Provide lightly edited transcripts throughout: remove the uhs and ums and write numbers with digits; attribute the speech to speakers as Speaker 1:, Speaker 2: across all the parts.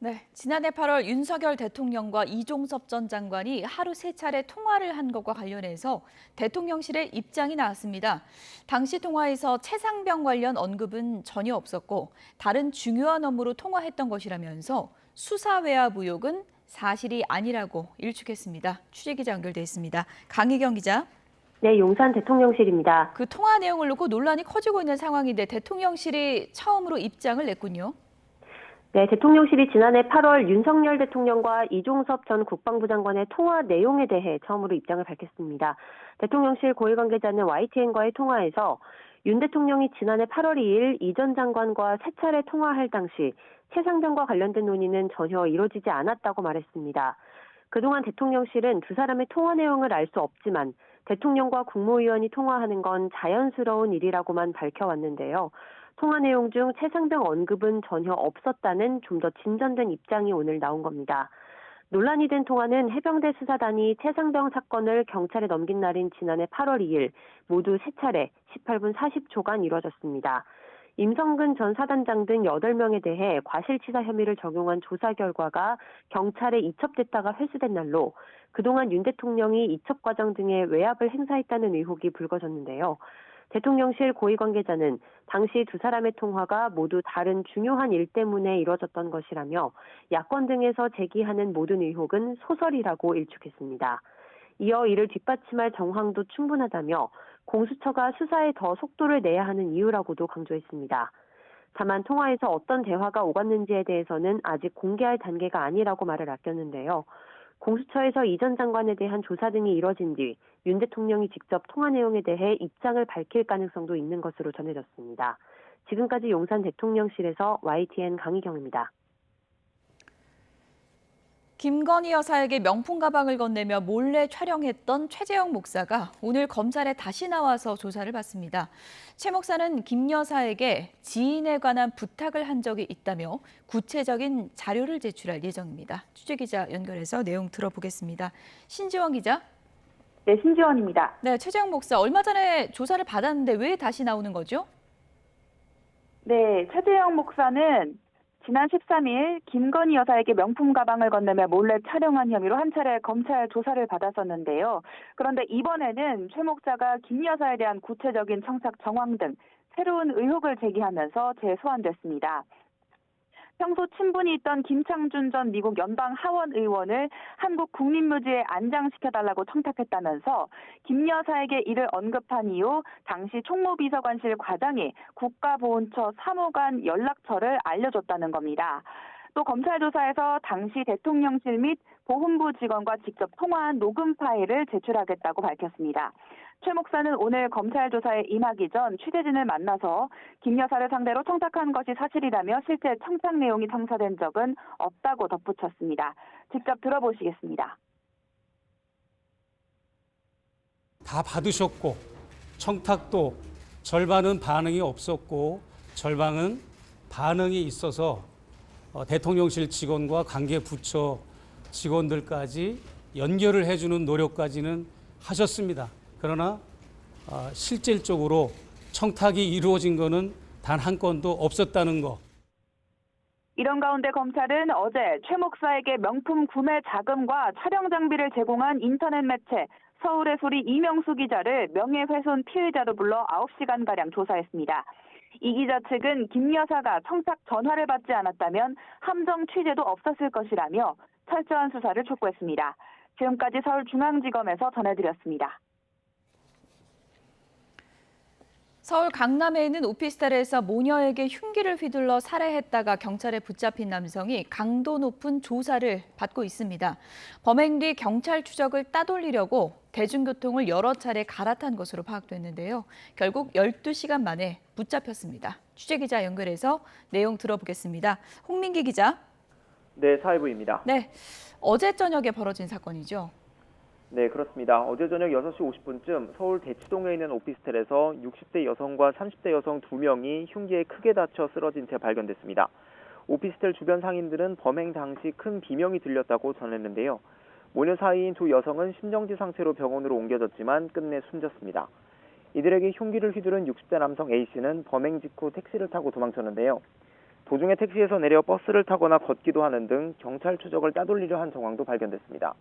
Speaker 1: 네, 지난해 8월 윤석열 대통령과 이종섭 전 장관이 하루 3차례 통화를 한 것과 관련해서 대통령실의 입장이 나왔습니다. 당시 통화에서 최상병 관련 언급은 전혀 없었고 다른 중요한 업무로 통화했던 것이라면서 수사 외압 의혹은 사실이 아니라고 일축했습니다. 취재기자 연결돼 있습니다. 강희경 기자.
Speaker 2: 네, 용산 대통령실입니다.
Speaker 1: 그 통화 내용을 놓고 논란이 커지고 있는 상황인데 대통령실이 처음으로 입장을 냈군요.
Speaker 2: 네, 대통령실이 지난해 8월 윤석열 대통령과 이종섭 전 국방부 장관의 통화 내용에 대해 처음으로 입장을 밝혔습니다. 대통령실 고위 관계자는 YTN과의 통화에서 윤 대통령이 지난해 8월 2일 이 전 장관과 3차례 통화할 당시 최상병과 관련된 논의는 전혀 이루어지지 않았다고 말했습니다. 그동안 대통령실은 두 사람의 통화 내용을 알 수 없지만 대통령과 국무위원이 통화하는 건 자연스러운 일이라고만 밝혀왔는데요. 통화 내용 중 최상병 언급은 전혀 없었다는 좀 더 진전된 입장이 오늘 나온 겁니다. 논란이 된 통화는 해병대 수사단이 최상병 사건을 경찰에 넘긴 날인 지난해 8월 2일 모두 3차례 18분 40초간 이루어졌습니다. 임성근 전 사단장 등 8명에 대해 과실치사 혐의를 적용한 조사 결과가 경찰에 이첩됐다가 회수된 날로 그동안 윤 대통령이 이첩 과정 등에 외압을 행사했다는 의혹이 불거졌는데요. 대통령실 고위 관계자는 당시 두 사람의 통화가 모두 다른 중요한 일 때문에 이루어졌던 것이라며 야권 등에서 제기하는 모든 의혹은 소설이라고 일축했습니다. 이어 이를 뒷받침할 정황도 충분하다며 공수처가 수사에 더 속도를 내야 하는 이유라고도 강조했습니다. 다만 통화에서 어떤 대화가 오갔는지에 대해서는 아직 공개할 단계가 아니라고 말을 아꼈는데요. 공수처에서 이 전 장관에 대한 조사 등이 이뤄진 뒤 윤 대통령이 직접 통화 내용에 대해 입장을 밝힐 가능성도 있는 것으로 전해졌습니다. 지금까지 용산 대통령실에서 YTN 강희경입니다.
Speaker 1: 김건희 여사에게 명품 가방을 건네며 몰래 촬영했던 최재형 목사가 오늘 검찰에 다시 나와서 조사를 받습니다. 최 목사는 김 여사에게 지인에 관한 부탁을 한 적이 있다며 구체적인 자료를 제출할 예정입니다. 취재기자 연결해서 내용 들어보겠습니다. 신지원 기자.
Speaker 3: 네, 신지원입니다.
Speaker 1: 네, 최재형 목사 얼마 전에 조사를 받았는데 왜 다시 나오는 거죠?
Speaker 3: 네, 최재형 목사는 지난 13일 김건희 여사에게 명품 가방을 건네며 몰래 촬영한 혐의로 한 차례 검찰 조사를 받았었는데요. 그런데 이번에는 최 목사가 김 여사에 대한 구체적인 청탁 정황 등 새로운 의혹을 제기하면서 재소환됐습니다. 평소 친분이 있던 김창준 전 미국 연방 하원 의원을 한국 국립묘지에 안장시켜달라고 청탁했다면서 김 여사에게 이를 언급한 이후 당시 총무비서관실 과장이 국가보훈처 사무관 연락처를 알려줬다는 겁니다. 또 검찰 조사에서 당시 대통령실 및 보훈부 직원과 직접 통화한 녹음 파일을 제출하겠다고 밝혔습니다. 최 목사는 오늘 검찰 조사에 임하기 전 취재진을 만나서 김 여사를 상대로 청탁한 것이 사실이라며 실제 청탁 내용이 청사된 적은 없다고 덧붙였습니다. 직접 들어보시겠습니다.
Speaker 4: 다 받으셨고 청탁도 절반은 반응이 없었고 절반은 반응이 있어서 대통령실 직원과 관계 부처 직원들까지 연결을 해주는 노력까지는 하셨습니다. 그러나 실질적으로 청탁이 이루어진 것은 단 한 건도 없었다는 거.
Speaker 3: 이런 가운데 검찰은 어제 최 목사에게 명품 구매 자금과 촬영 장비를 제공한 인터넷 매체 서울의 소리 이명수 기자를 명예훼손 피의자로 불러 9시간가량 조사했습니다. 이 기자 측은 김 여사가 청탁 전화를 받지 않았다면 함정 취재도 없었을 것이라며 철저한 수사를 촉구했습니다. 지금까지 서울중앙지검에서 전해드렸습니다.
Speaker 1: 서울 강남에 있는 오피스텔에서 모녀에게 흉기를 휘둘러 살해했다가 경찰에 붙잡힌 남성이 강도 높은 조사를 받고 있습니다. 범행 뒤 경찰 추적을 따돌리려고 대중교통을 여러 차례 갈아탄 것으로 파악됐는데요. 결국 12시간 만에 붙잡혔습니다. 취재기자 연결해서 내용 들어보겠습니다. 홍민기 기자.
Speaker 5: 네, 사회부입니다.
Speaker 1: 네, 어제 저녁에 벌어진 사건이죠.
Speaker 5: 네, 그렇습니다. 어제 저녁 6시 50분쯤 서울 대치동에 있는 오피스텔에서 60대 여성과 30대 여성 2명이 흉기에 크게 다쳐 쓰러진 채 발견됐습니다. 오피스텔 주변 상인들은 범행 당시 큰 비명이 들렸다고 전했는데요. 모녀 사이인 두 여성은 심정지 상태로 병원으로 옮겨졌지만 끝내 숨졌습니다. 이들에게 흉기를 휘두른 60대 남성 A씨는 범행 직후 택시를 타고 도망쳤는데요. 도중에 택시에서 내려 버스를 타거나 걷기도 하는 등 경찰 추적을 따돌리려 한 정황도 발견됐습니다.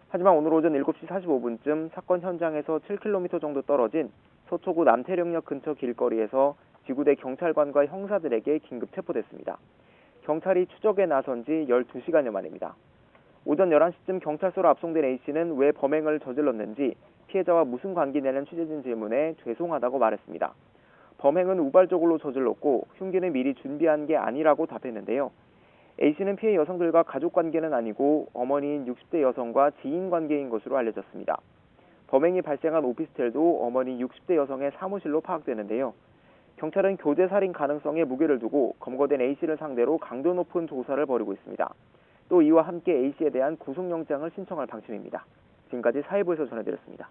Speaker 5: 하지만 오늘 오전 7시 45분쯤 사건 현장에서 7km 정도 떨어진 서초구 남태령역 근처 길거리에서 지구대 경찰관과 형사들에게 긴급 체포됐습니다. 경찰이 추적에 나선 지 12시간여 만입니다. 오전 11시쯤 경찰서로 압송된 A씨는 왜 범행을 저질렀는지 피해자와 무슨 관계냐는 취재진 질문에 죄송하다고 말했습니다. 범행은 우발적으로 저질렀고 흉기는 미리 준비한 게 아니라고 답했는데요. A씨는 피해 여성들과 가족관계는 아니고 어머니인 60대 여성과 지인관계인 것으로 알려졌습니다. 범행이 발생한 오피스텔도 어머니 60대 여성의 사무실로 파악되는데요. 경찰은 교제 살인 가능성에 무게를 두고 검거된 A씨를 상대로 강도 높은 조사를 벌이고 있습니다. 또 이와 함께 A씨에 대한 구속영장을 신청할 방침입니다. 지금까지 사회부에서 전해드렸습니다.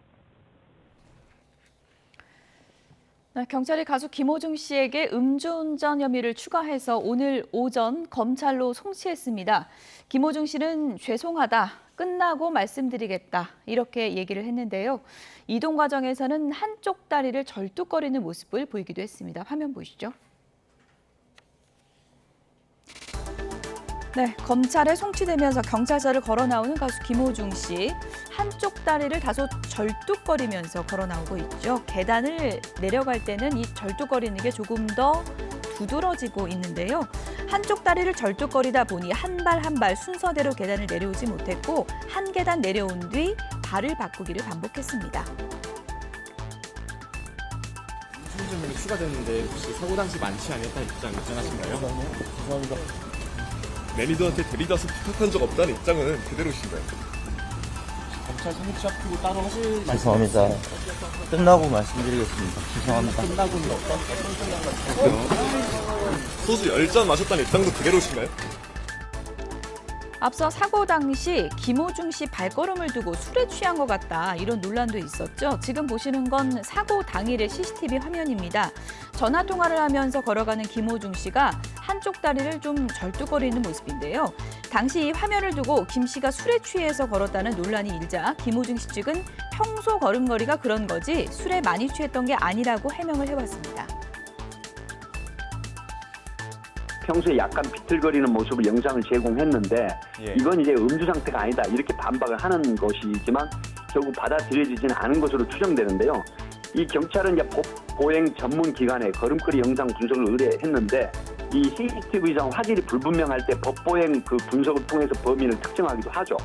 Speaker 1: 네, 경찰이 가수 김호중 씨에게 음주운전 혐의를 추가해서 오늘 오전 검찰로 송치했습니다. 김호중 씨는 죄송하다, 끝나고 말씀드리겠다 이렇게 얘기를 했는데요. 이동 과정에서는 한쪽 다리를 절뚝거리는 모습을 보이기도 했습니다. 화면 보시죠. 네, 검찰에 송치되면서 경찰서를 걸어 나오는 가수 김호중 씨. 한쪽 다리를 다소 절뚝거리면서 걸어 나오고 있죠. 계단을 내려갈 때는 이 절뚝거리는 게 조금 더 두드러지고 있는데요. 한쪽 다리를 절뚝거리다 보니 한 발 한 발 순서대로 계단을 내려오지 못했고 한 계단 내려온 뒤 발을 바꾸기를 반복했습니다.
Speaker 6: 음주운전이 추가됐는데 혹시 사고 당시 만취 아니었다는 입장 인정하신가요?
Speaker 7: 죄송합니다. 매니저한테 들이다서 부탁한 적 없다는 입장은 그대로신가요?
Speaker 6: 검찰 성립 앞두고 따로 하실 말씀
Speaker 8: 죄송합니다. 끝나고 말씀드리겠습니다. 죄송합니다.
Speaker 6: 끝나고는
Speaker 7: 소주 10잔 마셨다는 입장도 그대로신가요?
Speaker 1: 앞서 사고 당시 김호중 씨 발걸음을 두고 술에 취한 것 같다 이런 논란도 있었죠. 지금 보시는 건 사고 당일의 CCTV 화면입니다. 전화 통화를 하면서 걸어가는 김호중 씨가 한쪽 다리를 좀 절뚝거리는 모습인데요. 당시 이 화면을 두고 김 씨가 술에 취해서 걸었다는 논란이 일자 김호중 씨 측은 평소 걸음걸이가 그런 거지 술에 많이 취했던 게 아니라고 해명을 해왔습니다.
Speaker 9: 평소에 약간 비틀거리는 모습을 영상을 제공했는데 이건 이제 음주 상태가 아니다 이렇게 반박을 하는 것이지만 결국 받아들여지지는 않은 것으로 추정되는데요. 이 경찰은 이제 법보행 전문 기관에 걸음걸이 영상 분석을 의뢰했는데 이 CCTV상 화질이 불분명할 때 법보행 그 분석을 통해서 범인을 특정하기도 하죠.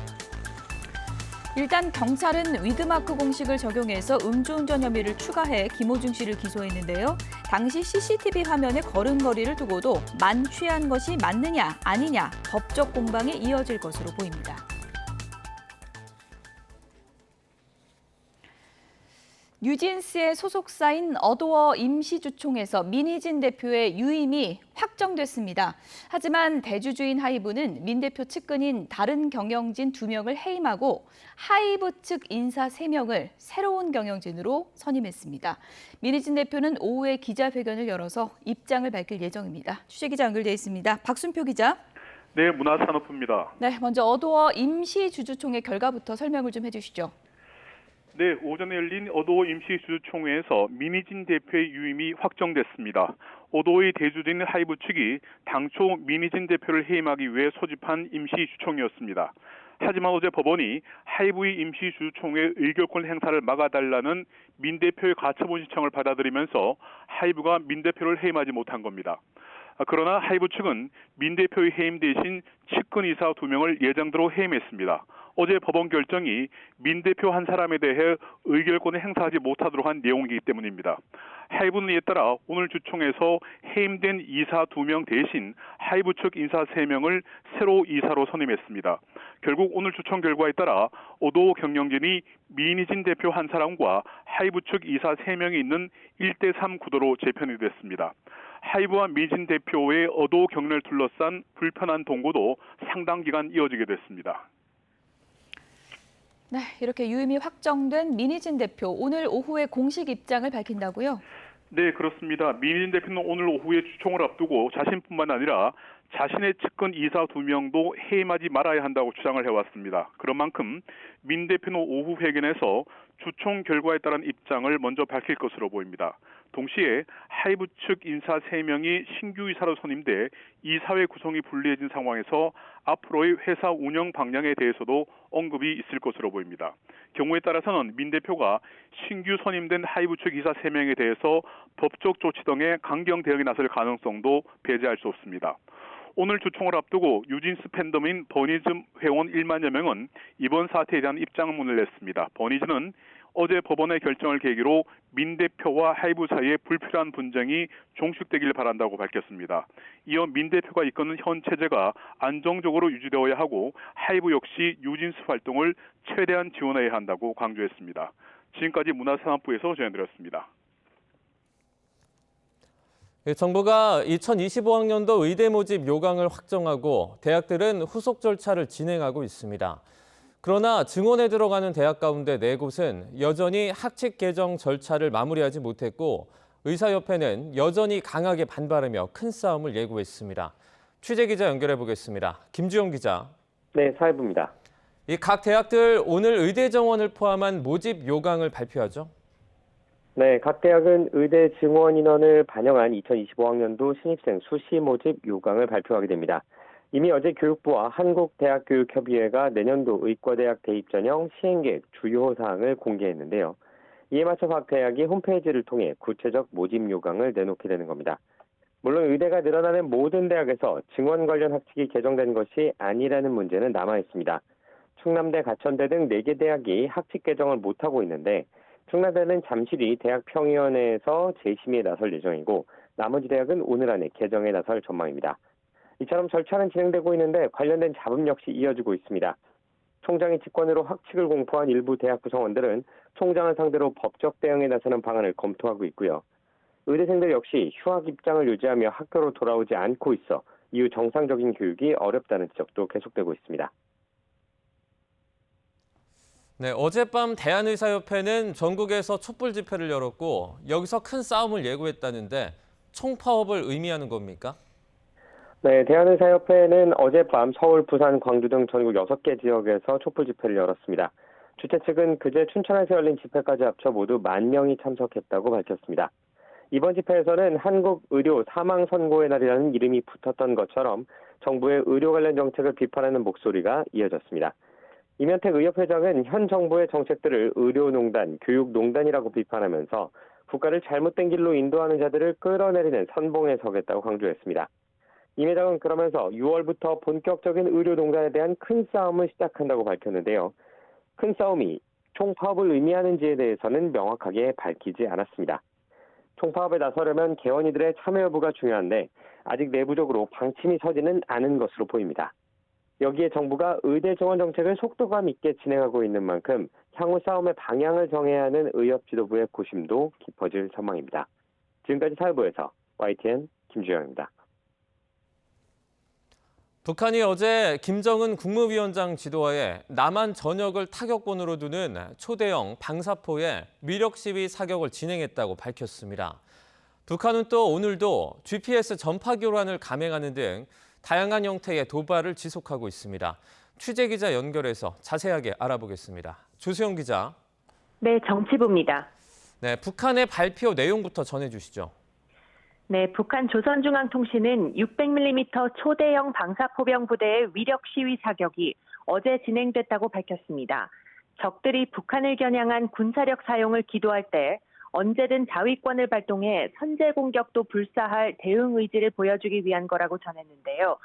Speaker 1: 일단 경찰은 위드마크 공식을 적용해서 음주운전 혐의를 추가해 김호중 씨를 기소했는데요. 당시 CCTV 화면의 걸음걸이를 두고도 만취한 것이 맞느냐 아니냐 법적 공방이 이어질 것으로 보입니다. 뉴진스의 소속사인 어도어 임시주총에서 민희진 대표의 유임이 확정됐습니다. 하지만 대주주인 하이브는 민 대표 측근인 다른 경영진 2명을 해임하고 하이브 측 인사 3명을 새로운 경영진으로 선임했습니다. 민희진 대표는 오후에 기자회견을 열어서 입장을 밝힐 예정입니다. 취재기자 연결돼 있습니다. 박순표 기자.
Speaker 10: 네, 문화산업부입니다.
Speaker 1: 네, 먼저 어도어 임시주주총회 결과부터 설명을 좀 해주시죠.
Speaker 10: 네, 오전에 열린 어도어 임시주주총회에서 민희진 대표의 유임이 확정됐습니다. 어도어의 대주주인 하이브 측이 당초 민희진 대표를 해임하기 위해 소집한 임시주총회였습니다. 하지만 어제 법원이 하이브의 임시주주총회 의결권 행사를 막아달라는 민 대표의 가처분 신청을 받아들이면서 하이브가 민 대표를 해임하지 못한 겁니다. 그러나 하이브 측은 민 대표의 해임 대신 측근이사 2명을 예정대로 해임했습니다. 어제 법원 결정이 민 대표 한 사람에 대해 의결권을 행사하지 못하도록 한 내용이기 때문입니다. 하이브는 이에 따라 오늘 주총에서 해임된 이사 2명 대신 하이브 측 인사 3명을 새로 이사로 선임했습니다. 결국 오늘 주총 결과에 따라 어도어 경영진이 민희진 대표 한 사람과 하이브 측 이사 3명이 있는 1대3 구도로 재편이 됐습니다. 하이브와 민희진 대표의 어도어 경륜을 둘러싼 불편한 동고도 상당 기간 이어지게 됐습니다.
Speaker 1: 네, 이렇게 유임이 확정된 민희진 대표 오늘 오후에 공식 입장을 밝힌다고요?
Speaker 10: 네, 그렇습니다. 민희진 대표는 오늘 오후에 주총을 앞두고 자신뿐만 아니라 자신의 측근 이사 2명도 해임하지 말아야 한다고 주장을 해왔습니다. 그런 만큼 민 대표는 오후 회견에서 주총 결과에 따른 입장을 먼저 밝힐 것으로 보입니다. 동시에 하이브 측 인사 3명이 신규 이사로 선임돼 이사회 구성이 불리해진 상황에서 앞으로의 회사 운영 방향에 대해서도 언급이 있을 것으로 보입니다. 경우에 따라서는 민 대표가 신규 선임된 하이브 측 이사 3명에 대해서 법적 조치 등의 강경 대응에 나설 가능성도 배제할 수 없습니다. 오늘 주총을 앞두고 유진스 팬덤인 버니즈 회원 1만여 명은 이번 사태에 대한 입장문을 냈습니다. 버니즈는 어제 법원의 결정을 계기로 민 대표와 하이브 사이에 불필요한 분쟁이 종식되길 바란다고 밝혔습니다. 이어 민 대표가 이끄는 현 체제가 안정적으로 유지되어야 하고 하이브 역시 유진스 활동을 최대한 지원해야 한다고 강조했습니다. 지금까지 문화산업부에서 전해드렸습니다.
Speaker 11: 정부가 2025학년도 의대 모집 요강을 확정하고 대학들은 후속 절차를 진행하고 있습니다. 그러나 증원에 들어가는 대학 가운데 4곳은 여전히 학칙 개정 절차를 마무리하지 못했고 의사협회는 여전히 강하게 반발하며 큰 싸움을 예고했습니다. 취재기자 연결해 보겠습니다. 김주영 기자.
Speaker 12: 네, 사회부입니다.
Speaker 11: 각 대학들 오늘 의대 정원을 포함한 모집 요강을 발표하죠?
Speaker 12: 네, 각 대학은 의대 증원 인원을 반영한 2025학년도 신입생 수시 모집 요강을 발표하게 됩니다. 이미 어제 교육부와 한국대학교육협의회가 내년도 의과대학 대입 전형 시행계획 주요 사항을 공개했는데요. 이에 맞춰 각 대학이 홈페이지를 통해 구체적 모집 요강을 내놓게 되는 겁니다. 물론 의대가 늘어나는 모든 대학에서 증원 관련 학칙이 개정된 것이 아니라는 문제는 남아있습니다. 충남대, 가천대 등 4개 대학이 학칙 개정을 못하고 있는데 충남대는 잠시 뒤 대학평의원회에서 재심의에 나설 예정이고 나머지 대학은 오늘 안에 개정에 나설 전망입니다. 이처럼 절차는 진행되고 있는데 관련된 잡음 역시 이어지고 있습니다. 총장의 직권으로 학칙을 공포한 일부 대학 구성원들은 총장을 상대로 법적 대응에 나서는 방안을 검토하고 있고요. 의대생들 역시 휴학 입장을 유지하며 학교로 돌아오지 않고 있어 이후 정상적인 교육이 어렵다는 지적도 계속되고 있습니다.
Speaker 11: 네, 어젯밤 대한의사협회는 전국에서 촛불 집회를 열었고 여기서 큰 싸움을 예고했다는데 총파업을 의미하는 겁니까?
Speaker 12: 네, 대한의사협회는 어젯밤 서울, 부산, 광주 등 전국 6개 지역에서 촛불 집회를 열었습니다. 주최 측은 그제 춘천에서 열린 집회까지 합쳐 모두 10,000명이 참석했다고 밝혔습니다. 이번 집회에서는 한국의료 사망선고의 날이라는 이름이 붙었던 것처럼 정부의 의료 관련 정책을 비판하는 목소리가 이어졌습니다. 이면택 의협회장은 현 정부의 정책들을 의료농단, 교육농단이라고 비판하면서 국가를 잘못된 길로 인도하는 자들을 끌어내리는 선봉에 서겠다고 강조했습니다. 임 회장은 그러면서 6월부터 본격적인 의료농단에 대한 큰 싸움을 시작한다고 밝혔는데요. 큰 싸움이 총파업을 의미하는지에 대해서는 명확하게 밝히지 않았습니다. 총파업에 나서려면 개원이들의 참여 여부가 중요한데 아직 내부적으로 방침이 서지는 않은 것으로 보입니다. 여기에 정부가 의대 정원 정책을 속도감 있게 진행하고 있는 만큼 향후 싸움의 방향을 정해야 하는 의협 지도부의 고심도 깊어질 전망입니다. 지금까지 사회부에서 YTN 김주영입니다.
Speaker 11: 북한이 어제 김정은 국무위원장 지도하에 남한 전역을 타격권으로 두는 초대형 방사포에 위력 시위 사격을 진행했다고 밝혔습니다. 북한은 또 오늘도 GPS 전파 교란을 감행하는 등 다양한 형태의 도발을 지속하고 있습니다. 취재기자 연결해서 자세하게 알아보겠습니다. 조수영 기자.
Speaker 2: 네, 정치부입니다.
Speaker 11: 네, 북한의 발표 내용부터 전해주시죠.
Speaker 2: 네, 북한 조선중앙통신은 600mm 초대형 방사포병 부대의 위력 시위 사격이 어제 진행됐다고 밝혔습니다. 적들이 북한을 겨냥한 군사력 사용을 기도할 때 언제든 자위권을 발동해 선제 공격도 불사할 대응 의지를 보여주기 위한 거라고 전했는데요.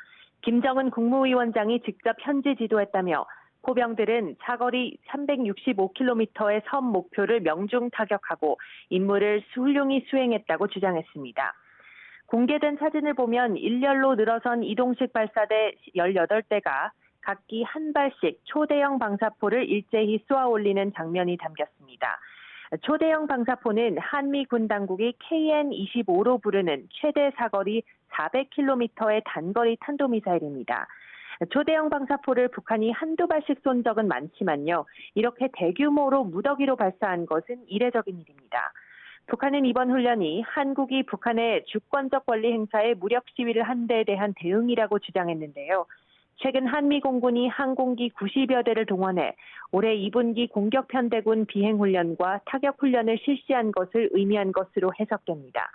Speaker 2: 김정은 국무위원장이 직접 현지 지도했다며 포병들은 사거리 365km의 섬 목표를 명중 타격하고 임무를 훌륭히 수행했다고 주장했습니다. 공개된 사진을 보면 일렬로 늘어선 이동식 발사대 18대가 각기 한 발씩 초대형 방사포를 일제히 쏘아 올리는 장면이 담겼습니다. 초대형 방사포는 한미 군 당국이 KN-25로 부르는 최대 사거리 400km의 단거리 탄도미사일입니다. 초대형 방사포를 북한이 한두 발씩 쏜 적은 많지만요. 이렇게 대규모로 무더기로 발사한 것은 이례적인 일입니다. 북한은 이번 훈련이 한국이 북한의 주권적 권리 행사에 무력 시위를 한 데에 대한 대응이라고 주장했는데요. 최근 한미 공군이 항공기 90여 대를 동원해 올해 2분기 공격 편대군 비행 훈련과 타격 훈련을 실시한 것을 의미한 것으로 해석됩니다.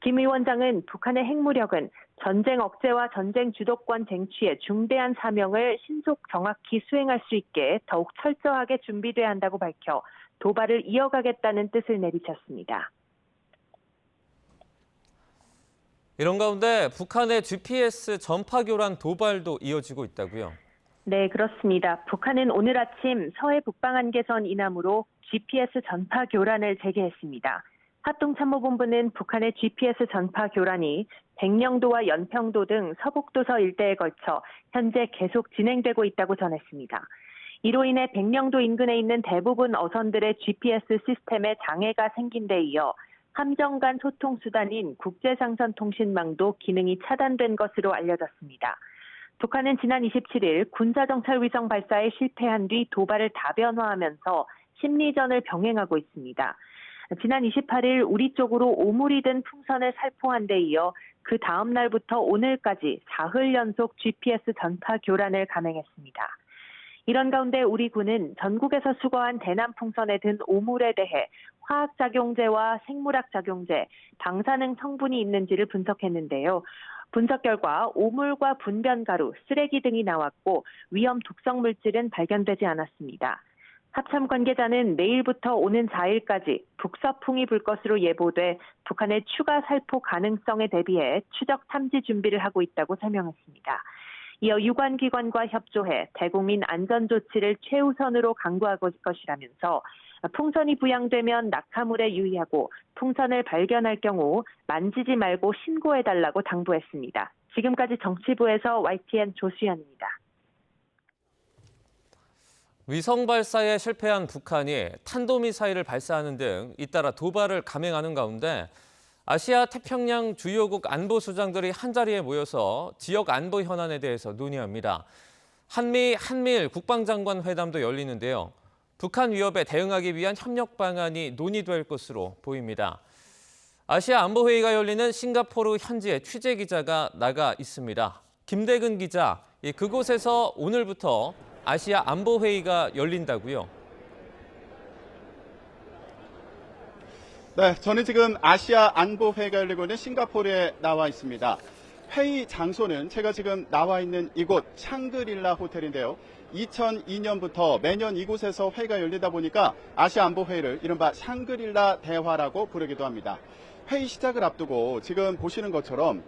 Speaker 2: 김 위원장은 북한의 핵무력은 전쟁 억제와 전쟁 주도권 쟁취의 중대한 사명을 신속 정확히 수행할 수 있게 더욱 철저하게 준비돼야 한다고 밝혀 도발을 이어가겠다는 뜻을 내비쳤습니다.
Speaker 11: 이런 가운데 북한의 GPS 전파 교란 도발도 이어지고 있다고요?
Speaker 2: 네, 그렇습니다. 북한은 오늘 아침 서해 북방한계선 이남으로 GPS 전파 교란을 재개했습니다. 합동참모본부는 북한의 GPS 전파 교란이 백령도와 연평도 등 서북도서 일대에 걸쳐 현재 계속 진행되고 있다고 전했습니다. 이로 인해 백령도 인근에 있는 대부분 어선들의 GPS 시스템에 장애가 생긴 데 이어 함정 간 소통 수단인 국제상선통신망도 기능이 차단된 것으로 알려졌습니다. 북한은 지난 27일 군사정찰 위성 발사에 실패한 뒤 도발을 다변화하면서 심리전을 병행하고 있습니다. 지난 28일 우리 쪽으로 오물이 든 풍선을 살포한 데 이어 그 다음 날부터 오늘까지 사흘 연속 GPS 전파 교란을 감행했습니다. 이런 가운데 우리 군은 전국에서 수거한 대남 풍선에 든 오물에 대해 화학작용제와 생물학작용제, 방사능 성분이 있는지를 분석했는데요. 분석 결과 오물과 분변가루, 쓰레기 등이 나왔고 위험 독성 물질은 발견되지 않았습니다. 합참 관계자는 내일부터 오는 4일까지 북서풍이 불 것으로 예보돼 북한의 추가 살포 가능성에 대비해 추적 탐지 준비를 하고 있다고 설명했습니다. 이어 유관기관과 협조해 대국민 안전 조치를 최우선으로 강구할 것이라면서 풍선이 부양되면 낙하물에 유의하고 풍선을 발견할 경우 만지지 말고 신고해달라고 당부했습니다. 지금까지 정치부에서 YTN 조수연입니다.
Speaker 11: 위성 발사에 실패한 북한이 탄도미사일을 발사하는 등 잇따라 도발을 감행하는 가운데 아시아 태평양 주요국 안보수장들이 한자리에 모여서 지역 안보 현안에 대해서 논의합니다. 한미일 국방장관 회담도 열리는데요. 북한 위협에 대응하기 위한 협력 방안이 논의될 것으로 보입니다. 아시아 안보회의가 열리는 싱가포르 현지에 취재 기자가 나가 있습니다. 김대근 기자, 그곳에서 오늘부터 아시아 안보회의가 열린다고요?
Speaker 13: 네, 저는 지금 아시아 안보회의가 열리고 있는 싱가포르에 나와 있습니다. 회의 장소는 제가 지금 나와 있는 이곳 샹그릴라 호텔인데요. 2002년부터 매년 이곳에서 회의가 열리다 보니까 아시아 안보회의를 이른바 샹그릴라 대화라고 부르기도 합니다. 회의 시작을 앞두고 지금 보시는 것처럼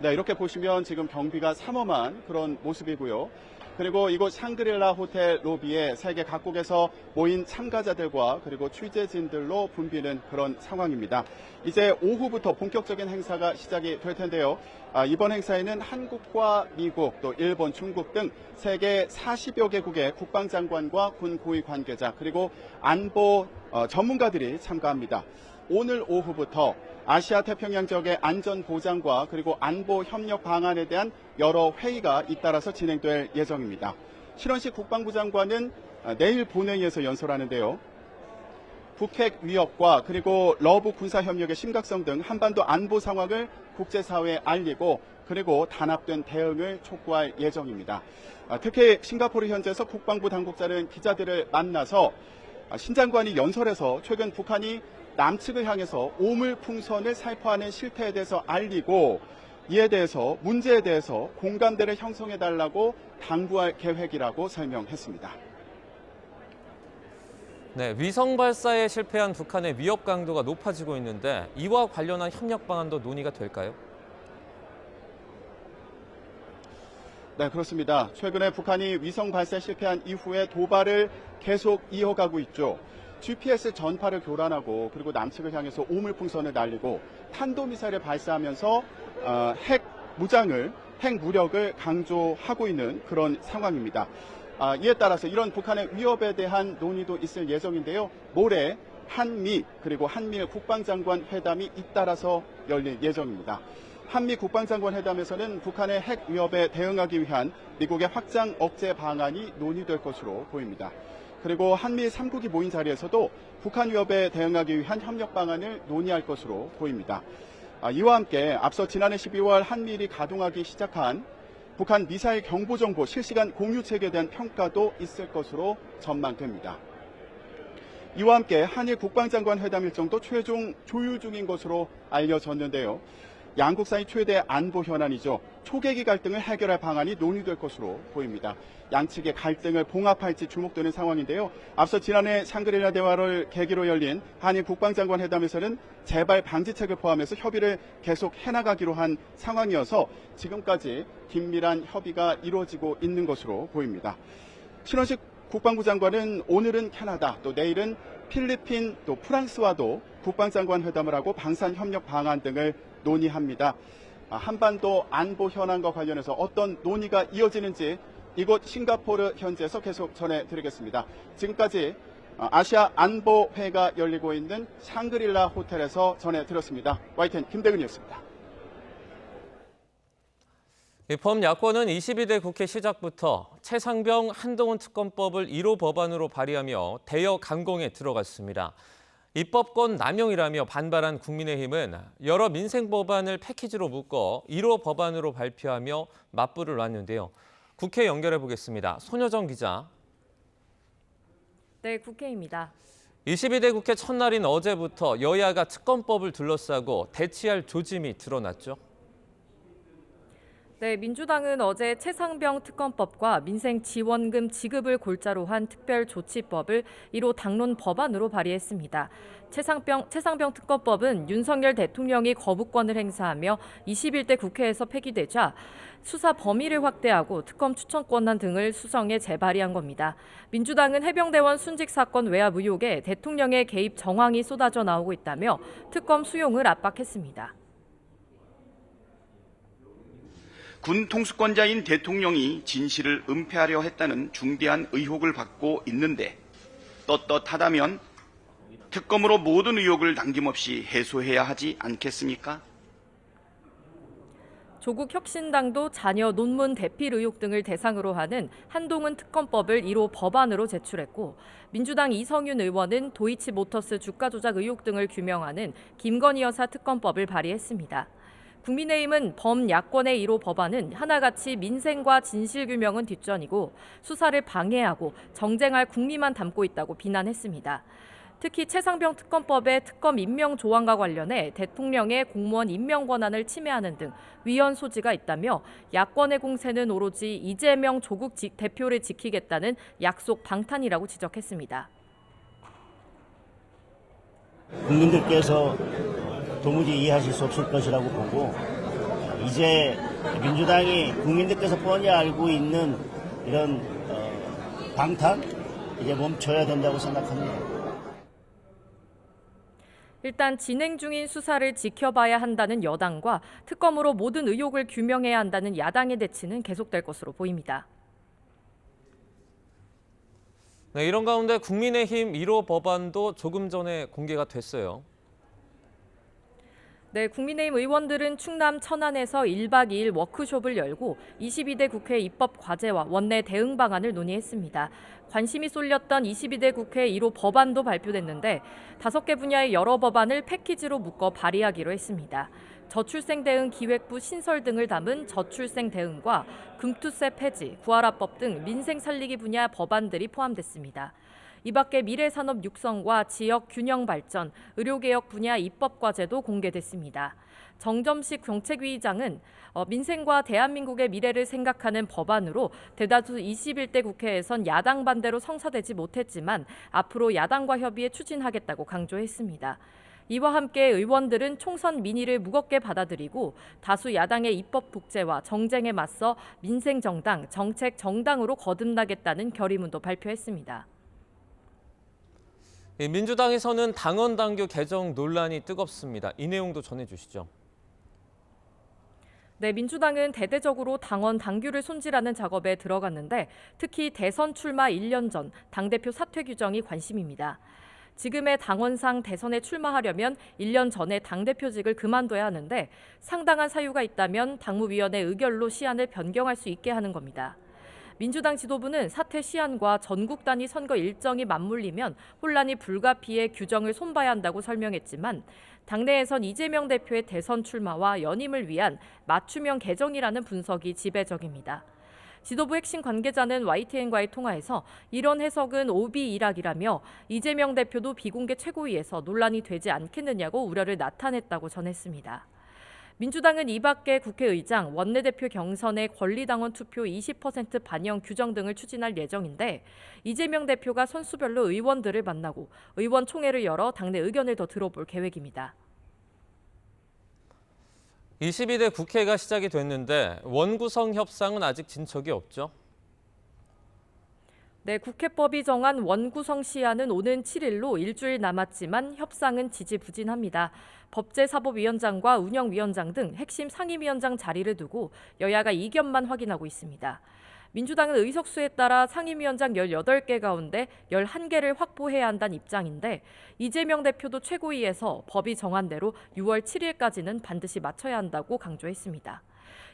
Speaker 13: 이렇게 보시면 지금 경비가 삼엄한 그런 모습이고요. 그리고 이곳 샹그릴라 호텔 로비에 세계 각국에서 모인 참가자들과 그리고 취재진들로 붐비는 그런 상황입니다. 이제 오후부터 본격적인 행사가 시작이 될 텐데요. 이번 행사에는 한국과 미국, 또 일본, 중국 등 세계 40여 개국의 국방장관과 군 고위 관계자 그리고 안보 전문가들이 참가합니다. 오늘 오후부터 아시아 태평양 지역의 안전 보장과 그리고 안보 협력 방안에 대한 여러 회의가 잇따라서 진행될 예정입니다. 신원식 국방부 장관은 내일 본회의에서 연설하는데요. 북핵 위협과 그리고 러브 군사협력의 심각성 등 한반도 안보 상황을 국제사회에 알리고 그리고 단합된 대응을 촉구할 예정입니다. 특히 싱가포르 현지에서 국방부 당국자는 기자들을 만나서 신 장관이 연설에서 최근 북한이 남측을 향해서 오물풍선을 살포하는 실태에 대해서 알리고 이에 대해서 문제에 대해서 공감대를 형성해달라고 당부할 계획이라고 설명했습니다.
Speaker 11: 네, 위성 발사에 실패한 북한의 위협 강도가 높아지고 있는데 이와 관련한 협력 방안도 논의가 될까요?
Speaker 13: 네, 그렇습니다. 최근에 북한이 위성 발사에 실패한 이후에 도발을 계속 이어가고 있죠. GPS 전파를 교란하고 그리고 남측을 향해서 오물풍선을 날리고 탄도미사일을 발사하면서 핵 무력을 강조하고 있는 그런 상황입니다. 이에 따라서 이런 북한의 위협에 대한 논의도 있을 예정인데요. 모레 한미 그리고 한미일 국방장관 회담이 잇따라서 열릴 예정입니다. 한미 국방장관 회담에서는 북한의 핵 위협에 대응하기 위한 미국의 확장 억제 방안이 논의될 것으로 보입니다. 그리고 한미 3국이 모인 자리에서도 북한 위협에 대응하기 위한 협력 방안을 논의할 것으로 보입니다. 이와 함께 앞서 지난해 12월 한미일이 가동하기 시작한 북한 미사일 경보 정보 실시간 공유 체계에 대한 평가도 있을 것으로 전망됩니다. 이와 함께 한일 국방장관 회담 일정도 최종 조율 중인 것으로 알려졌는데요. 양국 사이 최대 안보 현안이죠. 초계기 갈등을 해결할 방안이 논의될 것으로 보입니다. 양측의 갈등을 봉합할지 주목되는 상황인데요. 앞서 지난해 샹그릴라 대화를 계기로 열린 한일 국방장관 회담에서는 재발 방지책을 포함해서 협의를 계속 해나가기로 한 상황이어서 지금까지 긴밀한 협의가 이루어지고 있는 것으로 보입니다. 신원식 국방부 장관은 오늘은 캐나다, 또 내일은 필리핀, 또 프랑스와도 국방장관 회담을 하고 방산협력 방안 등을 논의합니다. 한반도 안보 현안과 관련해서 어떤 논의가 이어지는지 이곳 싱가포르 현지에서 계속 전해드리겠습니다. 지금까지 아시아 안보회가 열리고 있는 샹그릴라 호텔에서 전해드렸습니다. YTN 김대근이었습니다.
Speaker 11: 범야권은 22대 국회 시작부터 최상병 한동훈 특검법을 1호 법안으로 발의하며 대여 강공에 들어갔습니다. 입법권 남용이라며 반발한 국민의힘은 여러 민생 법안을 패키지로 묶어 1호 법안으로 발표하며 맞불을 놨는데요. 국회 연결해 보겠습니다. 손여정 기자.
Speaker 14: 네, 국회입니다.
Speaker 11: 22대 국회 첫날인 어제부터 여야가 특검법을 둘러싸고 대치할 조짐이 드러났죠.
Speaker 14: 네, 민주당은 어제 최상병 특검법과 민생지원금 지급을 골자로 한 특별조치법을 1호 당론 법안으로 발의했습니다. 최상병 특검법은 윤석열 대통령이 거부권을 행사하며 21대 국회에서 폐기되자 수사 범위를 확대하고 특검 추천 권한 등을 수정해 재발의한 겁니다. 민주당은 해병대원 순직 사건 외압 의혹에 대통령의 개입 정황이 쏟아져 나오고 있다며 특검 수용을 압박했습니다.
Speaker 15: 군 통수권자인 대통령이 진실을 은폐하려 했다는 중대한 의혹을 받고 있는데 떳떳하다면 특검으로 모든 의혹을 남김없이 해소해야 하지 않겠습니까?
Speaker 14: 조국 혁신당도 자녀 논문 대필 의혹 등을 대상으로 하는 한동훈 특검법을 1호 법안으로 제출했고 민주당 이성윤 의원은 도이치모터스 주가 조작 의혹 등을 규명하는 김건희 여사 특검법을 발의했습니다. 국민의힘은 범야권의 1호 법안은 하나같이 민생과 진실규명은 뒷전이고 수사를 방해하고 정쟁할 국리만 담고 있다고 비난했습니다. 특히 최상병 특검법의 특검 임명 조항과 관련해 대통령의 공무원 임명 권한을 침해하는 등 위헌 소지가 있다며 야권의 공세는 오로지 이재명 조국 대표를 지키겠다는 약속 방탄이라고 지적했습니다.
Speaker 16: 국민들께서 도무지 이해하실 수 없을 것이라고 보고 이제 민주당이 국민들께서 뻔히 알고 있는 이런 방탄 이제 멈춰야 된다고 생각합니다.
Speaker 14: 일단 진행 중인 수사를 지켜봐야 한다는 여당과 특검으로 모든 의혹을 규명해야 한다는 야당의 대치는 계속될 것으로 보입니다.
Speaker 11: 네, 이런 가운데 국민의힘 1호 법안도 조금 전에 공개가 됐어요.
Speaker 14: 네, 국민의힘 의원들은 충남 천안에서 1박 2일 워크숍을 열고 22대 국회 입법 과제와 원내 대응 방안을 논의했습니다. 관심이 쏠렸던 22대 국회 1호 법안도 발표됐는데 5개 분야의 여러 법안을 패키지로 묶어 발의하기로 했습니다. 저출생 대응 기획부 신설 등을 담은 저출생 대응과 금투세 폐지, 구하라법 등 민생 살리기 분야 법안들이 포함됐습니다. 이 밖에 미래산업 육성과 지역 균형 발전, 의료개혁 분야 입법 과제도 공개됐습니다. 정점식 정책위의장은 민생과 대한민국의 미래를 생각하는 법안으로 대다수 21대 국회에선 야당 반대로 성사되지 못했지만 앞으로 야당과 협의해 추진하겠다고 강조했습니다. 이와 함께 의원들은 총선 민의를 무겁게 받아들이고 다수 야당의 입법 독재와 정쟁에 맞서 민생정당, 정책 정당으로 거듭나겠다는 결의문도 발표했습니다.
Speaker 11: 민주당에서는 당원 당규 개정 논란이 뜨겁습니다. 이 내용도 전해주시죠.
Speaker 14: 네, 민주당은 대대적으로 당원 당규를 손질하는 작업에 들어갔는데 특히 대선 출마 1년 전 당대표 사퇴 규정이 관심입니다. 지금의 당원상 대선에 출마하려면 1년 전에 당대표직을 그만둬야 하는데 상당한 사유가 있다면 당무위원회 의결로 시한을 변경할 수 있게 하는 겁니다. 민주당 지도부는 사퇴 시한과 전국 단위 선거 일정이 맞물리면 혼란이 불가피해 규정을 손봐야 한다고 설명했지만 당내에선 이재명 대표의 대선 출마와 연임을 위한 맞춤형 개정이라는 분석이 지배적입니다. 지도부 핵심 관계자는 YTN과의 통화에서 이런 해석은 오비 일학이라며 이재명 대표도 비공개 최고위에서 논란이 되지 않겠느냐고 우려를 나타냈다고 전했습니다. 민주당은 이 밖에 국회의장, 원내대표 경선의 권리당원 투표 20% 반영 규정 등을 추진할 예정인데 이재명 대표가 선수별로 의원들을 만나고 의원총회를 열어 당내 의견을 더 들어볼 계획입니다.
Speaker 11: 22대 국회가 시작이 됐는데 원구성 협상은 아직 진척이 없죠?
Speaker 14: 네, 국회법이 정한 원구성 시한은 오는 7일로 일주일 남았지만 협상은 지지부진합니다. 법제사법위원장과 운영위원장 등 핵심 상임위원장 자리를 두고 여야가 이견만 확인하고 있습니다. 민주당은 의석수에 따라 상임위원장 18개 가운데 11개를 확보해야 한다는 입장인데 이재명 대표도 최고위에서 법이 정한 대로 6월 7일까지는 반드시 맞춰야 한다고 강조했습니다.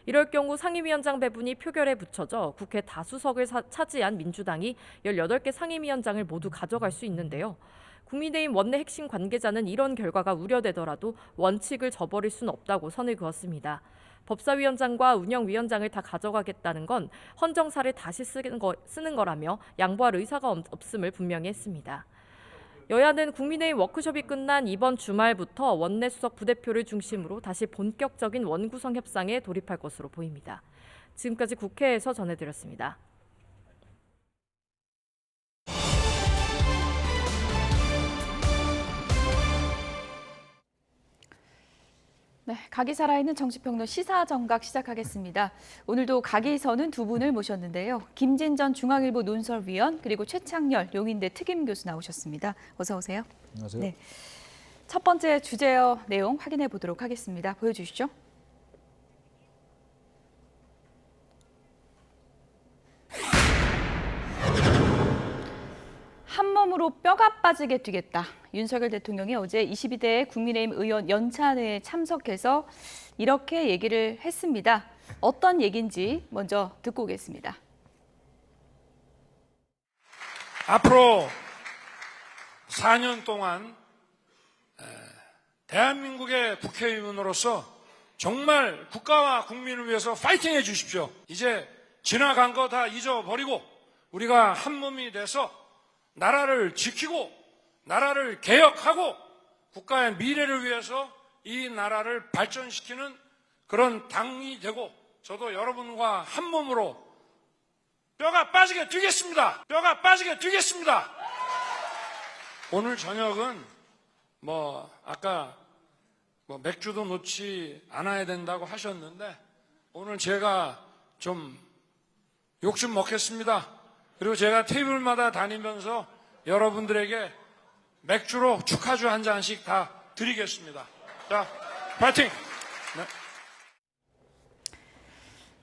Speaker 14: 이럴 경우 상임위원장 배분이 표결에 붙여져 국회 다수석을 차지한 민주당이 18개 상임위원장을 모두 가져갈 수 있는데요. 국민의힘 원내 핵심 관계자는 이런 결과가 우려되더라도 원칙을 저버릴 수는 없다고 선을 그었습니다. 법사위원장과 운영위원장을 다 가져가겠다는 건 헌정사를 다시 쓰는 거라며 양보할 의사가 없음을 분명히 했습니다. 여야는 국민의힘 워크숍이 끝난 이번 주말부터 원내 수석 부대표를 중심으로 다시 본격적인 원구성 협상에 돌입할 것으로 보입니다. 지금까지 국회에서 전해드렸습니다.
Speaker 1: 네, 각이 살아있는 정치평론 시사정각 시작하겠습니다. 오늘도 각이서는 두 분을 모셨는데요. 김진전 중앙일보 논설위원 그리고 최창렬 용인대 특임교수 나오셨습니다. 어서 오세요.
Speaker 17: 안녕하세요.
Speaker 1: 네, 첫 번째 주제어 내용 확인해 보도록 하겠습니다. 보여주시죠. 한 몸으로 뼈가 빠지게 뛰겠다. 윤석열 대통령이 어제 22대 국민의힘 의원 연찬회에 참석해서 이렇게 얘기를 했습니다. 어떤 얘기인지 먼저 듣고 오겠습니다.
Speaker 18: 앞으로 4년 동안 대한민국의 국회의원으로서 정말 국가와 국민을 위해서 파이팅 해 주십시오. 이제 지나간 거 다 잊어버리고 우리가 한 몸이 돼서 나라를 지키고 나라를 개혁하고 국가의 미래를 위해서 이 나라를 발전시키는 그런 당이 되고 저도 여러분과 한 몸으로 뼈가 빠지게 뛰겠습니다. 뼈가 빠지게 뛰겠습니다. 오늘 저녁은 아까 맥주도 놓지 않아야 된다고 하셨는데 오늘 제가 좀 욕 좀 먹겠습니다. 그리고 제가 테이블마다 다니면서 여러분들에게 맥주로 축하주 한 잔씩 다 드리겠습니다. 자, 파이팅!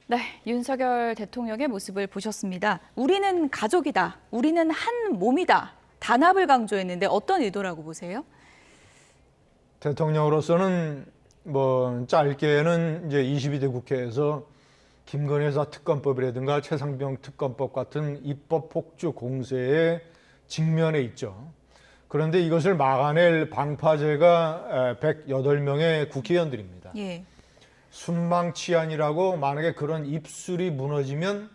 Speaker 1: 네, 윤석열 대통령의 모습을 보셨습니다. 우리는 가족이다. 우리는 한 몸이다. 단합을 강조했는데 어떤 의도라고 보세요?
Speaker 17: 대통령으로서는 짧게는 이제 22대 국회에서 김건희 여사 특검법이라든가 최상병 특검법 같은 입법 폭주 공세에 직면해 있죠. 그런데 이것을 막아낼 방파제가 108명의 국회의원들입니다.
Speaker 1: 예.
Speaker 17: 순망치안이라고 만약에 그런 입술이 무너지면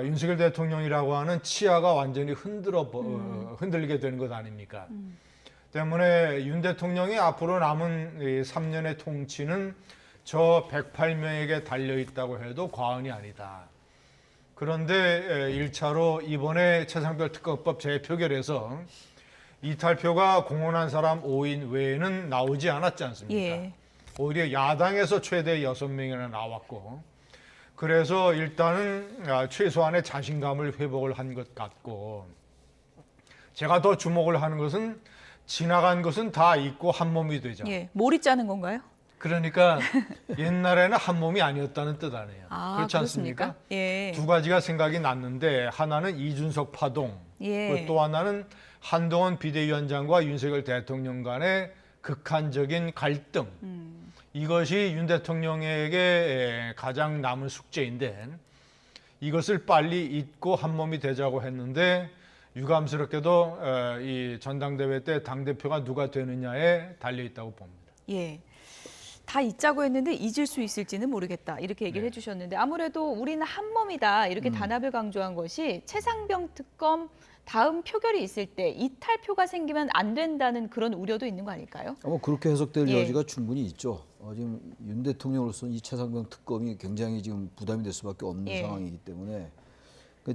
Speaker 17: 윤석열 대통령이라고 하는 치아가 완전히 흔들리게 되는 것 아닙니까? 때문에 윤 대통령이 앞으로 남은 3년의 통치는 저 108명에게 달려있다고 해도 과언이 아니다. 그런데 1차로 이번에 최상병 특검법 재표결에서 이탈표가 공헌한 사람 5인 외에는 나오지 않았지 않습니까?
Speaker 1: 예.
Speaker 17: 오히려 야당에서 최대 6명이나 나왔고 그래서 일단은 최소한의 자신감을 회복을 한 것 같고 제가 더 주목을 하는 것은 지나간 것은 다 잊고 한 몸이 되자.
Speaker 1: 예, 몰이 짜는 건가요?
Speaker 17: 그러니까 옛날에는 한 몸이 아니었다는 뜻 아니에요. 그렇지
Speaker 1: 그렇습니까?
Speaker 17: 않습니까?
Speaker 1: 예.
Speaker 17: 두 가지가 생각이 났는데 하나는 이준석 파동,
Speaker 1: 예.
Speaker 17: 또 하나는 한동훈 비대위원장과 윤석열 대통령 간의 극한적인 갈등. 이것이 윤 대통령에게 가장 남은 숙제인데 이것을 빨리 잊고 한 몸이 되자고 했는데 유감스럽게도 이 전당대회 때 당대표가 누가 되느냐에 달려 있다고 봅니다.
Speaker 1: 예. 다 잊자고 했는데 잊을 수 있을지는 모르겠다. 이렇게 얘기를 해주셨는데 아무래도 우리는 한 몸이다. 이렇게 단합을 강조한 것이 최상병 특검 다음 표결이 있을 때 이탈표가 생기면 안 된다는 그런 우려도 있는 거 아닐까요?
Speaker 19: 아마 그렇게 해석될
Speaker 1: 예.
Speaker 19: 여지가 충분히 있죠. 지금 윤 대통령으로서는 이 최상병 특검이 굉장히 지금 부담이 될 수밖에 없는 상황이기 때문에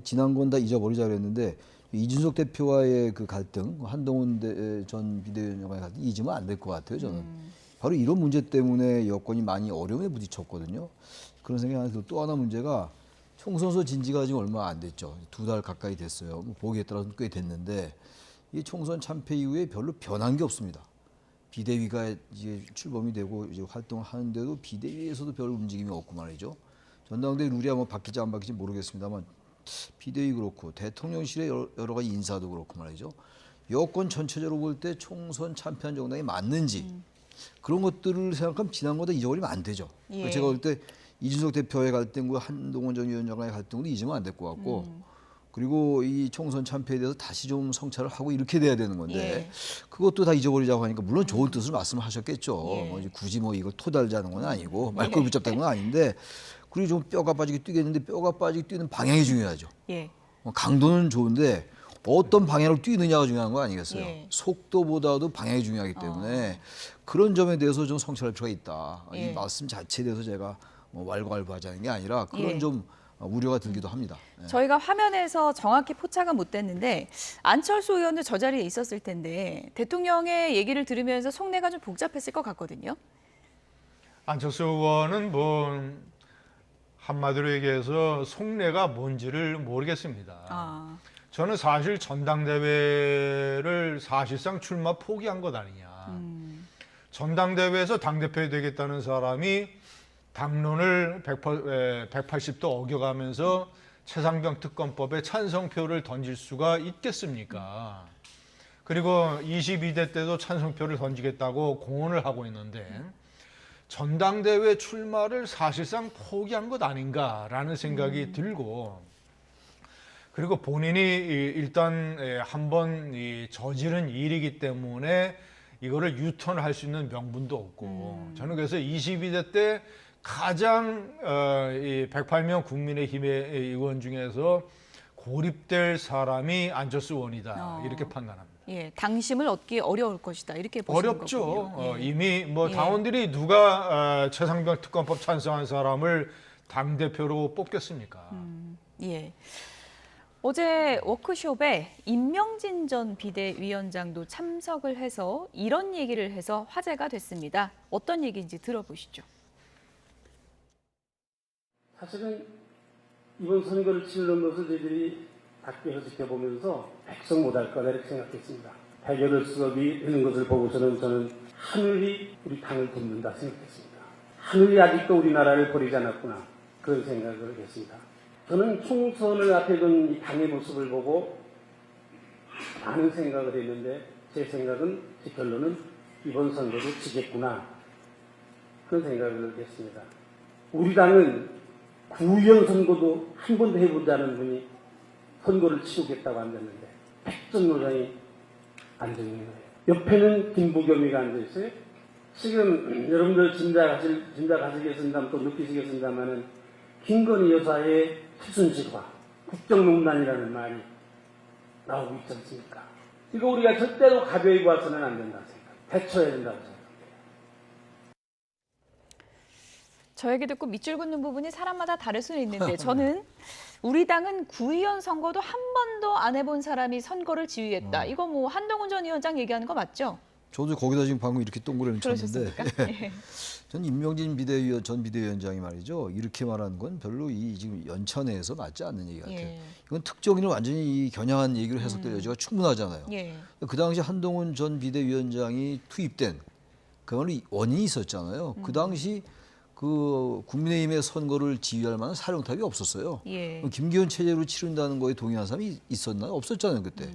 Speaker 19: 지난 건 다 잊어버리자 그랬는데 이준석 대표와의 그 갈등, 한동훈 전 비대위원장과의 갈등 잊으면 안 될 것 같아요, 저는. 바로 이런 문제 때문에 여권이 많이 어려움에 부딪혔거든요. 그런 생각이 하나 들고 또 하나 문제가 총선서 진지가 지금 얼마 안 됐죠. 2달 가까이 됐어요. 보기에 따라서는 꽤 됐는데 이 총선 참패 이후에 별로 변한 게 없습니다. 비대위가 이제 출범이 되고 이제 활동을 하는데도 비대위에서도 별 움직임이 없고 말이죠. 전당대회 룰이 뭐 바뀔지 안 바뀔지 모르겠습니다만 비대위 그렇고 대통령실의 여러 가지 인사도 그렇고 말이죠. 여권 전체적으로 볼 때 총선 참패한 정당이 맞는지 그런 것들을 생각하면 지난 거다 잊어버리면 안 되죠.
Speaker 1: 예.
Speaker 19: 제가 볼 때 이준석 대표의 갈등과 한동훈 전 위원장과의 갈등도 잊으면 안 될 것 같고 그리고 이 총선 참패에 대해서 다시 좀 성찰을 하고 이렇게 돼야 되는 건데 그것도 다 잊어버리자고 하니까 물론 좋은 뜻으로 말씀을 하셨겠죠. 뭐 굳이 뭐 이걸 토달자는 건 아니고 말꼬리 붙잡다는 건 아닌데 그리고 좀 뼈가 빠지게 뛰겠는데 뼈가 빠지게 뛰는 방향이 중요하죠. 강도는 좋은데 어떤 방향으로 뛰느냐가 중요한 거 아니겠어요. 속도보다도 방향이 중요하기 때문에 그런 점에 대해서 좀 성찰할 필요가 있다. 이 말씀 자체에 대해서 제가 뭐 왈가왈부하자는 게 아니라 그런 좀 우려가 들기도 합니다.
Speaker 1: 저희가 화면에서 정확히 포착은 못 됐는데 안철수 의원도 저 자리에 있었을 텐데 대통령의 얘기를 들으면서 속내가 좀 복잡했을 것 같거든요.
Speaker 17: 안철수 의원은 뭐 한마디로 얘기해서 속내가 뭔지를 모르겠습니다. 저는 사실 전당대회를 사실상 출마 포기한 것 아니냐. 전당대회에서 당대표 되겠다는 사람이 당론을 180도 어겨가면서 최상병 특검법에 찬성표를 던질 수가 있겠습니까? 그리고 22대 때도 찬성표를 던지겠다고 공언을 하고 있는데 전당대회 출마를 사실상 포기한 것 아닌가라는 생각이 들고 그리고 본인이 일단 한번 저지른 일이기 때문에 이거를 유턴할 수 있는 명분도 없고 저는 그래서 22대 때 가장 이 108명 국민의힘의 의원 중에서 고립될 사람이 안철수 의원이다 이렇게 판단합니다.
Speaker 1: 예, 당심을 얻기 어려울 것이다 이렇게 보시는
Speaker 17: 어렵죠.
Speaker 1: 거군요.
Speaker 17: 이미 뭐 당원들이 누가 최상병 특검법 찬성한 사람을 당 대표로 뽑겠습니까?
Speaker 1: 예. 어제 워크숍에 임명진 전 비대위원장도 참석을 해서 이런 얘기를 해서 화제가 됐습니다. 어떤 얘기인지 들어보시죠.
Speaker 20: 사실은 이번 선거를 치르는 것을 저희들이 밖에서 지켜보면서 백성 못할 거다 이렇게 생각했습니다. 해결할 수업이 되는 것을 보고서는 저는 하늘이 우리 당을 돕는다 생각했습니다. 하늘이 아직도 우리나라를 버리지 않았구나 그런 생각을 했습니다. 저는 총선을 앞에 둔 이 당의 모습을 보고 많은 생각을 했는데 제 생각은, 제 결론은 이번 선거도 지겠구나 그런 생각을 했습니다. 우리 당은 구의원 선거도 한 번도 해보지 않은 분이 선거를 치르겠다고 앉았는데 백전노장이 앉아있는 거예요. 옆에는 김부겸이가 앉아있어요. 지금 여러분들 짐작하시겠습니다만 또 느끼시겠습니다만은 김건희 여사의 최순실과 국정농단이라는 말이 나오고 있지 않습니까? 이거 우리가 절대로 가벼이 봐서는 안 된다고 생각합니다. 대처해야 된다고 생각합니다.
Speaker 1: 저 얘기 듣고 밑줄 긋는 부분이 사람마다 다를 수는 있는데 저는 우리 당은 구의원 선거도 한 번도 안 해본 사람이 선거를 지휘했다. 이거 뭐 한동훈 전 위원장 얘기하는 거 맞죠?
Speaker 19: 저도 거기다 지금 방금 이렇게 동그라미 쳤는데
Speaker 1: 예.
Speaker 19: 전 임명진 전 비대위원장이 말이죠. 이렇게 말하는 건 별로 이 지금 연천에서 맞지 않는 얘기 같아요. 이건 특정인을 완전히 이 겨냥한 얘기로 해석될 여지가 충분하잖아요. 그 당시 한동훈 전 비대위원장이 투입된 그건 원인이 있었잖아요. 그 당시 그 국민의힘의 선거를 지휘할 만한 사령탑이 없었어요. 김기현 체제로 치른다는 거에 동의한 사람이 있었나요? 없었잖아요, 그때.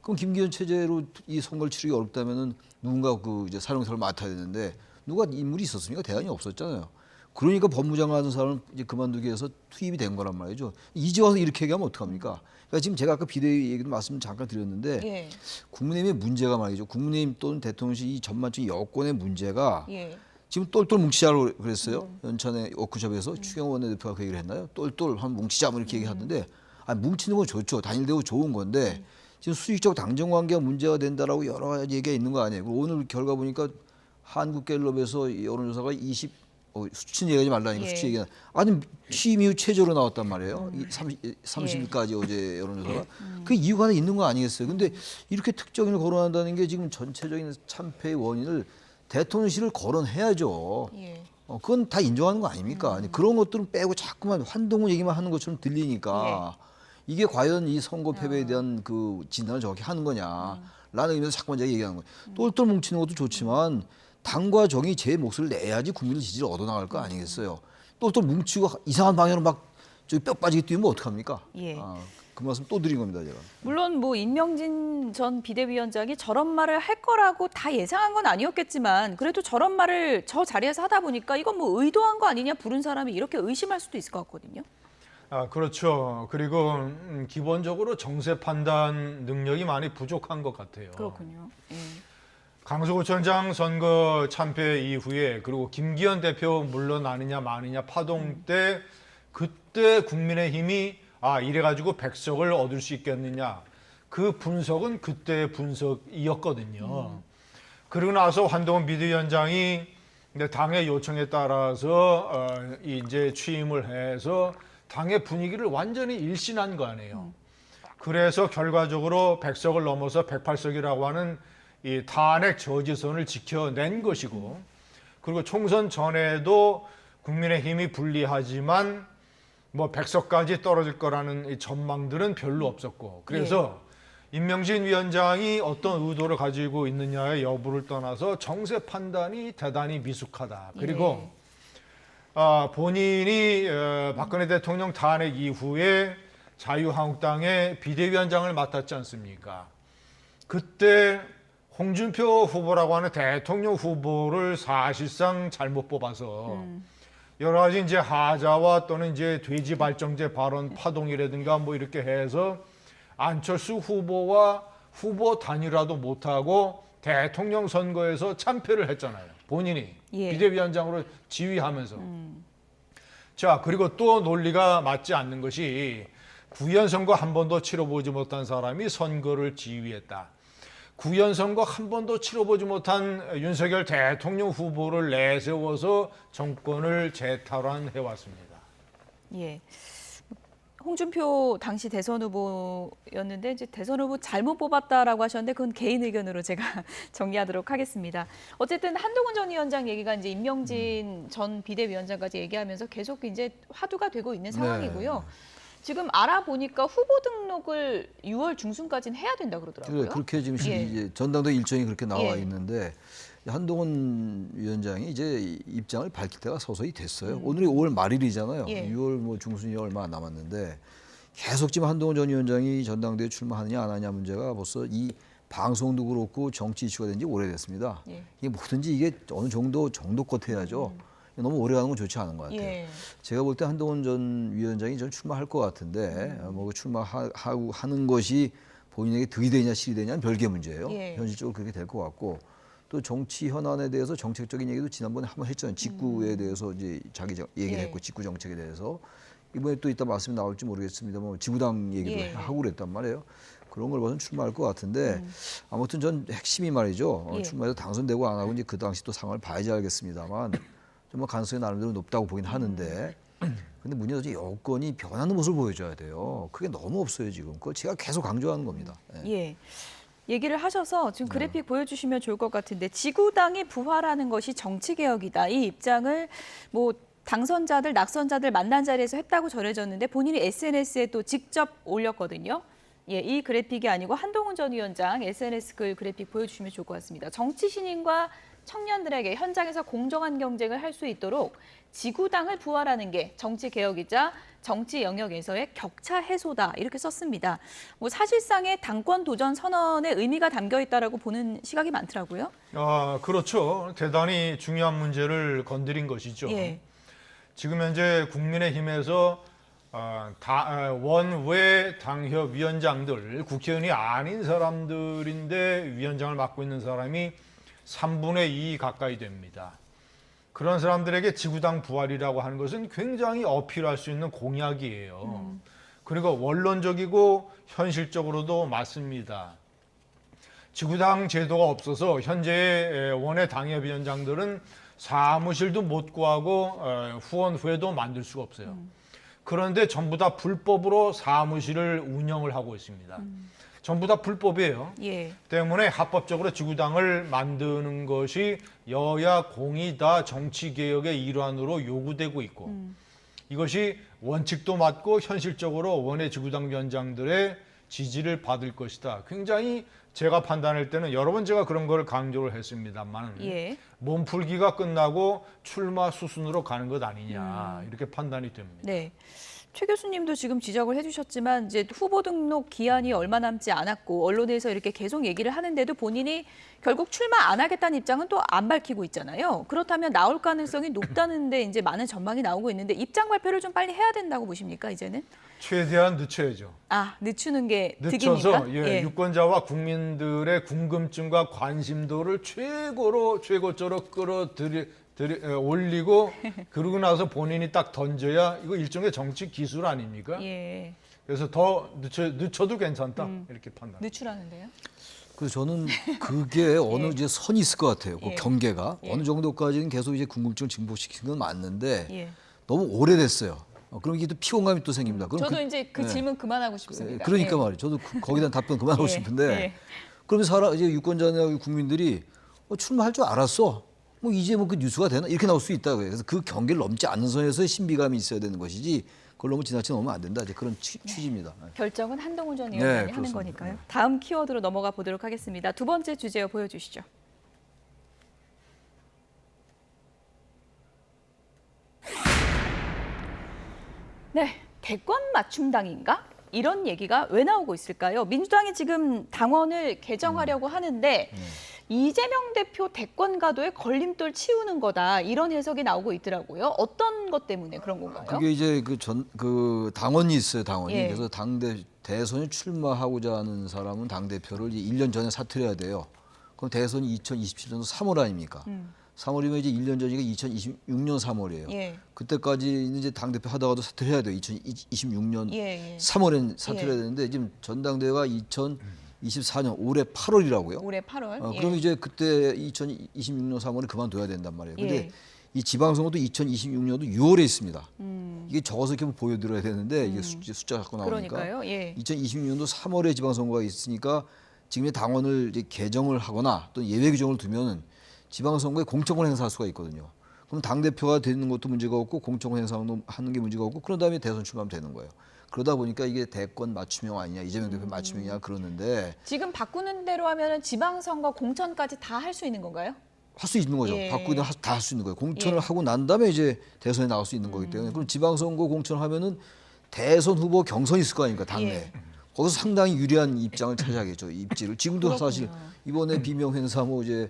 Speaker 19: 그럼 김기현 체제로 이 선거를 치르기 어렵다면은 누군가 그 이제 사령탑을 맡아야 되는데 누가 인물이 있었습니까? 대안이 없었잖아요. 그러니까 법무장관 하는 사람은 이제 그만두기 위해서 투입이 된 거란 말이죠. 이제 와서 이렇게 얘기하면 어떡합니까? 그러니까 지금 제가 아까 비대위 얘기도 말씀 잠깐 드렸는데
Speaker 1: 예.
Speaker 19: 국민의힘의 문제가 말이죠. 국민의힘 또는 대통령실 이 전반적인 여권의 문제가
Speaker 1: 예.
Speaker 19: 지금 똘똘 뭉치자고 그랬어요. 연찬의 워크숍에서 추경호 원내대표가 그 얘기를 했나요? 똘똘 한번 뭉치자 뭐 이렇게 얘기하는데 아니, 뭉치는 건 좋죠. 단일되고 좋은 건데 지금 수직적 당정관계가 문제가 된다라고 여러 가지 얘기가 있는 거 아니에요. 그리고 오늘 결과 보니까 한국갤럽에서 여론조사가 수치는 얘기하지 말라니까
Speaker 1: 예.
Speaker 19: 수치 얘기는 아니 취임 이후 최저로 나왔단 말이에요. 30일까지 어제 여론조사가 그 이유가 하나 있는 거 아니겠어요. 근데 이렇게 특정인을 거론한다는 게 지금 전체적인 참패의 원인을 대통령실을 거론해야죠.
Speaker 1: 예.
Speaker 19: 그건 다 인정하는 거 아닙니까? 아니, 그런 것들은 빼고 자꾸만 한동훈 얘기만 하는 것처럼 들리니까 이게 과연 이 선거 패배에 대한 그 진단을 정확히 하는 거냐라는 의미에서 자꾸만 제가 얘기하는 거예요. 똘똘 뭉치는 것도 좋지만 당과 정이 제 몫을 내야지 국민의 지지를 얻어나갈 거 아니겠어요. 똘똘 뭉치고 이상한 방향으로 막 저기 뼈 빠지게 뛰면 어떡합니까?
Speaker 1: 예.
Speaker 19: 그 말씀 또 드린 겁니다, 제가.
Speaker 1: 물론 뭐 임명진 전 비대위원장이 저런 말을 할 거라고 다 예상한 건 아니었겠지만 그래도 저런 말을 저 자리에서 하다 보니까 이건 뭐 의도한 거 아니냐 부른 사람이 이렇게 의심할 수도 있을 것 같거든요.
Speaker 17: 그렇죠. 그리고 기본적으로 정세 판단 능력이 많이 부족한 것 같아요.
Speaker 1: 그렇군요. 예.
Speaker 17: 강서구청장 선거 참패 이후에 그리고 김기현 대표 물러나느냐 마느냐 파동 때 그때 국민의힘이 이래가지고 100석을 얻을 수 있겠느냐. 그 분석은 그때의 분석이었거든요. 그리고 나서 한동훈 비대위원장이 당의 요청에 따라서 이제 취임을 해서 당의 분위기를 완전히 일신한 거 아니에요. 그래서 결과적으로 100석을 넘어서 108석이라고 하는 이 탄핵 저지선을 지켜낸 것이고 그리고 총선 전에도 국민의힘이 불리하지만 뭐 100석까지 떨어질 거라는 이 전망들은 별로 없었고 그래서 임명진 위원장이 어떤 의도를 가지고 있느냐의 여부를 떠나서 정세 판단이 대단히 미숙하다. 그리고 본인이 박근혜 대통령 탄핵 이후에 자유한국당의 비대위원장을 맡았지 않습니까? 그때 홍준표 후보라고 하는 대통령 후보를 사실상 잘못 뽑아서 여러 가지 이제 하자와 또는 이제 돼지 발정제 발언 파동이라든가 뭐 이렇게 해서 안철수 후보와 후보 단일화도 못하고 대통령 선거에서 참패를 했잖아요. 본인이 비대위원장으로 지휘하면서. 자, 그리고 또 논리가 맞지 않는 것이 구현 선거 한 번도 치러보지 못한 사람이 선거를 지휘했다. 구현 선거 한 번도 치러보지 못한 윤석열 대통령 후보를 내세워서 정권을 재탈환해왔습니다.
Speaker 1: 예. 홍준표 당시 대선 후보였는데 이제 대선 후보 잘못 뽑았다라고 하셨는데 그건 개인 의견으로 제가 정리하도록 하겠습니다. 어쨌든 한동훈 전 위원장 얘기가 이제 임명진 전 비대위원장까지 얘기하면서 계속 이제 화두가 되고 있는 상황이고요. 지금 알아보니까 후보 등록을 6월 중순까지는 해야 된다 그러더라고요.
Speaker 19: 그렇게 지금 이제 전당대 일정이 그렇게 나와 있는데 한동훈 위원장이 이제 입장을 밝힐 때가 서서히 됐어요. 오늘이 5월 말일이잖아요. 6월 뭐 중순이 얼마 안 남았는데 계속 지금 한동훈 전 위원장이 전당대회 출마하느냐 안 하느냐 문제가 벌써 이 방송도 그렇고 정치 이슈가 된 지 오래됐습니다. 이게 뭐든지 이게 어느 정도 끝해야죠. 너무 오래 가는 건 좋지 않은 것 같아요. 제가 볼 때 한동훈 전 위원장이 전 출마할 것 같은데 뭐 출마하고 하는 것이 본인에게 득이 되냐 실이 되냐는 별개의 문제예요. 현실적으로 그렇게 될 것 같고 또 정치 현안에 대해서 정책적인 얘기도 지난번에 한번 했잖아요. 직구에 대해서 이제 자기 얘기를 했고 직구 정책에 대해서 이번에 또 이따 말씀이 나올지 모르겠습니다만 지구당 얘기도 하고 그랬단 말이에요. 그런 걸 봐서는 출마할 것 같은데 아무튼 전 핵심이 말이죠. 출마해서 당선되고 안 하고 이제 그 당시 또 상황을 봐야지 알겠습니다만 정말 가능성이 나름대로 높다고 보긴 하는데 근데 문제는 여건이 변하는 모습을 보여줘야 돼요. 그게 너무 없어요 지금. 그걸 제가 계속 강조하는 겁니다.
Speaker 1: 얘기를 하셔서 지금 그래픽 보여주시면 좋을 것 같은데 지구당이 부활하는 것이 정치개혁이다. 이 입장을 뭐 당선자들, 낙선자들 만난 자리에서 했다고 전해졌는데 본인이 SNS에 또 직접 올렸거든요. 이 그래픽이 아니고 한동훈 전 위원장 SNS 글 그래픽 보여주시면 좋을 것 같습니다. 정치 신인과 청년들에게 현장에서 공정한 경쟁을 할 수 있도록 지구당을 부활하는 게 정치개혁이자 정치 영역에서의 격차 해소다 이렇게 썼습니다. 뭐 사실상의 당권 도전 선언에 의미가 담겨 있다라고 보는 시각이 많더라고요.
Speaker 17: 그렇죠. 대단히 중요한 문제를 건드린 것이죠. 지금 현재 국민의힘에서 원외 당협위원장들, 국회의원이 아닌 사람들인데 위원장을 맡고 있는 사람이 3분의 2 가까이 됩니다. 그런 사람들에게 지구당 부활이라고 하는 것은 굉장히 어필할 수 있는 공약이에요. 그리고 원론적이고 현실적으로도 맞습니다. 지구당 제도가 없어서 현재의 원외 당협위원장들은 사무실도 못 구하고 후원회도 만들 수가 없어요. 그런데 전부 다 불법으로 사무실을 운영을 하고 있습니다. 전부 다 불법이에요.
Speaker 1: 예.
Speaker 17: 때문에 합법적으로 지구당을 만드는 것이 여야 공의다 정치개혁의 일환으로 요구되고 있고 이것이 원칙도 맞고 현실적으로 원외 지구당 위원장들의 지지를 받을 것이다. 굉장히 제가 판단할 때는 여러 번 제가 그런 걸 강조를 했습니다만
Speaker 1: 예.
Speaker 17: 몸풀기가 끝나고 출마 수순으로 가는 것 아니냐 이렇게 판단이 됩니다.
Speaker 1: 네. 최 교수님도 지금 지적을 해주셨지만 이제 후보 등록 기한이 얼마 남지 않았고 언론에서 이렇게 계속 얘기를 하는데도 본인이 결국 출마 안 하겠다는 입장은 또 안 밝히고 있잖아요. 그렇다면 나올 가능성이 높다는데 이제 많은 전망이 나오고 있는데 입장 발표를 좀 빨리 해야 된다고 보시니까 이제는?
Speaker 17: 최대한 늦춰야죠.
Speaker 1: 아, 늦추는 게
Speaker 17: 늦춰서
Speaker 1: 득입니까?
Speaker 17: 유권자와 국민들의 궁금증과 관심도를 최고조로 올리고 그러고 나서 본인이 딱 던져야 이거 일종의 정치 기술 아닙니까?
Speaker 1: 예.
Speaker 17: 그래서 더 늦춰도 괜찮다 이렇게 판단.
Speaker 1: 늦추라는데요?
Speaker 19: 그래서 저는 그게 어느 이제 선이 있을 것 같아요. 그 경계가 어느 정도까지는 계속 이제 궁금증을 증폭시키는 건 맞는데 너무 오래됐어요. 그럼 이게 또 피곤감이 또 생깁니다. 그럼
Speaker 1: 저도 이제 그 질문 그만하고 싶습니다.
Speaker 19: 그러니까 말이죠. 저도 거기에 대한 답변 그만하고 싶은데 그러면 이제 유권자나 국민들이 출마할 줄 알았어. 뭐 이제 뭐 그 뉴스가 되나 이렇게 나올 수 있다고요. 그래서 그 경계를 넘지 않는 선에서 신비감이 있어야 되는 것이지 그걸 너무 지나치게 넘으면 안 된다. 이제 그런 취지입니다.
Speaker 1: 결정은 한동훈 전 의원이 하는 거니까요. 다음 키워드로 넘어가 보도록 하겠습니다. 두 번째 주제어 보여주시죠. 네, 대권 맞춤당인가? 이런 얘기가 왜 나오고 있을까요? 민주당이 지금 당원을 개정하려고 하는데 이재명 대표 대권 가도에 걸림돌 치우는 거다 이런 해석이 나오고 있더라고요. 어떤 것 때문에 그런 건가요?
Speaker 19: 그게 이제 그 당원이 있어요, 당원이. 그래서 대선에 출마하고자 하는 사람은 당 대표를 1년 전에 사퇴해야 돼요. 그럼 대선이 2027년도 3월 아닙니까? 3월이면 이제 1년 전이니까 2026년 3월이에요. 그때까지 이제 당 대표 하다가도 사퇴해야 돼요. 2026년 3월엔 사퇴해야 되는데 지금 전당대회가 2024년 올해 8월이라고요.
Speaker 1: 올해 8월.
Speaker 19: 그럼 이제 그때 2026년 3월에 그만둬야 된단 말이에요. 근데 이 지방선거도 2026년도 6월에 있습니다. 이게 적어서 이렇게 보여드려야 되는데 이게 숫자 갖고 나오니까.
Speaker 1: 그러니까요.
Speaker 19: 2026년도 3월에 지방선거가 있으니까 지금의 당원을 이제 개정을 하거나 또는 예외 규정을 두면 지방선거에 공천권 행사할 수가 있거든요. 그럼 당대표가 되는 것도 문제가 없고 공천권 행사하는 게 문제가 없고 그런 다음에 대선 출마하면 되는 거예요. 그러다 보니까 이게 대권 맞춤형 아니냐, 이재명 대표 맞춤형이냐 그러는데
Speaker 1: 지금 바꾸는 대로 하면 지방선거 공천까지 다 할 수 있는 건가요?
Speaker 19: 할 수 있는 거죠. 바꾸면 다 할 수 있는 거예요. 공천을 하고 난 다음에 이제 대선에 나갈 수 있는 거기 때문에 그럼 지방선거 공천하면은 대선 후보 경선이 있을 거 아닙니까, 당내. 거기서 상당히 유리한 입장을 차지하겠죠, 입지를. 지금도 그렇구나. 사실 이번에 비명 행사 뭐 이제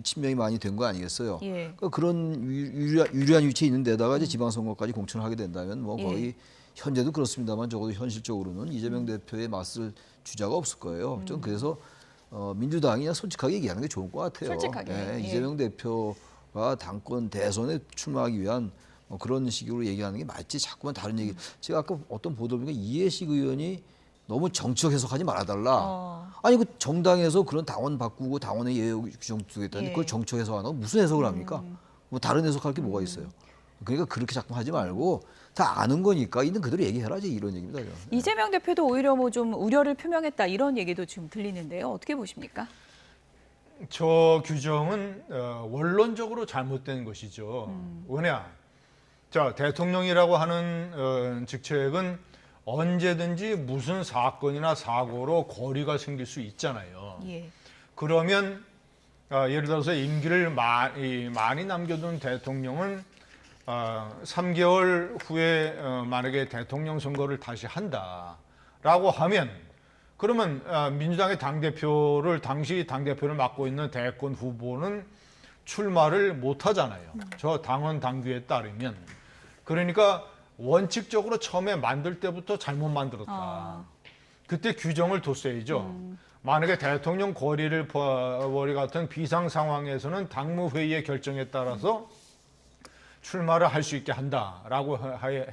Speaker 19: 친명이 많이 된 거 아니겠어요? 그러니까 그런 유리한 위치에 있는 데다가 이제 지방선거까지 공천을 하게 된다면 뭐 거의 현재도 그렇습니다만 적어도 현실적으로는 이재명 대표에 맞설 주자가 없을 거예요. 좀 그래서 민주당이 그냥 솔직하게 얘기하는 게 좋을 것 같아요.
Speaker 1: 솔직하게.
Speaker 19: 이재명 대표가 당권 대선에 출마하기 위한 그런 식으로 얘기하는 게 맞지. 자꾸만 다른 얘기. 제가 아까 어떤 보도 보니까 이해식 의원이 너무 정치적 해석하지 말아달라. 아니 그 정당에서 그런 당원 바꾸고 당원의 예외 규정 두겠다는데 그걸 정치적 해석 안 하고 무슨 해석을 합니까? 뭐 다른 해석할 게 뭐가 있어요? 그러니까 그렇게 자꾸 하지 말고 다 아는 거니까 있는 그대로 얘기해라지 이런 얘기입니다. 저는.
Speaker 1: 이재명 대표도 오히려 뭐 좀 우려를 표명했다 이런 얘기도 지금 들리는데요. 어떻게 보십니까?
Speaker 17: 저 규정은 원론적으로 잘못된 것이죠. 왜냐? 자, 대통령이라고 하는 직책은 언제든지 무슨 사건이나 사고로 거리가 생길 수 있잖아요. 그러면 예를 들어서 임기를 많이 남겨둔 대통령은 3개월 후에 만약에 대통령 선거를 다시 한다라고 하면 그러면 민주당의 당시 당대표를 맡고 있는 대권 후보는 출마를 못 하잖아요. 저 당원 당규에 따르면. 그러니까 원칙적으로 처음에 만들 때부터 잘못 만들었다. 그때 규정을 뒀어야죠. 만약에 대통령 거리를 버리 같은 비상 상황에서는 당무회의의 결정에 따라서 출마를 할 수 있게 한다라고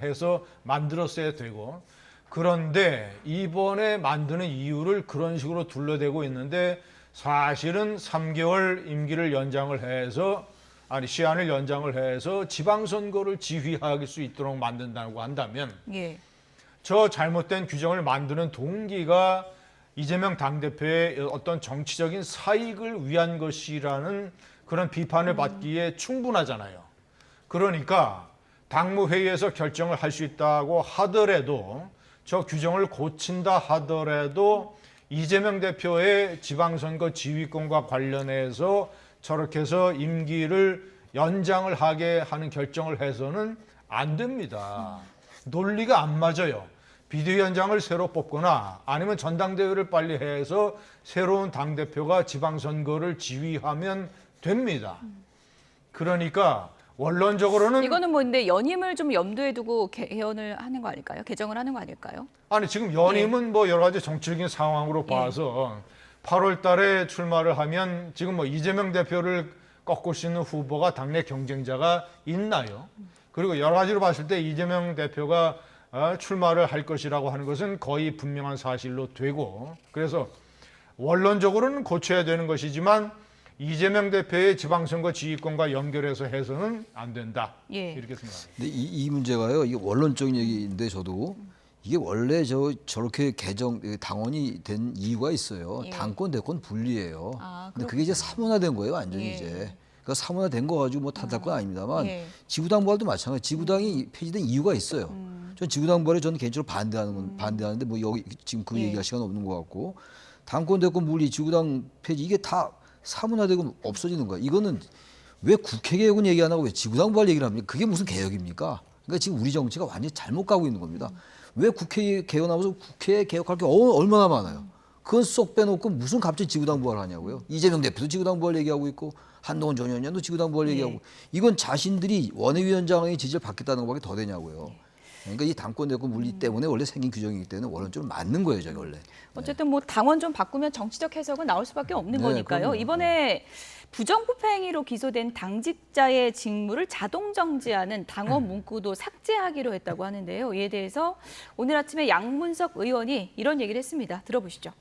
Speaker 17: 해서 만들었어야 되고, 그런데 이번에 만드는 이유를 그런 식으로 둘러대고 있는데 사실은 3개월 임기를 연장을 해서 시한을 연장을 해서 지방선거를 지휘할 수 있도록 만든다고 한다면 저 잘못된 규정을 만드는 동기가 이재명 당대표의 어떤 정치적인 사익을 위한 것이라는 그런 비판을 받기에 충분하잖아요. 그러니까 당무회의에서 결정을 할 수 있다고 하더라도 저 규정을 고친다 하더라도 이재명 대표의 지방선거 지휘권과 관련해서 저렇게 해서 임기를 연장을 하게 하는 결정을 해서는 안 됩니다. 논리가 안 맞아요. 비대위원장을 새로 뽑거나 아니면 전당대회를 빨리 해서 새로운 당대표가 지방선거를 지휘하면 됩니다. 그러니까 원론적으로는
Speaker 1: 이거는 뭐 근데 연임을 좀 염두에 두고 개헌을 하는 거 아닐까요? 개정을 하는 거 아닐까요?
Speaker 17: 아니 지금 연임은 뭐 여러 가지 정치적인 상황으로 봐서 8월 달에 출마를 하면 지금 뭐 이재명 대표를 꺾을 수 있는 후보가 당내 경쟁자가 있나요? 그리고 여러 가지로 봤을 때 이재명 대표가 출마를 할 것이라고 하는 것은 거의 분명한 사실로 되고, 그래서 원론적으로는 고쳐야 되는 것이지만 이재명 대표의 지방선거 지휘권과 연결해서 해서는 안 된다. 이렇게 생각합니다.
Speaker 19: 근데 이 문제가요, 이게 원론적인 얘기인데 저도 이게 원래 저렇게 당원이 된 이유가 있어요. 당권 대권 분리예요. 근데 그게 이제 사문화된 거예요, 완전히 이제. 그러니까 사문화된 거 가지고 뭐 탓할 건 아닙니다만 지구당 부활도 마찬가지. 지구당이 폐지된 이유가 있어요. 전 지구당 부활에 저는 개인적으로 반대하는데 뭐 여기 지금 그 얘기할 시간 없는 것 같고, 당권 대권 분리, 지구당 폐지 이게 다 사문화되고 없어지는 거야. 이거는 왜 국회 개혁은 얘기 안 하고 왜 지구당 부활 얘기를 합니까? 그게 무슨 개혁입니까? 그러니까 지금 우리 정치가 완전히 잘못 가고 있는 겁니다. 왜 국회 개헌하면서 국회 개혁할 게 얼마나 많아요. 그건 쏙 빼놓고 무슨 갑자기 지구당 부활 하냐고요. 이재명 대표도 지구당 부활 얘기하고 있고 한동훈 전 위원장도 지구당 부활 얘기하고, 이건 자신들이 원외위원장의 지지를 받겠다는 것밖에 더 되냐고요. 그러니까 이 당권 대권 분리 때문에 원래 생긴 규정이기 때문에 원론적으로 맞는 거예요, 저게 원래.
Speaker 1: 어쨌든 뭐 당원 좀 바꾸면 정치적 해석은 나올 수밖에 없는 거니까요. 그럼요. 이번에 부정부패 행위로 기소된 당직자의 직무를 자동 정지하는 당원 문구도 삭제하기로 했다고 하는데요. 이에 대해서 오늘 아침에 양문석 의원이 이런 얘기를 했습니다. 들어보시죠.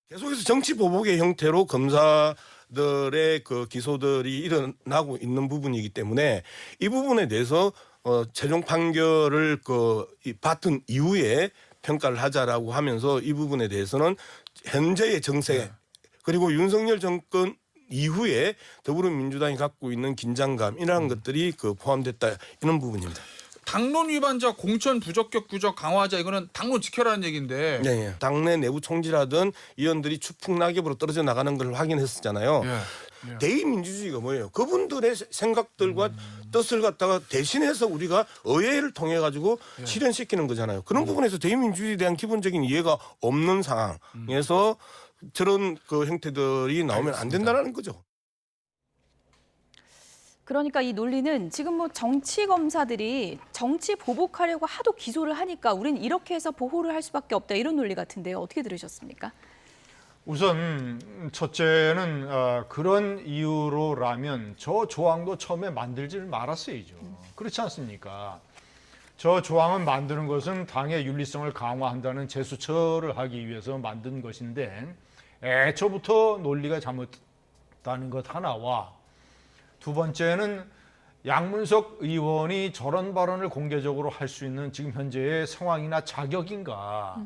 Speaker 21: 계속해서 정치 보복의 형태로 검사들의 그 기소들이 일어나고 있는 부분이기 때문에 이 부분에 대해서 최종 판결을 받은 이후에 평가를 하자라고 하면서 이 부분에 대해서는 현재의 정세 그리고 윤석열 정권 이후에 더불어민주당이 갖고 있는 긴장감 이러한 것들이 포함됐다 이런 부분입니다.
Speaker 22: 당론 위반자 공천 부적격 구적 강화하자, 이거는 당론 지켜라는 얘기인데.
Speaker 21: 네, 당내 내부 총질하던 의원들이 추풍 낙엽으로 떨어져 나가는 걸 확인했었잖아요. 대의민주주의가 뭐예요? 그분들의 생각들과 뜻을 갖다가 대신해서 우리가 의회를 통해 가지고 실현시키는 거잖아요. 그런 부분에서 대의민주주의에 대한 기본적인 이해가 없는 상황에서 저런 형태들이 나오면 안 된다는 거죠.
Speaker 1: 그러니까 이 논리는 지금 뭐 정치 검사들이 정치 보복하려고 하도 기소를 하니까 우린 이렇게 해서 보호를 할 수밖에 없다, 이런 논리 같은데요. 어떻게 들으셨습니까?
Speaker 17: 우선 첫째는 그런 이유로라면 저 조항도 처음에 만들지 말았어야죠. 그렇지 않습니까? 저 조항을 만드는 것은 당의 윤리성을 강화한다는 제스처를 하기 위해서 만든 것인데 애초부터 논리가 잘못다는 것 하나와, 두 번째는 양문석 의원이 저런 발언을 공개적으로 할 수 있는 지금 현재의 상황이나 자격인가.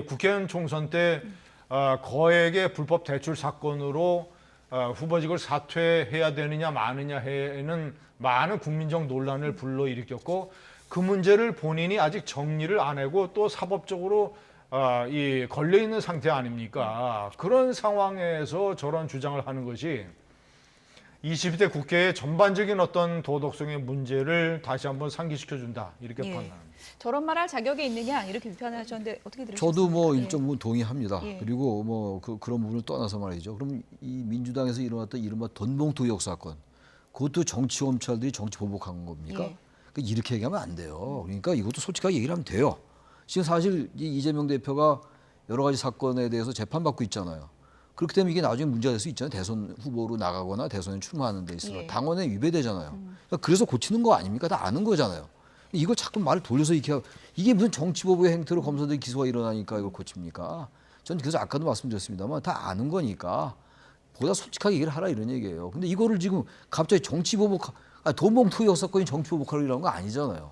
Speaker 17: 국회의원 총선 때 거액의 불법 대출 사건으로 후보직을 사퇴해야 되느냐 마느냐에는 많은 국민적 논란을 불러일으켰고, 그 문제를 본인이 아직 정리를 안 하고 또 사법적으로 걸려있는 상태 아닙니까? 그런 상황에서 저런 주장을 하는 것이 22대 국회의 전반적인 어떤 도덕성의 문제를 다시 한번 상기시켜준다 이렇게 판단합니다.
Speaker 1: 저런 말 할 자격이 있느냐 이렇게 비판하셨는데 어떻게 들으셨습니까?
Speaker 19: 저도 뭐
Speaker 1: 예.
Speaker 19: 일정 부분 동의합니다.
Speaker 1: 예.
Speaker 19: 그리고 뭐 그런 부분을 떠나서 말이죠. 그럼 이 민주당에서 일어났던 이른바 돈봉투 의혹 사건, 그것도 정치 검찰들이 정치 보복한 겁니까?
Speaker 1: 예.
Speaker 19: 그러니까 이렇게 얘기하면 안 돼요. 그러니까 이것도 솔직하게 얘기를 하면 돼요. 지금 사실 이재명 대표가 여러 가지 사건에 대해서 재판받고 있잖아요. 그렇기 때문에 이게 나중에 문제가 될 수 있잖아요. 대선 후보로 나가거나 대선에 출마하는 데 있어서
Speaker 1: 예.
Speaker 19: 당원에 위배되잖아요. 그러니까 그래서 고치는 거 아닙니까? 다 아는 거잖아요. 이걸 자꾸 말을 돌려서 이렇게 하고 이게 무슨 정치보복의 행태로 검사들이 기소가 일어나니까 이걸 고칩니까? 전 그래서 아까도 말씀드렸습니다만 다 아는 거니까 보다 솔직하게 얘기를 하라 이런 얘기예요. 근데 이거를 지금 갑자기 정치보복, 돈봉투 의혹 사건이 정치보복하러 이런 거 아니잖아요.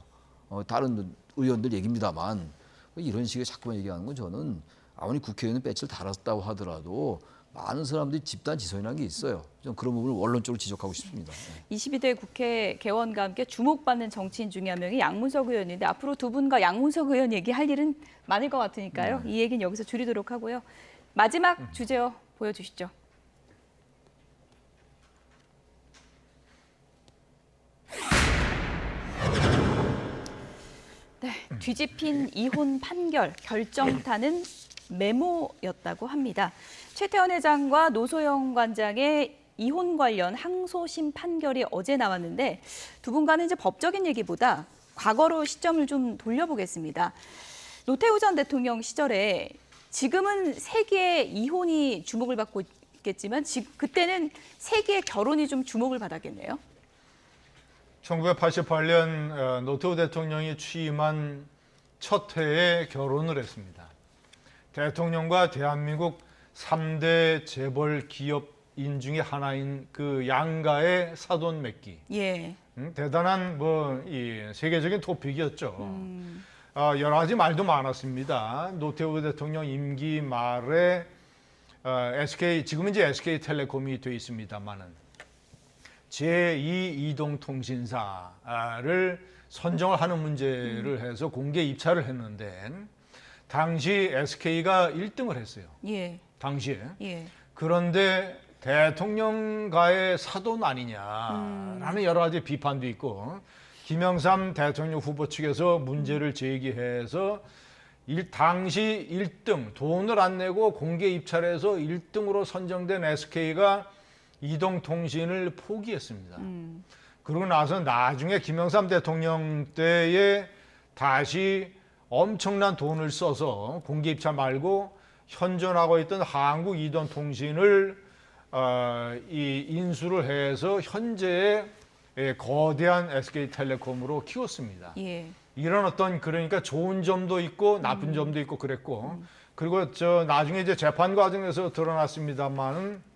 Speaker 19: 다른 의원들 얘기입니다만 이런 식의 자꾸만 얘기하는 건 저는 아무리 국회의원은 배치를 달았다고 하더라도 많은 사람들이 집단 지성이라는 게 있어요. 좀 그런 부분을 원론적으로 지적하고 싶습니다.
Speaker 1: 22대 국회 개원과 함께 주목받는 정치인 중에 한 명이 양문석 의원인데 앞으로 두 분과 양문석 의원 얘기할 일은 많을 것 같으니까요. 이 얘기는 여기서 줄이도록 하고요. 마지막 주제어 보여주시죠. 네, 뒤집힌 이혼 판결 결정타는 메모였다고 합니다. 최태원 회장과 노소영 관장의 이혼 관련 항소심 판결이 어제 나왔는데 두 분과는 이제 법적인 얘기보다 과거로 시점을 좀 돌려보겠습니다. 노태우 전 대통령 시절에 지금은 세기의 이혼이 주목을 받고 있겠지만 그때는 세기의 결혼이 좀 주목을 받았겠네요.
Speaker 17: 1988년 노태우 대통령이 취임한 첫 해에 결혼을 했습니다. 대통령과 대한민국 3대 재벌 기업인 중에 하나인 그 양가의 사돈 맺기.
Speaker 1: 예.
Speaker 17: 대단한 이 세계적인 토픽이었죠. 여러 가지 말도 많았습니다. 노태우 대통령 임기 말에 SK 지금은 이제 SK텔레콤이 돼 있습니다만은 제2 이동통신사를 선정을 하는 문제를 해서 공개 입찰을 했는데 당시 SK가 1등을 했어요.
Speaker 1: 예.
Speaker 17: 당시에.
Speaker 1: 예.
Speaker 17: 그런데 대통령과의 사돈 아니냐라는 여러 가지 비판도 있고 김영삼 대통령 후보 측에서 문제를 제기해서 당시 1등 돈을 안 내고 공개 입찰해서 1등으로 선정된 SK가 이동통신을 포기했습니다. 그러고 나서 나중에 김영삼 대통령 때에 다시 엄청난 돈을 써서 공개 입찰 말고 현존하고 있던 한국 이동통신을 인수를 해서 현재의 거대한 SK텔레콤으로 키웠습니다.
Speaker 1: 예.
Speaker 17: 이런 그러니까 좋은 점도 있고 나쁜 점도 있고 그랬고 그리고 나중에 이제 재판 과정에서 드러났습니다만은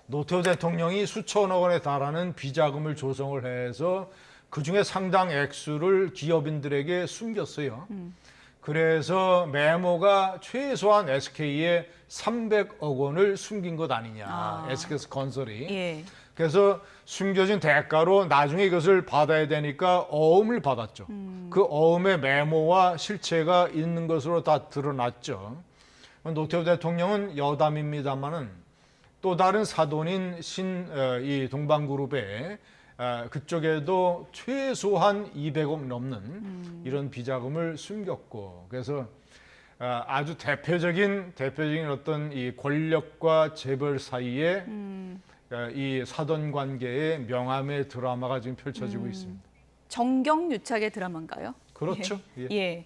Speaker 17: 노태우 대통령이 수천억 원에 달하는 비자금을 조성을 해서 그중에 상당 액수를 기업인들에게 숨겼어요. 그래서 메모가 최소한 SK에 300억 원을 숨긴 것 아니냐. SK건설이.
Speaker 1: 예.
Speaker 17: 그래서 숨겨진 대가로 나중에 이것을 받아야 되니까 어음을 받았죠. 그 어음의 메모와 실체가 있는 것으로 다 드러났죠. 노태우 대통령은 여담입니다만은 또 다른 사돈인 이 동방그룹에 그쪽에도 최소한 200억 넘는 이런 비자금을 숨겼고 그래서 아주 대표적인 어떤 이 권력과 재벌 사이에 이 사돈 관계의 명함의 드라마가 지금 펼쳐지고 있습니다.
Speaker 1: 정경유착의 드라마인가요?
Speaker 17: 그렇죠.
Speaker 1: 예. 예.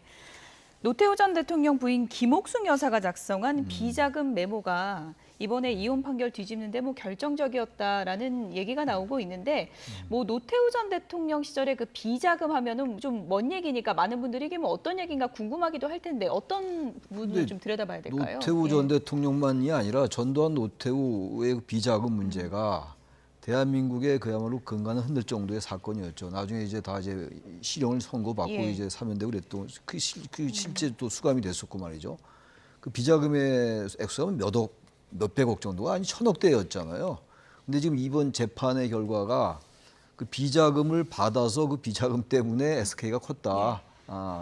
Speaker 1: 노태우 전 대통령 부인 김옥순 여사가 작성한 비자금 메모가 이번에 이혼 판결 뒤집는데 결정적이었다라는 얘기가 나오고 있는데 노태우 전 대통령 시절에 그 비자금 하면은 좀 먼 얘기니까 많은 분들이 이게 어떤 얘기인가 궁금하기도 할 텐데 어떤 부분을 좀 들여다봐야 될까요?
Speaker 19: 노태우 전 대통령만이 아니라 전두환 노태우의 비자금 문제가 대한민국의 그야말로 근간을 흔들 정도의 사건이었죠. 나중에 이제 다 실형을 선고받고 이제 사면되고 그랬던 실제 또 수감이 됐었고 말이죠. 그 비자금의 액수가 몇백억 정도가 아니 1000억대였잖아요. 근데 지금 이번 재판의 결과가 그 비자금을 받아서 그 비자금 때문에 SK가 컸다.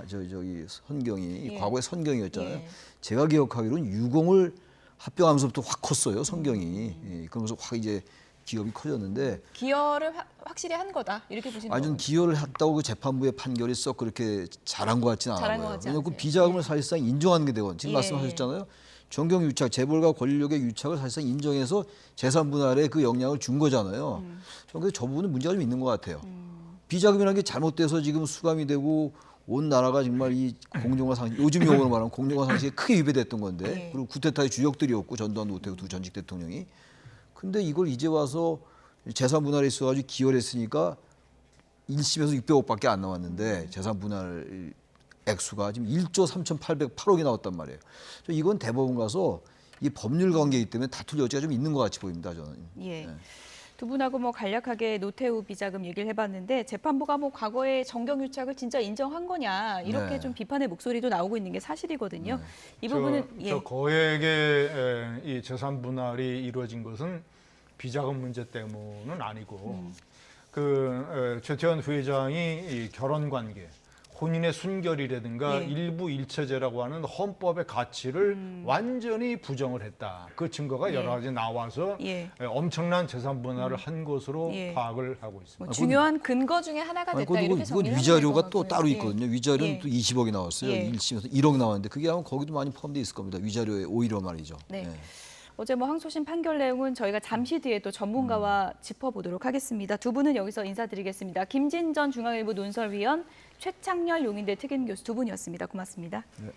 Speaker 19: 저기 선경이 과거에 선경이었잖아요. 제가 기억하기로는 유공을 합병하면서부터 확 컸어요. 선경이. 그러면서 확 이제 기업이 커졌는데
Speaker 1: 기여를 확실히 한 거다 이렇게 보시는 거예요?
Speaker 19: 저는 기여를 했다고 그 재판부의 판결이 썩 그렇게 잘한 것 같지는
Speaker 1: 잘한
Speaker 19: 않아요.
Speaker 1: 것 같지
Speaker 19: 왜냐하면 그
Speaker 1: 않으세요?
Speaker 19: 비자금을 사실상 인정하는 게 되거든요. 지금
Speaker 1: 예,
Speaker 19: 말씀하셨잖아요. 정경 유착, 재벌과 권력의 유착을 사실상 인정해서 재산 분할에 그 영향을 준 거잖아요. 저는 저 부분은 문제가 좀 있는 것 같아요. 비자금이라는 게 잘못돼서 지금 수감이 되고 온 나라가 정말 이 공정화 상식, 요즘 용어로 말하면 공정화 상식에 크게 위배됐던 건데, 그리고 구테타의 주역들이었고 전두환, 노태우 두 전직 대통령이. 근데 이걸 이제 와서 재산 분할에 있어가지고 기여를 했으니까 1심에서 600억밖에 안 나왔는데 재산 분할 액수가 지금 1조 3,808억이 나왔단 말이에요. 이건 대법원 가서 이 법률 관계이기 때문에 다툴 여지가 좀 있는 것 같이 보입니다, 저는.
Speaker 1: 예.
Speaker 19: 네.
Speaker 1: 두 분하고 뭐 간략하게 노태우 비자금 얘기를 해봤는데 재판부가 뭐 과거에 정경유착을 진짜 인정한 거냐 이렇게
Speaker 19: 네.
Speaker 1: 좀 비판의 목소리도 나오고 있는 게 사실이거든요. 이 부분은
Speaker 17: 저 거액의 이 재산 분할이 이루어진 것은 비자금 문제 때문은 아니고 최태원 회장이 이 결혼 관계, 혼인의 순결이라든가 일부 일체제라고 하는 헌법의 가치를 완전히 부정을 했다. 그 증거가 여러 가지 나와서 엄청난 재산 분할을 한 것으로 파악을 하고 있습니다.
Speaker 1: 뭐 중요한 근거 중에 하나가 됐다 이렇게 정리를 하는
Speaker 19: 위자료가 또
Speaker 1: 거고요.
Speaker 19: 따로 있거든요. 위자료는
Speaker 1: 예.
Speaker 19: 또 20억이 나왔어요.
Speaker 1: 예.
Speaker 19: 1심에서 1억 나왔는데 그게 아마 거기도 많이 포함되어 있을 겁니다. 위자료에 오히려 말이죠.
Speaker 1: 네.
Speaker 19: 예.
Speaker 1: 어제 뭐 항소심 판결 내용은 저희가 잠시 뒤에 또 전문가와 짚어보도록 하겠습니다. 두 분은 여기서 인사드리겠습니다. 김진전 중앙일보 논설위원, 최창렬 용인대 특임교수 두 분이었습니다. 고맙습니다.
Speaker 19: 네.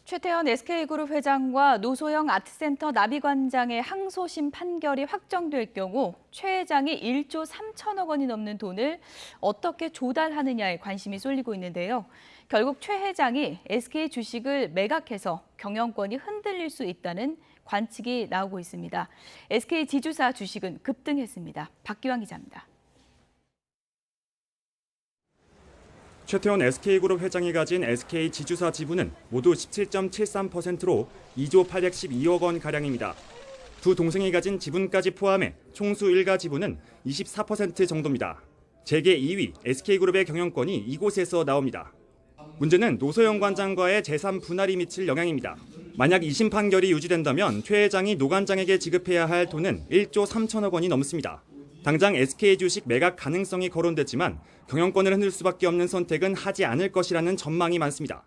Speaker 1: 최태원 SK그룹 회장과 노소영 아트센터 나비관장의 항소심 판결이 확정될 경우 최 회장이 1조 3천억 원이 넘는 돈을 어떻게 조달하느냐에 관심이 쏠리고 있는데요. 결국 최 회장이 SK 주식을 매각해서 경영권이 흔들릴 수 있다는 관측이 나오고 있습니다. SK 지주사 주식은 급등했습니다. 박기왕 기자입니다.
Speaker 3: 최태원 SK그룹 회장이 가진 SK 지주사 지분은 모두 17.73%로 2조 812억 원가량입니다. 두 동생이 가진 지분까지 포함해 총수 일가 지분은 24% 정도입니다. 재계 2위 SK그룹의 경영권이 이곳에서 나옵니다. 문제는 노소영 관장과의 재산 분할이 미칠 영향입니다. 만약 2심 판결이 유지된다면 최 회장이 노 관장에게 지급해야 할 돈은 1조 3천억 원이 넘습니다. 당장 SK 주식 매각 가능성이 거론됐지만 경영권을 흔들 수밖에 없는 선택은 하지 않을 것이라는 전망이 많습니다.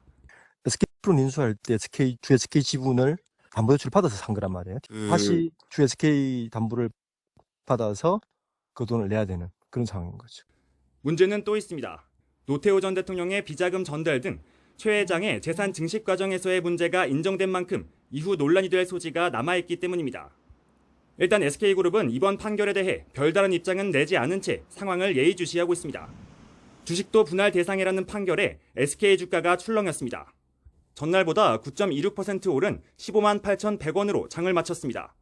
Speaker 4: SK프로 인수할 때 주 SK 지분을 담보대출을 받아서 산 거란 말이에요. 다시 주 SK 담보를 받아서 그 돈을 내야 되는 그런 상황인 거죠.
Speaker 3: 문제는 또 있습니다. 노태우 전 대통령의 비자금 전달 등 최 회장의 재산 증식 과정에서의 문제가 인정된 만큼 이후 논란이 될 소지가 남아있기 때문입니다. 일단 SK그룹은 이번 판결에 대해 별다른 입장은 내지 않은 채 상황을 예의주시하고 있습니다. 주식도 분할 대상이라는 판결에 SK 주가가 출렁였습니다. 전날보다 9.26% 오른 15만 8,100원으로 장을 마쳤습니다.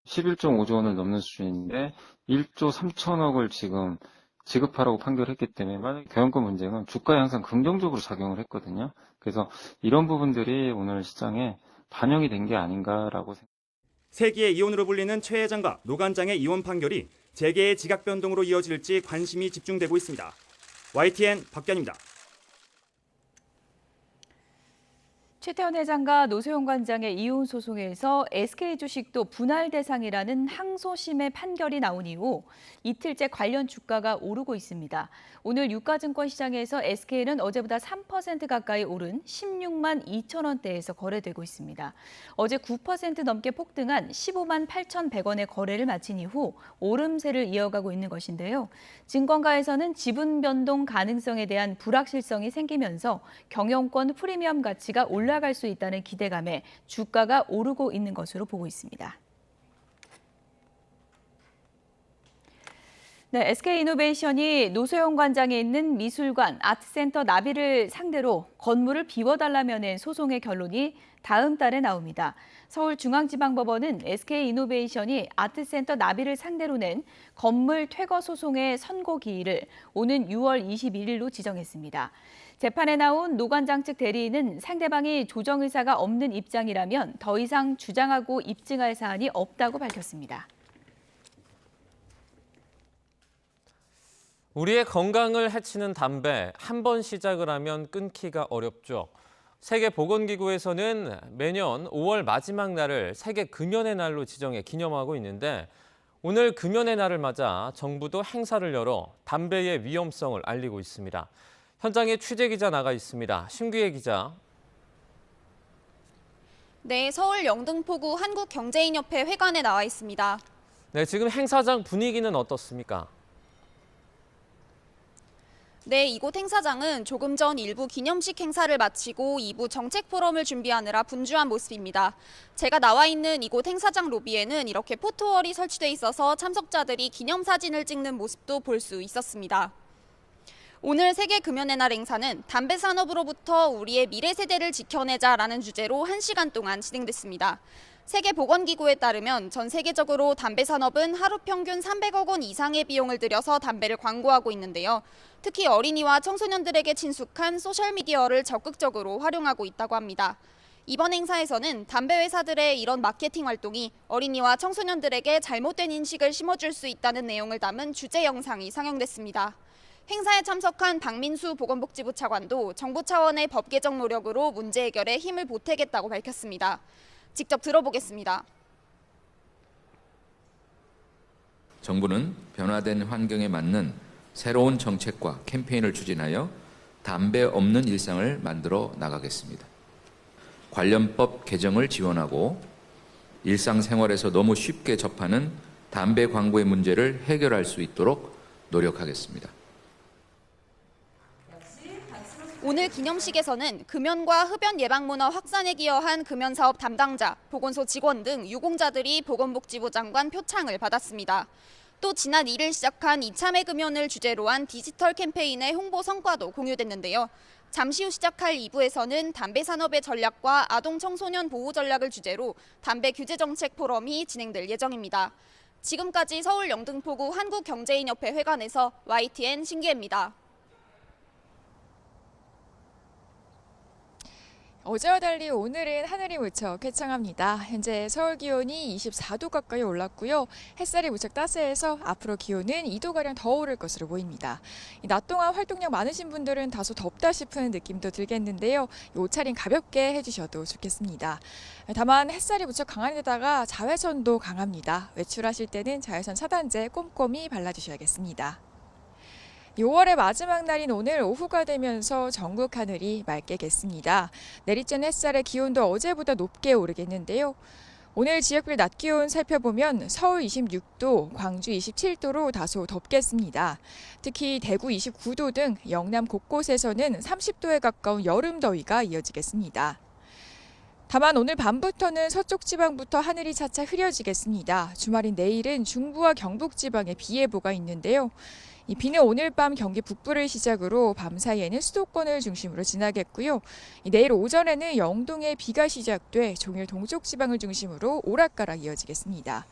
Speaker 23: 11.5조 원을 넘는 수준인데 1조 3천억을 지금 지급하라고 판결했기 때문에 만약 경영권 문제는 주가에 항상 긍정적으로 작용을 했거든요. 그래서 이런 부분들이 오늘 시장에 반영이 된 게 아닌가라고 생각합니다.
Speaker 3: 세기의 이혼으로 불리는 최 회장과 노 관장의 이혼 판결이 재계의 지각 변동으로 이어질지 관심이 집중되고 있습니다. YTN 박견입니다.
Speaker 1: 최태원 회장과 노소영 관장의 이혼 소송에서 SK 주식도 분할 대상이라는 항소심의 판결이 나온 이후 이틀째 관련 주가가 오르고 있습니다. 오늘 유가증권 시장에서 SK는 어제보다 3% 가까이 오른 16만 2천 원대에서 거래되고 있습니다. 어제 9% 넘게 폭등한 15만 8,100원의 거래를 마친 이후 오름세를 이어가고 있는 것인데요. 증권가에서는 지분 변동 가능성에 대한 불확실성이 생기면서 경영권 프리미엄 가치가 올라갈 수 있다는 기대감에 주가가 오르고 있는 것으로 보고 있습니다. 네, SK이노베이션이 노소영 관장에 있는 미술관 아트센터 나비를 상대로 건물을 비워달라며 낸 소송의 결론이 다음 달에 나옵니다. 서울중앙지방법원은 SK이노베이션이 아트센터 나비를 상대로 낸 건물 퇴거 소송의 선고 기일을 오는 6월 21일로 지정했습니다. 재판에 나온 노 관장 측 대리인은 상대방이 조정 의사가 없는 입장이라면 더 이상 주장하고 입증할 사안이 없다고 밝혔습니다.
Speaker 11: 우리의 건강을 해치는 담배, 한 번 시작을 하면 끊기가 어렵죠. 세계보건기구에서는 매년 5월 마지막 날을 세계 금연의 날로 지정해 기념하고 있는데 오늘 금연의 날을 맞아 정부도 행사를 열어 담배의 위험성을 알리고 있습니다. 현장에 취재기자 나가 있습니다. 신규혜 기자.
Speaker 5: 네, 서울 영등포구 한국경제인협회 회관에 나와 있습니다.
Speaker 11: 네, 지금 행사장 분위기는 어떻습니까?
Speaker 5: 네, 이곳 행사장은 조금 전 일부 기념식 행사를 마치고 2부 정책 포럼을 준비하느라 분주한 모습입니다. 제가 나와 있는 이곳 행사장 로비에는 이렇게 포토월이 설치돼 있어서 참석자들이 기념사진을 찍는 모습도 볼 수 있었습니다. 오늘 세계 금연의 날 행사는 담배 산업으로부터 우리의 미래 세대를 지켜내자라는 주제로 1시간 동안 진행됐습니다. 세계보건기구에 따르면 전 세계적으로 담배 산업은 하루 평균 300억 원 이상의 비용을 들여서 담배를 광고하고 있는데요. 특히 어린이와 청소년들에게 친숙한 소셜미디어를 적극적으로 활용하고 있다고 합니다. 이번 행사에서는 담배 회사들의 이런 마케팅 활동이 어린이와 청소년들에게 잘못된 인식을 심어줄 수 있다는 내용을 담은 주제 영상이 상영됐습니다. 행사에 참석한 박민수 보건복지부 차관도 정부 차원의 법 개정 노력으로 문제 해결에 힘을 보태겠다고 밝혔습니다. 직접 들어보겠습니다.
Speaker 6: 정부는 변화된 환경에 맞는 새로운 정책과 캠페인을 추진하여 담배 없는 일상을 만들어 나가겠습니다. 관련법 개정을 지원하고 일상생활에서 너무 쉽게 접하는 담배 광고의 문제를 해결할 수 있도록 노력하겠습니다.
Speaker 5: 오늘 기념식에서는 금연과 흡연 예방 문화 확산에 기여한 금연사업 담당자, 보건소 직원 등 유공자들이 보건복지부 장관 표창을 받았습니다. 또 지난 1일 시작한 이참에 금연을 주제로 한 디지털 캠페인의 홍보 성과도 공유됐는데요. 잠시 후 시작할 2부에서는 담배 산업의 전략과 아동 청소년 보호 전략을 주제로 담배 규제 정책 포럼이 진행될 예정입니다. 지금까지 서울 영등포구 한국경제인협회 회관에서 YTN 신기혜입니다.
Speaker 8: 어제와 달리 오늘은 하늘이 무척 쾌청합니다. 현재 서울 기온이 24도 가까이 올랐고요. 햇살이 무척 따스해서 앞으로 기온은 2도가량 더 오를 것으로 보입니다. 낮 동안 활동량 많으신 분들은 다소 덥다 싶은 느낌도 들겠는데요. 옷차림 가볍게 해주셔도 좋겠습니다. 다만 햇살이 무척 강한 데다가 자외선도 강합니다. 외출하실 때는 자외선 차단제 꼼꼼히 발라주셔야겠습니다. 6월의 마지막 날인 오늘 오후가 되면서 전국 하늘이 맑게 겠습니다. 내리쬐는 햇살에 기온도 어제보다 높게 오르겠는데요. 오늘 지역별 낮 기온 살펴보면 서울 26도, 광주 27도로 다소 덥겠습니다. 특히 대구 29도 등 영남 곳곳에서는 30도에 가까운 여름 더위가 이어지겠습니다. 다만 오늘 밤부터는 서쪽 지방부터 하늘이 차차 흐려지겠습니다. 주말인 내일은 중부와 경북 지방에 비 예보가 있는데요. 이 비는 오늘 밤 경기 북부를 시작으로 밤 사이에는 수도권을 중심으로 지나겠고요. 내일 오전에는 영동에 비가 시작돼 종일 동쪽 지방을 중심으로 오락가락 이어지겠습니다.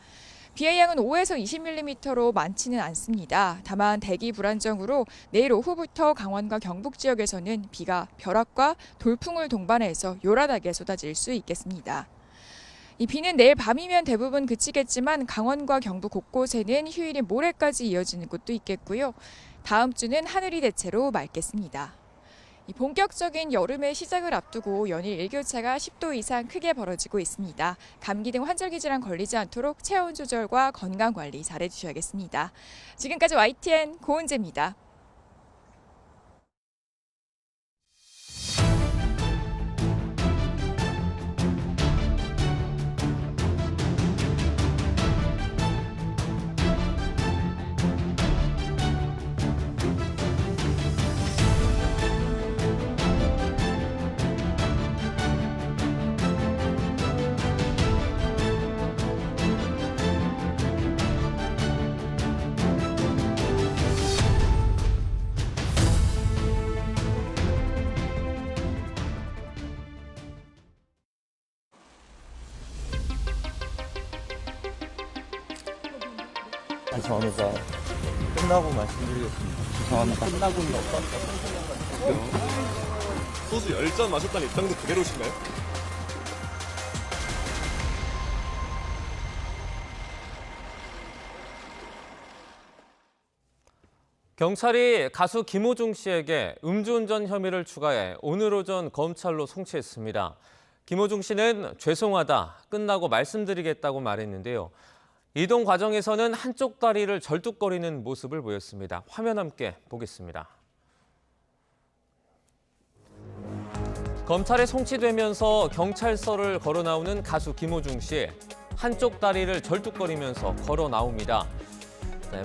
Speaker 8: 비의 양은 5에서 20mm로 많지는 않습니다. 다만 대기 불안정으로 내일 오후부터 강원과 경북 지역에서는 비가 벼락과 돌풍을 동반해서 요란하게 쏟아질 수 있겠습니다. 이 비는 내일 밤이면 대부분 그치겠지만 강원과 경북 곳곳에는 휴일인 모레까지 이어지는 곳도 있겠고요. 다음 주는 하늘이 대체로 맑겠습니다. 이 본격적인 여름의 시작을 앞두고 연일 일교차가 10도 이상 크게 벌어지고 있습니다. 감기 등 환절기 질환 걸리지 않도록 체온 조절과 건강 관리 잘해주셔야겠습니다. 지금까지 YTN 고은재입니다.
Speaker 7: 죄송합니다. 끝나고 말씀드리겠습니다. 죄송합니다.
Speaker 9: 끝나고는 어떤 생각을
Speaker 10: 소주 10잔 마셨다는 입장도 그대로신가요?
Speaker 11: 경찰이 가수 김호중 씨에게 음주운전 혐의를 추가해 오늘 오전 검찰로 송치했습니다. 김호중 씨는 죄송하다, 끝나고 말씀드리겠다고 말했는데요. 이동 과정에서는 한쪽 다리를 절뚝거리는 모습을 보였습니다. 화면 함께 보겠습니다. 검찰에 송치되면서 경찰서를 걸어 나오는 가수 김호중 씨. 한쪽 다리를 절뚝거리면서 걸어 나옵니다.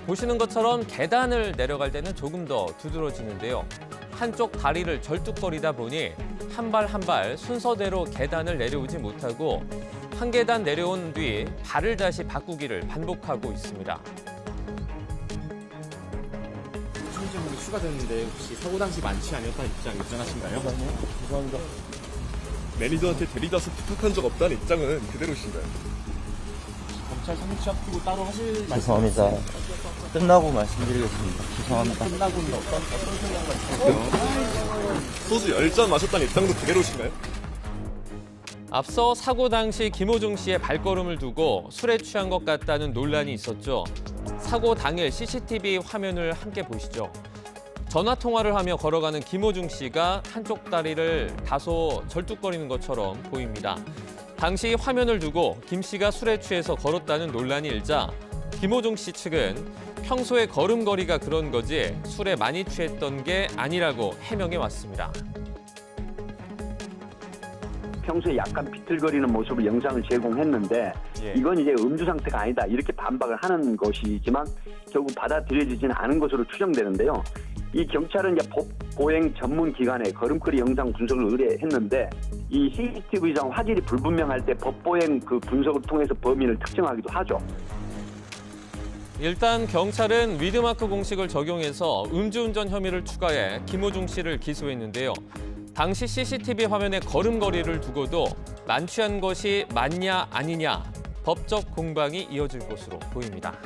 Speaker 11: 보시는 것처럼 계단을 내려갈 때는 조금 더 두드러지는데요. 한쪽 다리를 절뚝거리다 보니 한 발 한 발 순서대로 계단을 내려오지 못하고 한 계단 내려온 뒤 발을 다시 바꾸기를 반복하고 있습니다.
Speaker 24: 추징제목이 추가됐는데 혹시 사고 당시 만취 아니었다는 입장 입장하신가요?
Speaker 10: 죄송합니다. 매니저한테 대리자수 부탁한 적 없다는 입장은 그대로신가요?
Speaker 24: 검찰 송치 앞두고 따로 하실 말씀
Speaker 7: 죄송합니다. 끝나고 말씀드리겠습니다. 죄송합니다.
Speaker 24: 끝나고는 어떤 생각을 하세요?
Speaker 10: 소주 10잔 마셨다는 입장도 그대로신가요?
Speaker 11: 앞서 사고 당시 김호중 씨의 발걸음을 두고 술에 취한 것 같다는 논란이 있었죠. 사고 당일 CCTV 화면을 함께 보시죠. 전화 통화를 하며 걸어가는 김호중 씨가 한쪽 다리를 다소 절뚝거리는 것처럼 보입니다. 당시 화면을 두고 김 씨가 술에 취해서 걸었다는 논란이 일자 김호중 씨 측은 평소에 걸음걸이가 그런 거지 술에 많이 취했던 게 아니라고 해명해 왔습니다.
Speaker 25: 평소에 약간 비틀거리는 모습을 영상을 제공했는데 이건 이제 음주 상태가 아니다 이렇게 반박을 하는 것이지만 결국 받아들여지지는 않은 것으로 추정되는데요. 이 경찰은 이제 법 보행 전문 기관에 걸음걸이 영상 분석을 의뢰했는데 이 CCTV상 화질이 불분명할 때 법 보행 그 분석을 통해서 범인을 특정하기도 하죠.
Speaker 11: 일단 경찰은 위드마크 공식을 적용해서 음주운전 혐의를 추가해 김호중 씨를 기소했는데요. 당시 CCTV 화면에 걸음걸이를 두고도 만취한 것이 맞냐 아니냐 법적 공방이 이어질 것으로 보입니다.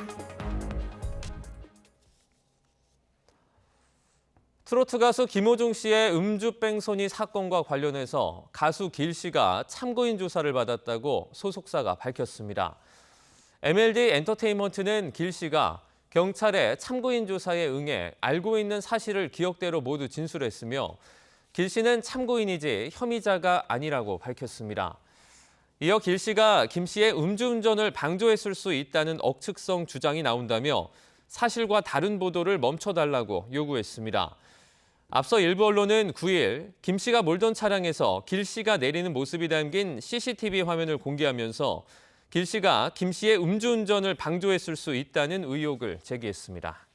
Speaker 11: 트로트 가수 김호중 씨의 음주 뺑소니 사건과 관련해서 가수 길 씨가 참고인 조사를 받았다고 소속사가 밝혔습니다. MLD 엔터테인먼트는 길 씨가 경찰의 참고인 조사에 응해 알고 있는 사실을 기억대로 모두 진술했으며 길 씨는 참고인이지 혐의자가 아니라고 밝혔습니다. 이어 길 씨가 김 씨의 음주운전을 방조했을 수 있다는 억측성 주장이 나온다며 사실과 다른 보도를 멈춰달라고 요구했습니다. 앞서 일부 언론은 9일 김 씨가 몰던 차량에서 길 씨가 내리는 모습이 담긴 CCTV 화면을 공개하면서 길 씨가 김 씨의 음주운전을 방조했을 수 있다는 의혹을 제기했습니다.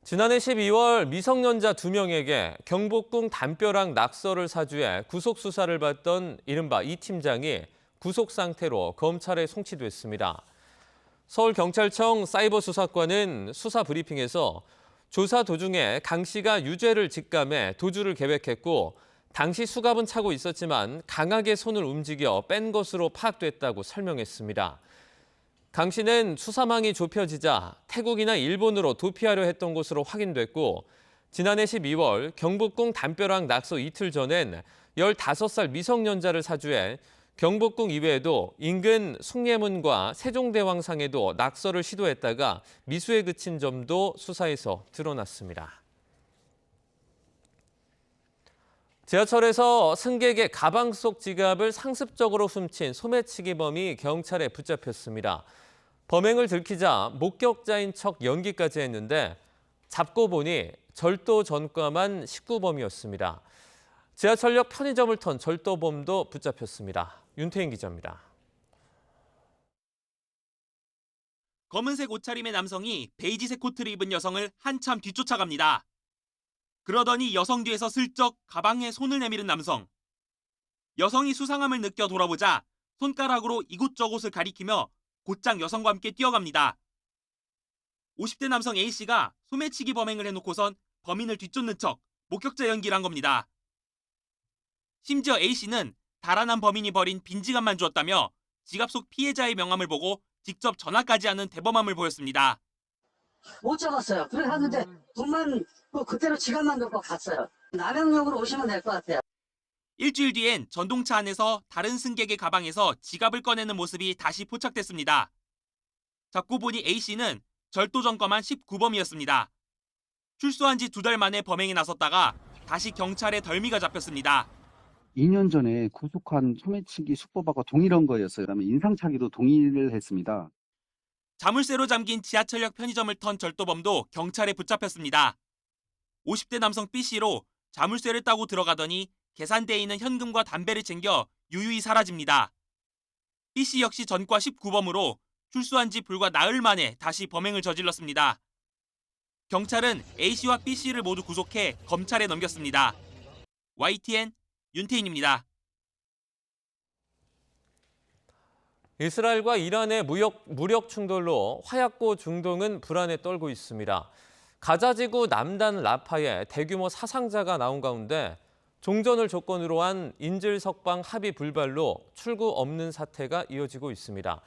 Speaker 11: 지난해 12월 미성년자 2명에게 경복궁 담벼락 낙서를 사주해 구속 수사를 받던 이른바 이 팀장이 구속 상태로 검찰에 송치됐습니다. 서울경찰청 사이버수사과는 수사 브리핑에서 조사 도중에 강 씨가 유죄를 직감해 도주를 계획했고 당시 수갑은 차고 있었지만 강하게 손을 움직여 뺀 것으로 파악됐다고 설명했습니다. 강 씨는 수사망이 좁혀지자 태국이나 일본으로 도피하려 했던 것으로 확인됐고 지난해 12월 경복궁 담벼락 낙서 이틀 전엔 15살 미성년자를 사주해 경복궁 이외에도 인근 숭례문과 세종대왕상에도 낙서를 시도했다가 미수에 그친 점도 수사에서 드러났습니다. 지하철에서 승객의 가방 속 지갑을 상습적으로 훔친 소매치기범이 경찰에 붙잡혔습니다. 범행을 들키자 목격자인 척 연기까지 했는데 잡고 보니 절도 전과만 19범이었습니다. 지하철역 편의점을 턴 절도범도 붙잡혔습니다. 윤태인 기자입니다.
Speaker 26: 검은색 옷차림의 남성이 베이지색 코트를 입은 여성을 한참 뒤쫓아갑니다. 그러더니 여성 뒤에서 슬쩍 가방에 손을 내미는 남성. 여성이 수상함을 느껴 돌아보자 손가락으로 이곳저곳을 가리키며 곧장 여성과 함께 뛰어갑니다. 50대 남성 A씨가 소매치기 범행을 해놓고선 범인을 뒤쫓는 척 목격자 연기를 한 겁니다. 심지어 A씨는 달아난 범인이 버린 빈 지갑만 주었다며 지갑 속 피해자의 명함을 보고 직접 전화까지 하는 대범함을 보였습니다.
Speaker 2: 못 잡았어요. 그래 갔는데 돈만 그대로 지갑만 넣고 갔어요. 남양역으로 오시면 될 것 같아요.
Speaker 26: 일주일 뒤엔 전동차 안에서 다른 승객의 가방에서 지갑을 꺼내는 모습이 다시 포착됐습니다. 잡고 보니 A씨는 절도점검한 19범이었습니다. 출소한 지 2달 만에 범행에 나섰다가 다시 경찰에 덜미가 잡혔습니다.
Speaker 12: 2년 전에 구속한 소매치기 수법하고 동일한 거였어요. 그다음에 인상착의도 동의를 했습니다.
Speaker 26: 자물쇠로 잠긴 지하철역 편의점을 턴 절도범도 경찰에 붙잡혔습니다. 50대 남성 B씨로 자물쇠를 따고 들어가더니 계산대에 있는 현금과 담배를 챙겨 유유히 사라집니다. B씨 역시 전과 19범으로 출소한 지 불과 나흘 만에 다시 범행을 저질렀습니다. 경찰은 A씨와 B씨를 모두 구속해 검찰에 넘겼습니다. YTN 윤태인입니다.
Speaker 11: 이스라엘과 이란의 무력 충돌로 화약고 중동은 불안에 떨고 있습니다. 가자지구 남단 라파에 대규모 사상자가 나온 가운데 종전을 조건으로 한 인질 석방 합의 불발로 출구 없는 사태가 이어지고 있습니다.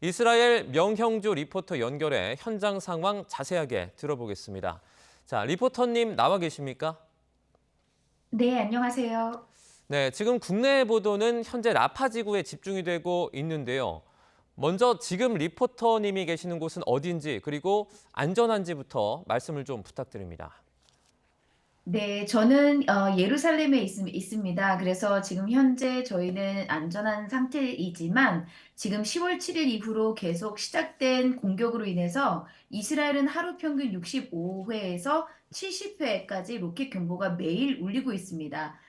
Speaker 11: 이스라엘 명형주 리포터 연결해 현장 상황 자세하게 들어보겠습니다. 자, 리포터님 나와 계십니까?
Speaker 13: 네, 안녕하세요.
Speaker 11: 네, 지금 국내 보도는 현재 라파 지구에 집중이 되고 있는데요. 먼저 지금 리포터님이 계시는 곳은 어딘지 그리고 안전한지부터 말씀을 좀 부탁드립니다.
Speaker 13: 네, 저는 예루살렘에 있습니다. 그래서 지금 현재 저희는 안전한 상태이지만 지금 10월 7일 이후로 계속 시작된 공격으로 인해서 이스라엘은 하루 평균 65회에서 70회까지 로켓 경보가 매일 울리고 있습니다.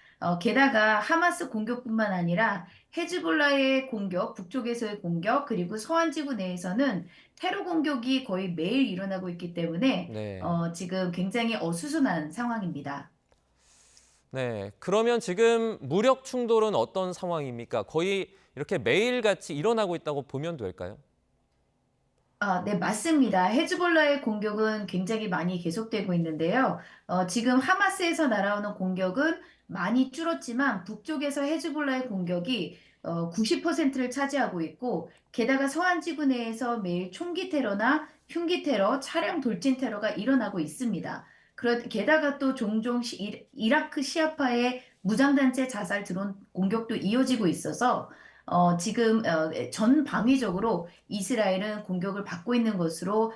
Speaker 13: 게다가 하마스 공격뿐만 아니라 헤즈볼라의 공격, 북쪽에서의 공격, 그리고 서한 지구 내에서는 테러 공격이 거의 매일 일어나고 있기 때문에
Speaker 11: 네.
Speaker 13: 지금 굉장히 어수선한 상황입니다.
Speaker 11: 네, 그러면 지금 무력 충돌은 어떤 상황입니까? 거의 이렇게 매일같이 일어나고 있다고 보면 될까요?
Speaker 13: 네, 맞습니다. 헤즈볼라의 공격은 굉장히 많이 계속되고 있는데요. 지금 하마스에서 날아오는 공격은 많이 줄었지만 북쪽에서 헤즈볼라의 공격이 90%를 차지하고 있고 게다가 서한 지구 내에서 매일 총기 테러나 흉기 테러, 차량 돌진 테러가 일어나고 있습니다. 게다가 또 종종 이라크 시아파의 무장단체 자살 드론 공격도 이어지고 있어서 지금 전방위적으로 이스라엘은 공격을 받고 있는 것으로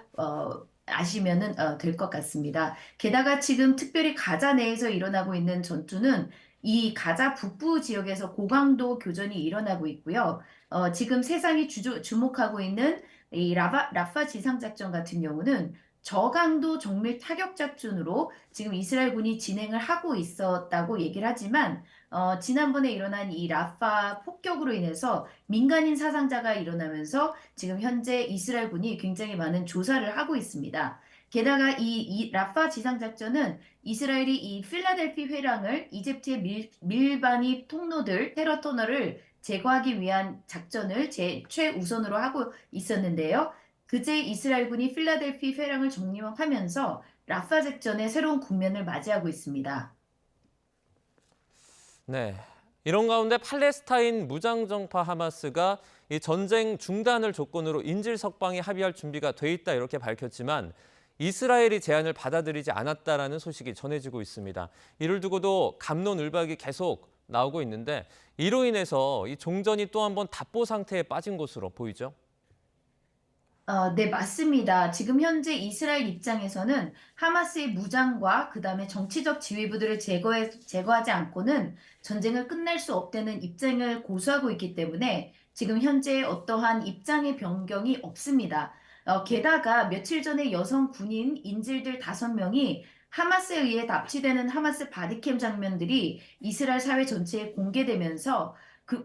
Speaker 13: 아시면은 될 것 같습니다. 게다가 지금 특별히 가자 내에서 일어나고 있는 전투는 이 가자 북부 지역에서 고강도 교전이 일어나고 있고요. 지금 세상이 주목하고 있는 이 라파 지상작전 같은 경우는 저강도 정밀 타격 작전으로 지금 이스라엘군이 진행을 하고 있었다고 얘기를 하지만 지난번에 일어난 이 라파 폭격으로 인해서 민간인 사상자가 일어나면서 지금 현재 이스라엘군이 굉장히 많은 조사를 하고 있습니다. 게다가 이 라파 지상작전은 이스라엘이 이 필라델피 회랑을 이집트의 밀반입 통로들, 테러 터널을 제거하기 위한 작전을 최우선으로 하고 있었는데요. 그제 이스라엘군이 필라델피 회랑을 점령하면서 라파 작전의 새로운 국면을 맞이하고 있습니다.
Speaker 11: 네, 이런 가운데 팔레스타인 무장정파 하마스가 이 전쟁 중단을 조건으로 인질 석방에 합의할 준비가 돼 있다 이렇게 밝혔지만 이스라엘이 제안을 받아들이지 않았다라는 소식이 전해지고 있습니다. 이를 두고도 갑론을박이 계속 나오고 있는데 이로 인해서 이 종전이 또 한 번 답보 상태에 빠진 것으로 보이죠?
Speaker 13: 네, 맞습니다. 지금 현재 이스라엘 입장에서는 하마스의 무장과 그다음에 정치적 지휘부들을 제거하지 않고는 전쟁을 끝낼 수 없다는 입장을 고수하고 있기 때문에 지금 현재 어떠한 입장의 변경이 없습니다. 게다가 며칠 전에 여성 군인 인질들 5명이 하마스에 의해 납치되는 하마스 바디캠 장면들이 이스라엘 사회 전체에 공개되면서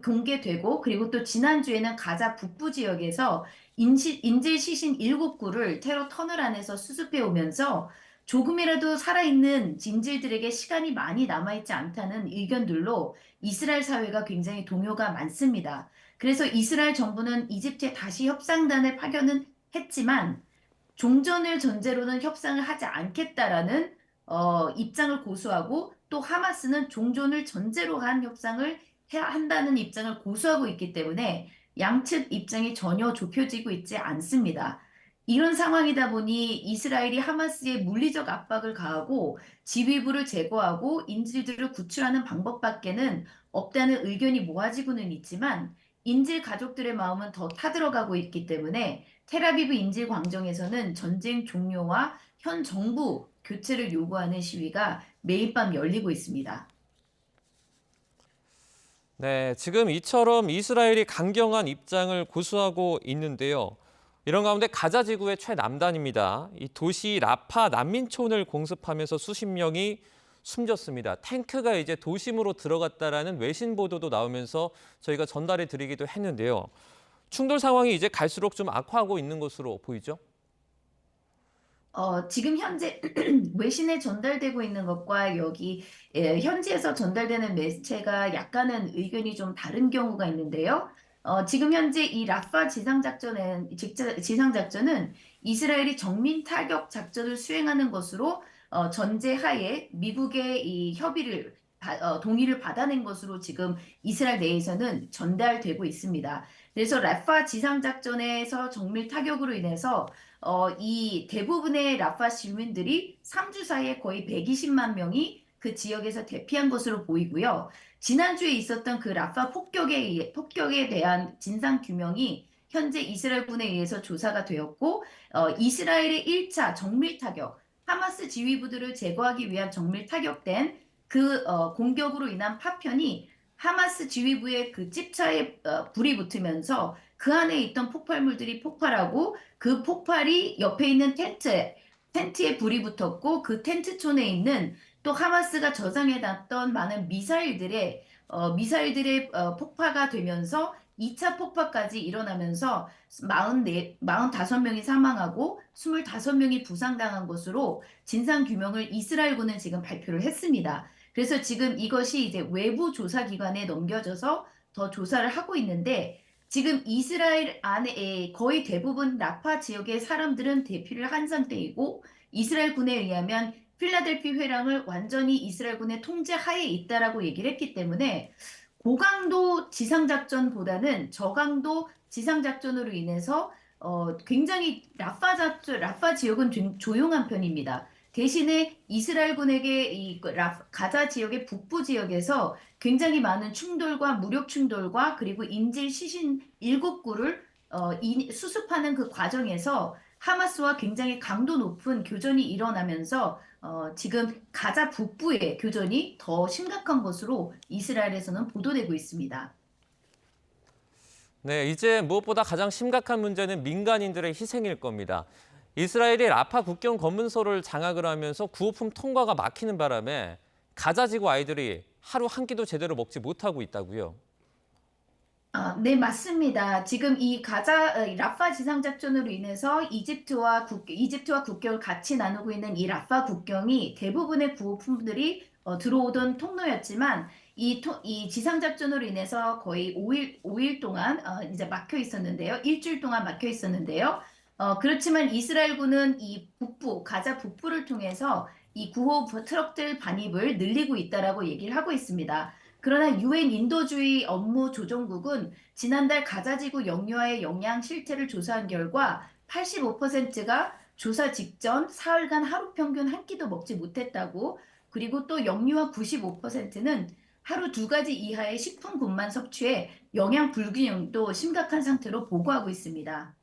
Speaker 13: 공개되고 그리고 또 지난주에는 가자 북부 지역에서 인질 시신 7구를 테러 터널 안에서 수습해 오면서 조금이라도 살아있는 인질들에게 시간이 많이 남아있지 않다는 의견들로 이스라엘 사회가 굉장히 동요가 많습니다. 그래서 이스라엘 정부는 이집트에 다시 협상단을 파견은 했지만 종전을 전제로는 협상을 하지 않겠다라는 입장을 고수하고 또 하마스는 종전을 전제로 한 협상을 해야 한다는 입장을 고수하고 있기 때문에 양측 입장이 전혀 좁혀지고 있지 않습니다. 이런 상황이다 보니 이스라엘이 하마스에 물리적 압박을 가하고 지휘부를 제거하고 인질들을 구출하는 방법밖에는 없다는 의견이 모아지고는 있지만 인질 가족들의 마음은 더 타들어가고 있기 때문에 텔아비브 인질 광장에서는 전쟁 종료와 현 정부 교체를 요구하는 시위가 매일 밤 열리고 있습니다.
Speaker 11: 네, 지금 이처럼 이스라엘이 강경한 입장을 고수하고 있는데요. 이런 가운데 가자 지구의 최남단입니다. 이 도시 라파 난민촌을 공습하면서 수십 명이 숨졌습니다. 탱크가 이제 도심으로 들어갔다라는 외신 보도도 나오면서 저희가 전달해 드리기도 했는데요. 충돌 상황이 이제 갈수록 좀 악화하고 있는 것으로 보이죠?
Speaker 13: 지금 현재 외신에 전달되고 있는 것과 여기 현지에서 전달되는 매체가 약간은 의견이 좀 다른 경우가 있는데요. 지금 현재 이 라파 지상작전은 이스라엘이 정민 타격 작전을 수행하는 것으로 전제 하에 미국의 이 동의를 받아낸 것으로 지금 이스라엘 내에서는 전달되고 있습니다. 그래서 라파 지상작전에서 정밀 타격으로 인해서 이 대부분의 라파 시민들이 3주 사이에 거의 120만 명이 그 지역에서 대피한 것으로 보이고요. 지난주에 있었던 그 라파 폭격에 대한 진상 규명이 현재 이스라엘군에 의해서 조사가 되었고 이스라엘의 1차 정밀 타격, 하마스 지휘부들을 제거하기 위한 정밀 타격된 그 공격으로 인한 파편이 하마스 지휘부의 그 집차에 불이 붙으면서 그 안에 있던 폭발물들이 폭발하고 그 폭발이 옆에 있는 텐트에 불이 붙었고 그 텐트촌에 있는 또 하마스가 저장해놨던 많은 미사일들의 폭파가 되면서 2차 폭파까지 일어나면서 45명이 사망하고 25명이 부상당한 것으로 진상규명을 이스라엘군은 지금 발표를 했습니다. 그래서 지금 이것이 이제 외부 조사기관에 넘겨져서 더 조사를 하고 있는데 지금 이스라엘 안에 거의 대부분 라파 지역의 사람들은 대피를 한 상태이고 이스라엘군에 의하면 필라델피 회랑을 완전히 이스라엘군의 통제 하에 있다라고 얘기를 했기 때문에 고강도 지상작전보다는 저강도 지상작전으로 인해서 굉장히 라파 지역은 조용한 편입니다. 대신에 이스라엘군에게 이 가자 지역의 북부 지역에서 굉장히 많은 충돌과 무력 충돌과 그리고 인질 시신 7구를 수습하는 그 과정에서 하마스와 굉장히 강도 높은 교전이 일어나면서 지금 가자 북부의 교전이 더 심각한 것으로 이스라엘에서는 보도되고 있습니다.
Speaker 11: 네, 이제 무엇보다 가장 심각한 문제는 민간인들의 희생일 겁니다. 이스라엘이 라파 국경 검문소를 장악을 하면서 구호품 통과가 막히는 바람에 가자 지구 아이들이 하루 한 끼도 제대로 먹지 못하고 있다고요.
Speaker 13: 네, 맞습니다. 지금 이 라파 지상작전으로 인해서 이집트와 국경을 같이 나누고 있는 이 라파 국경이 대부분의 구호품들이 들어오던 통로였지만 이 지상작전으로 인해서 거의 5일 동안 이제 막혀 있었는데요. 일주일 동안 막혀 있었는데요. 그렇지만 이스라엘군은 이 가자 북부를 통해서 이 구호 트럭들 반입을 늘리고 있다라고 얘기를 하고 있습니다. 그러나 유엔 인도주의 업무 조정국은 지난달 가자지구 영유아의 영양 실태를 조사한 결과 85%가 조사 직전 사흘간 하루 평균 한 끼도 먹지 못했다고, 그리고 또 영유아 95%는 하루 2가지 이하의 식품군만 섭취해 영양 불균형도 심각한 상태로 보고하고 있습니다.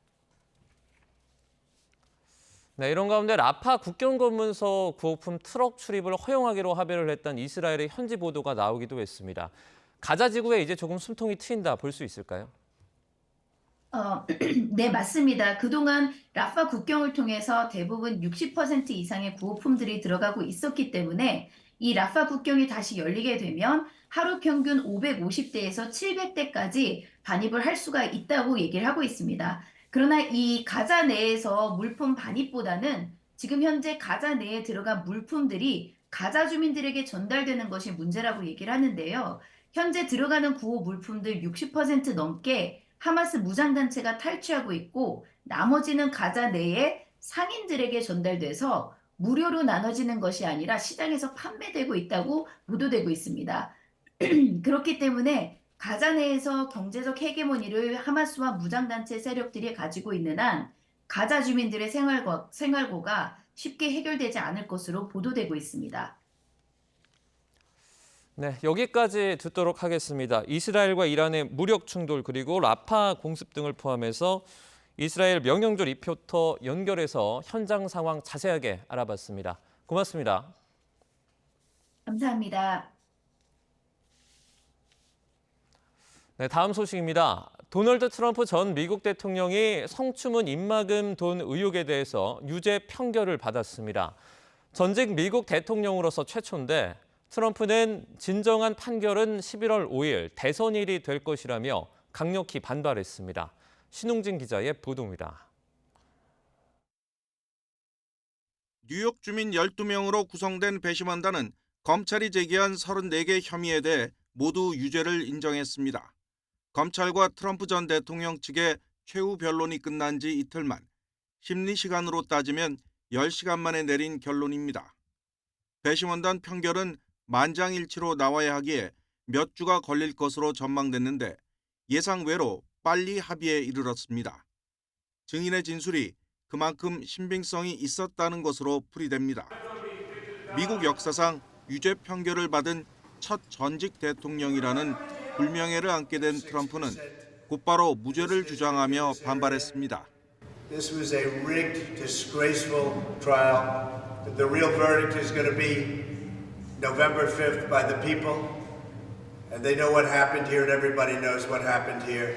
Speaker 11: 네, 이런 가운데 라파 국경검문소 구호품 트럭 출입을 허용하기로 합의를 했던 이스라엘의 현지 보도가 나오기도 했습니다. 가자 지구에 이제 조금 숨통이 트인다 볼 수 있을까요?
Speaker 13: 네, 맞습니다. 그동안 라파 국경을 통해서 대부분 60% 이상의 구호품들이 들어가고 있었기 때문에 이 라파 국경이 다시 열리게 되면 하루 평균 550대에서 700대까지 반입을 할 수가 있다고 얘기를 하고 있습니다. 그러나 이 가자 내에서 물품 반입보다는 지금 현재 가자 내에 들어간 물품들이 가자 주민들에게 전달되는 것이 문제라고 얘기를 하는데요. 현재 들어가는 구호 물품들 60% 넘게 하마스 무장단체가 탈취하고 있고 나머지는 가자 내에 상인들에게 전달돼서 무료로 나눠지는 것이 아니라 시장에서 판매되고 있다고 보도되고 있습니다. 그렇기 때문에 가자 내에서 경제적 헤게모니를 하마스와 무장단체 세력들이 가지고 있는 한 가자 주민들의 생활고가 쉽게 해결되지 않을 것으로 보도되고 있습니다.
Speaker 11: 네, 여기까지 듣도록 하겠습니다. 이스라엘과 이란의 무력 충돌 그리고 라파 공습 등을 포함해서 이스라엘 명령조 리포터 연결해서 현장 상황 자세하게 알아봤습니다. 고맙습니다.
Speaker 13: 감사합니다.
Speaker 11: 네, 다음 소식입니다. 도널드 트럼프 전 미국 대통령이 성추문 입막음 돈 의혹에 대해서 유죄 판결을 받았습니다. 전직 미국 대통령으로서 최초인데 트럼프는 진정한 판결은 11월 5일 대선일이 될 것이라며 강력히 반발했습니다. 신웅진 기자의 보도입니다.
Speaker 14: 뉴욕 주민 12명으로 구성된 배심원단은 검찰이 제기한 34개 혐의에 대해 모두 유죄를 인정했습니다. 검찰과 트럼프 전 대통령 측의 최후 변론이 끝난 지 이틀 만, 심리 시간으로 따지면 10시간 만에 내린 결론입니다. 배심원단 판결은 만장일치로 나와야 하기에 몇 주가 걸릴 것으로 전망됐는데 예상 외로 빨리 합의에 이르렀습니다. 증인의 진술이 그만큼 신빙성이 있었다는 것으로 풀이됩니다. 미국 역사상 유죄 판결을 받은 첫 전직 대통령이라는 불명예를 안게 된 트럼프는 곧바로 무죄를 주장하며 반발했습니다.
Speaker 15: This was a rigged, disgraceful trial. The real verdict is going to be November 5th by the people. And they know what happened here and everybody knows what happened here.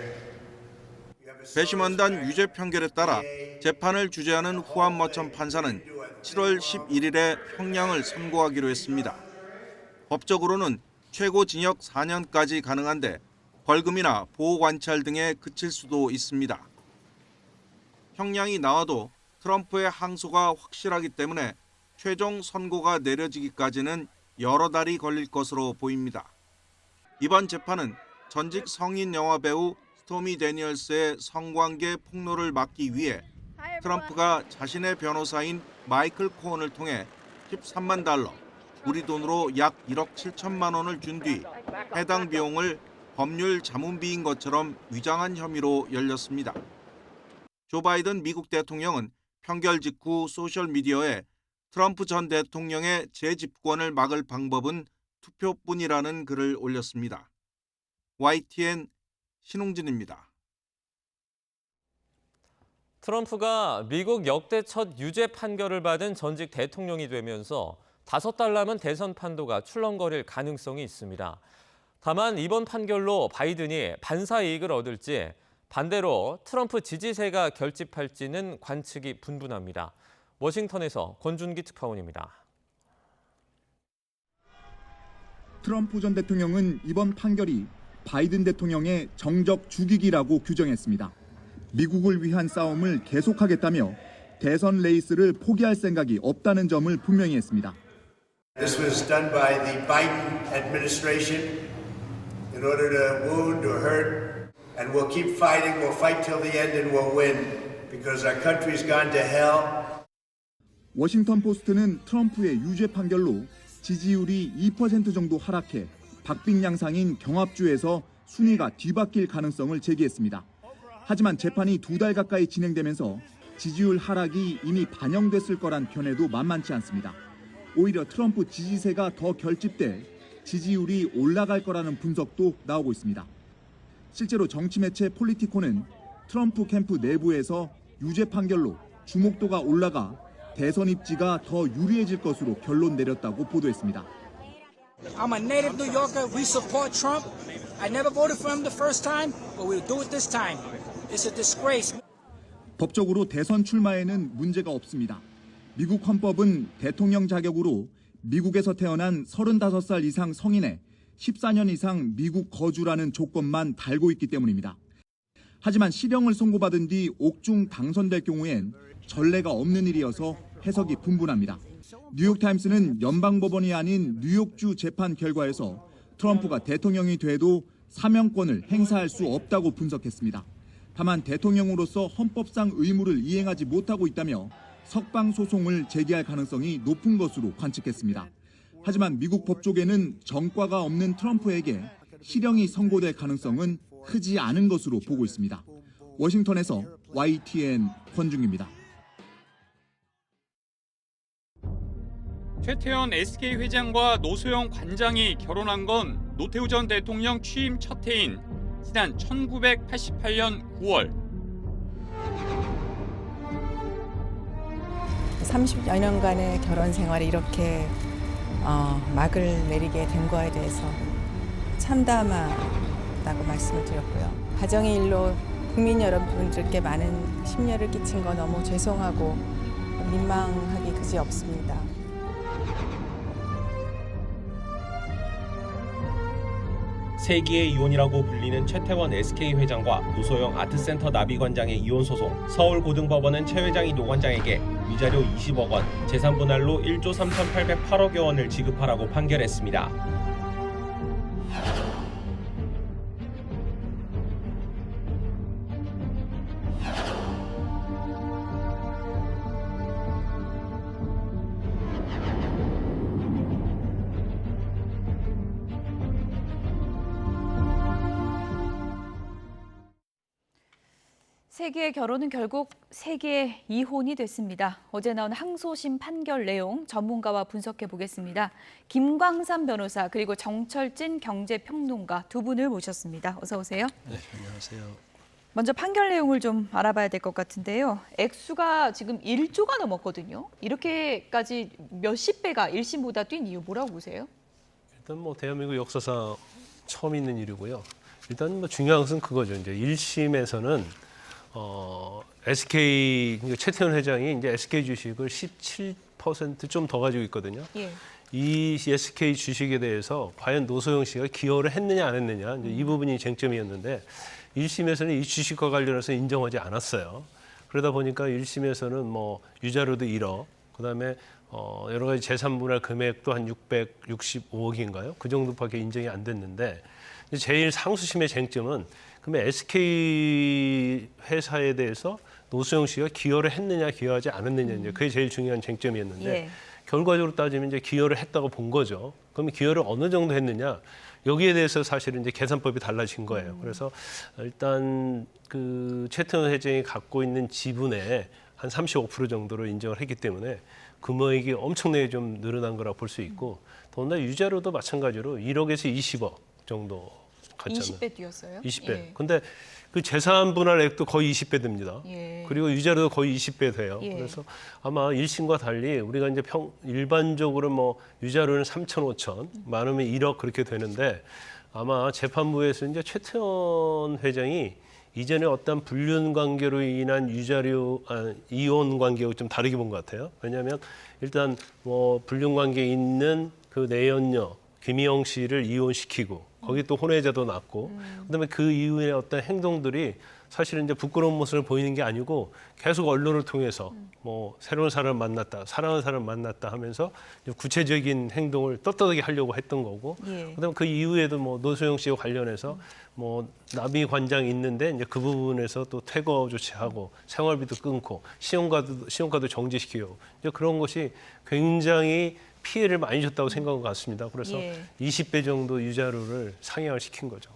Speaker 14: 배심원단 유죄 판결에 따라 재판을 주재하는 후안 머천 판사는 7월 11일에 형량을 선고하기로 했습니다. 법적으로는 최고 징역 4년까지 가능한데 벌금이나 보호관찰 등에 그칠 수도 있습니다. 형량이 나와도 트럼프의 항소가 확실하기 때문에 최종 선고가 내려지기까지는 여러 달이 걸릴 것으로 보입니다. 이번 재판은 전직 성인 영화배우 스토미 데니얼스의 성관계 폭로를 막기 위해 트럼프가 자신의 변호사인 마이클 코언을 통해 13만 달러, 우리 돈으로 약 1억 7천만 원을 준 뒤 해당 비용을 법률 자문비인 것처럼 위장한 혐의로 열렸습니다. 조 바이든 미국 대통령은 판결 직후 소셜미디어에 트럼프 전 대통령의 재집권을 막을 방법은 투표뿐이라는 글을 올렸습니다. YTN 신웅진입니다.
Speaker 11: 트럼프가 미국 역대 첫 유죄 판결을 받은 전직 대통령이 되면서 5달 남은 대선 판도가 출렁거릴 가능성이 있습니다. 다만 이번 판결로 바이든이 반사 이익을 얻을지 반대로 트럼프 지지세가 결집할지는 관측이 분분합니다. 워싱턴에서 권준기 특파원입니다.
Speaker 16: 트럼프 전 대통령은 이번 판결이 바이든 대통령의 정적 죽이기라고 규정했습니다. 미국을 위한 싸움을 계속하겠다며 대선 레이스를 포기할 생각이 없다는 점을 분명히 했습니다.
Speaker 15: This was done by the Biden administration in order to wound or hurt, and we'll keep fighting. We'll fight till the end and we'll win because our country's gone to hell.
Speaker 16: 워싱턴 포스트는 트럼프의 유죄 판결로 지지율이 2% 정도 하락해 박빙 양상인 경합주에서 순위가 뒤바뀔 가능성을 제기했습니다. 하지만 재판이 2달 가까이 진행되면서 지지율 하락이 이미 반영됐을 거란 견해도 만만치 않습니다. 오히려 트럼프 지지세가 더 결집돼 지지율이 올라갈 거라는 분석도 나오고 있습니다. 실제로 정치 매체 폴리티코는 트럼프 캠프 내부에서 유죄 판결로 주목도가 올라가 대선 입지가 더 유리해질 것으로 결론 내렸다고 보도했습니다.
Speaker 18: I'm a native New Yorker. We support Trump. I never voted for him the first time, but we'll do it this time. It's a disgrace.
Speaker 16: 법적으로 대선 출마에는 문제가 없습니다. 미국 헌법은 대통령 자격으로 미국에서 태어난 35살 이상 성인의 14년 이상 미국 거주라는 조건만 달고 있기 때문입니다. 하지만 실형을 선고받은 뒤 옥중 당선될 경우엔 전례가 없는 일이어서 해석이 분분합니다. 뉴욕타임스는 연방법원이 아닌 뉴욕주 재판 결과에서 트럼프가 대통령이 돼도 사면권을 행사할 수 없다고 분석했습니다. 다만 대통령으로서 헌법상 의무를 이행하지 못하고 있다며 석방 소송을 제기할 가능성이 높은 것으로 관측했습니다. 하지만 미국 법조계는 전과가 없는 트럼프에게 실형이 선고될 가능성은 크지 않은 것으로 보고 있습니다. 워싱턴에서 YTN 권중입니다.
Speaker 4: 최태원 SK 회장과 노소영 관장이 결혼한 건 노태우 전 대통령 취임 첫 해인 지난 1988년 9월.
Speaker 17: 30여 년간의 결혼 생활이 이렇게 막을 내리게 된 거에 대해서 참담하다고 말씀을 드렸고요. 가정의 일로 국민 여러분들께 많은 심려를 끼친 거 너무 죄송하고 민망하기 그지없습니다.
Speaker 19: 세기의 이혼이라고 불리는 최태원 SK 회장과 노소영 아트센터 나비관장의 이혼 소송. 서울고등법원은 최 회장이 노 관장에게 위자료 20억 원, 재산분할로 1조 3,808억여 원을 지급하라고 판결했습니다.
Speaker 1: 세기의 결혼은 결국 세기의 이혼이 됐습니다. 어제 나온 항소심 판결 내용 전문가와 분석해 보겠습니다. 김광삼 변호사 그리고 정철진 경제평론가 두 분을 모셨습니다. 어서 오세요.
Speaker 20: 네, 안녕하세요.
Speaker 1: 먼저 판결 내용을 좀 알아봐야 될 것 같은데요. 액수가 지금 1조가 넘었거든요. 이렇게까지 몇십 배가 1심보다 뛴 이유 뭐라고 보세요?
Speaker 20: 일단 대한민국 역사상 처음 있는 일이고요. 일단 중요한 것은 그거죠. 이제 1심에서는 SK 최태원 회장이 이제 SK 주식을 17% 좀 더 가지고 있거든요.
Speaker 1: 예.
Speaker 20: 이 SK 주식에 대해서 과연 노소영 씨가 기여를 했느냐 안 했느냐 이제 이 부분이 쟁점이었는데 1심에서는 이 주식과 관련해서 인정하지 않았어요. 그러다 보니까 1심에서는 유자료도 1억, 그다음에 여러 가지 재산분할 금액도 한 665억인가요? 그 정도밖에 인정이 안 됐는데 제일 상수심의 쟁점은 그러면 SK 회사에 대해서 노소영 씨가 기여를 했느냐 기여하지 않았느냐 이제 그게 제일 중요한 쟁점이었는데
Speaker 1: 예.
Speaker 20: 결과적으로 따지면 이제 기여를 했다고 본 거죠. 그러면 기여를 어느 정도 했느냐 여기에 대해서 사실은 이제 계산법이 달라진 거예요. 그래서 일단 그 최태원 회장이 갖고 있는 지분의 한 35% 정도로 인정을 했기 때문에 금액이 엄청나게 좀 늘어난 거라 볼 수 있고 더군다나 유자료도 마찬가지로 1억에서 20억 정도 갔잖아요.
Speaker 1: 20배 뛰었어요?
Speaker 20: 20배.
Speaker 1: 예.
Speaker 20: 근데 그 재산 분할액도 거의 20배 됩니다.
Speaker 1: 예.
Speaker 20: 그리고 유자료도 거의 20배 돼요.
Speaker 1: 예.
Speaker 20: 그래서 아마 1심과 달리 우리가 이제 일반적으로 유자료는 3천, 5천, 많으면 1억 그렇게 되는데 아마 재판부에서 이제 최태원 회장이 이전에 어떤 불륜 관계로 인한 이혼 관계하고 좀 다르게 본 것 같아요. 왜냐하면 일단 불륜 관계에 있는 그 내연녀 김희영 씨를 이혼시키고 거기 또 혼외자도 낳고 그다음에 그 이후에 어떤 행동들이 사실은 이제 부끄러운 모습을 보이는 게 아니고 계속 언론을 통해서 새로운 사람을 만났다, 사랑하는 사람을 만났다 하면서 구체적인 행동을 떳떳하게 하려고 했던 거고
Speaker 1: 예.
Speaker 20: 그다음에 그 이후에도 노소영 씨와 관련해서 나비 관장 있는데 이제 그 부분에서 또 퇴거 조치하고 생활비도 끊고 신용카드 정지시키고 이제 그런 것이 굉장히 피해를 많이 줬다고 생각한 것 같습니다. 그래서
Speaker 1: 예.
Speaker 20: 20배 정도 유자료를 상향을 시킨 거죠.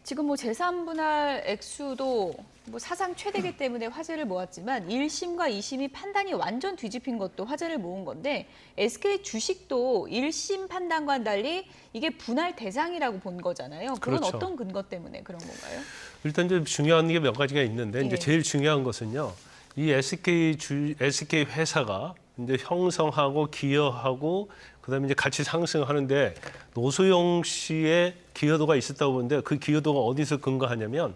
Speaker 1: 지금 재산 분할 액수도 사상 최대기 때문에 화제를 모았지만 1심과 2심이 판단이 완전 뒤집힌 것도 화제를 모은 건데 SK 주식도 1심 판단과는 달리 이게 분할 대상이라고 본 거잖아요. 그건
Speaker 20: 그렇죠.
Speaker 1: 어떤 근거 때문에 그런 건가요?
Speaker 20: 일단 이제 중요한 게 몇 가지가 있는데
Speaker 1: 예.
Speaker 20: 이제 제일 중요한 것은요. 이 SK 회사가 이제 형성하고 기여하고 그다음에 이제 같이 상승하는데 노소영 씨의 기여도가 있었다고 보는데 그 기여도가 어디서 근거하냐면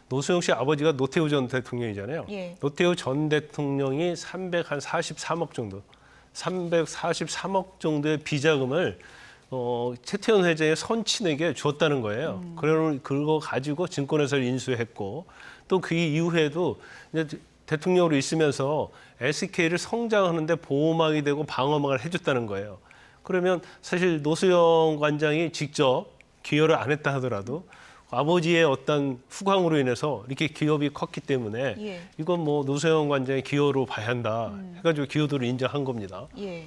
Speaker 20: 노소영 씨 아버지가 노태우 전 대통령이잖아요.
Speaker 1: 예.
Speaker 20: 노태우 전 대통령이 343억 정도, 343억 정도의 비자금을 최태원 회장의 선친에게 줬다는 거예요. 그거 가지고 증권회사를 인수했고 또 그 이후에도 이제 대통령으로 있으면서 SK를 성장하는데 보호막이 되고 방어막을 해줬다는 거예요. 그러면 사실 노소영 관장이 직접 기여를 안 했다 하더라도 아버지의 어떤 후광으로 인해서 이렇게 기업이 컸기 때문에
Speaker 1: 예.
Speaker 20: 이건 노소영 관장의 기여로 봐야 한다 해가지고 기여도를 인정한 겁니다.
Speaker 1: 예.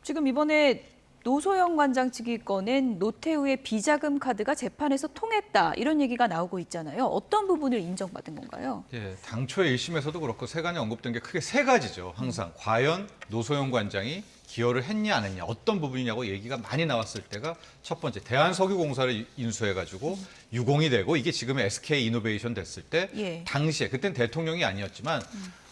Speaker 1: 지금 이번에 노소영 관장 측이 꺼낸 노태우의 비자금 카드가 재판에서 통했다 이런 얘기가 나오고 있잖아요. 어떤 부분을 인정받은 건가요?
Speaker 3: 예, 당초에 1심에서도 그렇고 세간에 언급된 게 크게 세 가지죠. 항상 과연 노소영 관장이 기여를 했냐 안 했냐 어떤 부분이냐고 얘기가 많이 나왔을 때가 첫 번째 대한석유공사를 인수해가지고 유공이 되고 이게 지금의 SK 이노베이션 됐을 때 당시에 그땐 대통령이 아니었지만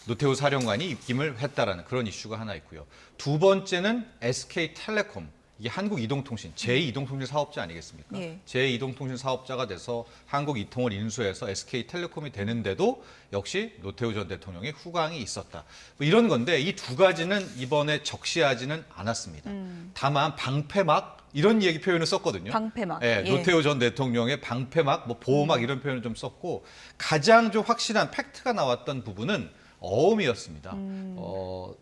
Speaker 3: 노태우 사령관이 입김을 했다라는 그런 이슈가 하나 있고요. 두 번째는 SK텔레콤. 이게 한국이동통신, 제2이동통신 사업자 아니겠습니까? 제2이동통신 사업자가 돼서 한국이통을 인수해서 SK텔레콤이 되는데도 역시 노태우 전 대통령의 후광이 있었다. 뭐 이런 건데 이 두 가지는 이번에 적시하지는 않았습니다. 다만 방패막 이런 얘기 표현을 썼거든요.
Speaker 1: 방패막.
Speaker 3: 예, 노태우 전 대통령의 방패막, 뭐 보호막 이런 표현을 좀 썼고 가장 좀 확실한 팩트가 나왔던 부분은 어음이었습니다.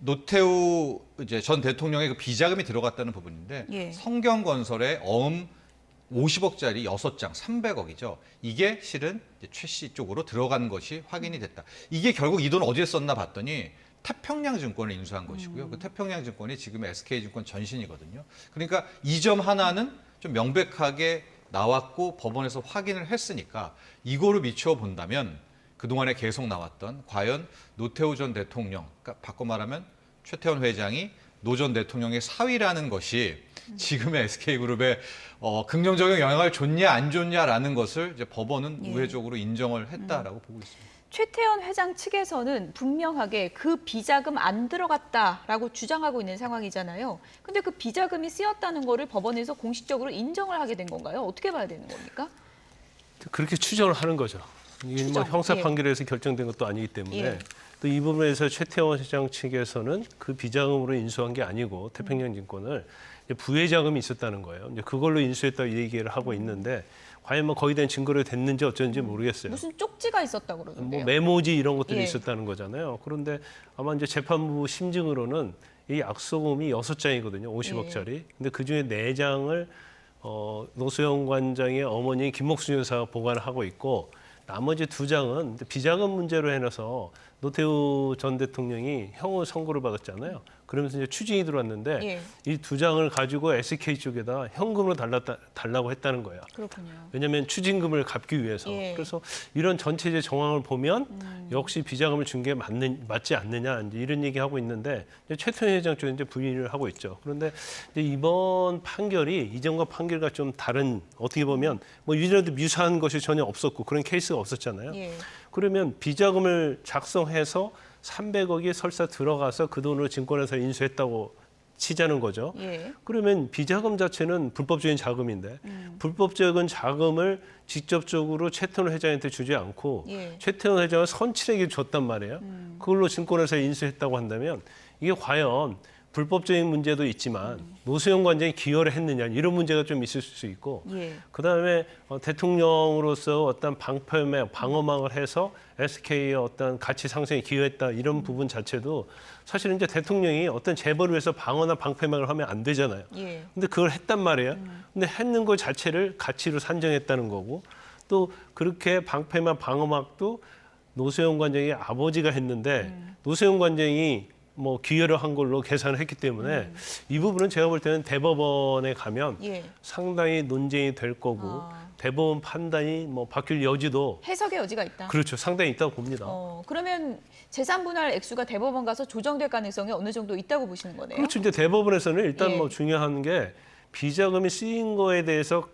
Speaker 3: 노태우 이제 전 대통령의 그 비자금이 들어갔다는 부분인데 성경건설에 어음 50억짜리 6장 300억이죠. 이게 실은 최 씨 쪽으로 들어간 것이 확인이 됐다. 이게 결국 이 돈 어디에 썼나 봤더니 태평양증권을 인수한 것이고요. 그 태평양증권이 지금의 SK증권 전신이거든요. 그러니까 이 점 하나는 좀 명백하게 나왔고 법원에서 확인을 했으니까 이거를 미추어 본다면 그동안에 계속 나왔던 과연 노태우 전 대통령, 그러니까 바꿔 말하면 최태원 회장이 노 전 대통령의 사위라는 것이 지금의 SK그룹에 긍정적인 영향을 줬냐 안 줬냐라는 것을 이제 법원은 우회적으로 인정을 했다라고 보고 있습니다.
Speaker 1: 최태원 회장 측에서는 분명하게 그 비자금 안 들어갔다라고 주장하고 있는 상황이잖아요. 근데 그 비자금이 쓰였다는 거를 법원에서 공식적으로 인정을 하게 된 건가요? 어떻게 봐야 되는 겁니까?
Speaker 20: 그렇게 추정을 하는 거죠. 이게 뭐 형사 판결에서 결정된 것도 아니기 때문에 또 이 부분에서 최태원 회장 측에서는 그 비자금으로 인수한 게 아니고 태평양증권을 부회자금이 있었다는 거예요. 이제 그걸로 인수했다고 얘기를 하고 있는데 과연 뭐 거의 된 증거로 됐는지 어쩐지 모르겠어요.
Speaker 1: 무슨 쪽지가 있었다고 그러던데요.
Speaker 20: 뭐 메모지 이런 것들이 있었다는 거잖아요. 그런데 아마 이제 재판부 심증으로는 이 약소금이 6장이거든요. 50억짜리. 근데 그중에 4장을 노소영 관장의 어머니 김목순 여사가 보관하고 있고 나머지 2장은 비자금 문제로 해놔서 노태우 전 대통령이 형을 선고를 받았잖아요. 그러면서 이제 추징이 들어왔는데 이 2장을 가지고 SK 쪽에다 현금으로 달라고 했다는 거예요.
Speaker 1: 그렇군요.
Speaker 20: 왜냐하면 추징금을 갚기 위해서. 그래서 이런 전체적 정황을 보면 역시 비자금을 준 게 맞지 않느냐 이제 이런 얘기하고 있는데 최태원 회장 쪽은 이제 부인을 하고 있죠. 그런데 이제 이번 판결이 이전과 판결과 좀 다른 어떻게 보면 뭐 이전에도 유사한 것이 전혀 없었고 그런 케이스가 없었잖아요. 그러면 비자금을 작성해서 300억이 설사 들어가서 그 돈으로 증권회사 인수했다고 치자는 거죠. 그러면 비자금 자체는 불법적인 자금인데 불법적인 자금을 직접적으로 최태원 회장한테 주지 않고 최태원 회장은 선친에게 줬단 말이에요. 그걸로 증권회사에 인수했다고 한다면 이게 과연 불법적인 문제도 있지만 노소영 관장이 기여를 했느냐 이런 문제가 좀 있을 수 있고 그다음에 대통령으로서 어떤 방어막을 해서 SK의 어떤 가치 상승에 기여했다 이런 부분 자체도 사실은 이제 대통령이 어떤 재벌을 위해서 방어나 방패막을 하면 안 되잖아요. 근데 그걸 했단 말이에요. 근데 했는 것 자체를 가치로 산정했다는 거고 또 그렇게 방패막 방어막도 노소영 관장의 아버지가 했는데 노소영 관장이 뭐 기여를 한 걸로 계산을 했기 때문에 이 부분은 제가 볼 때는 대법원에 가면 상당히 논쟁이 될 거고 대법원 판단이 뭐 바뀔 여지도
Speaker 1: 해석의 여지가 있다.
Speaker 20: 그렇죠. 상당히 있다고 봅니다.
Speaker 1: 그러면 재산 분할 액수가 대법원 가서 조정될 가능성이 어느 정도 있다고 보시는 거네요.
Speaker 20: 그렇죠. 이제 대법원에서는 일단 뭐 중요한 게 비자금이 쓰인 거에 대해서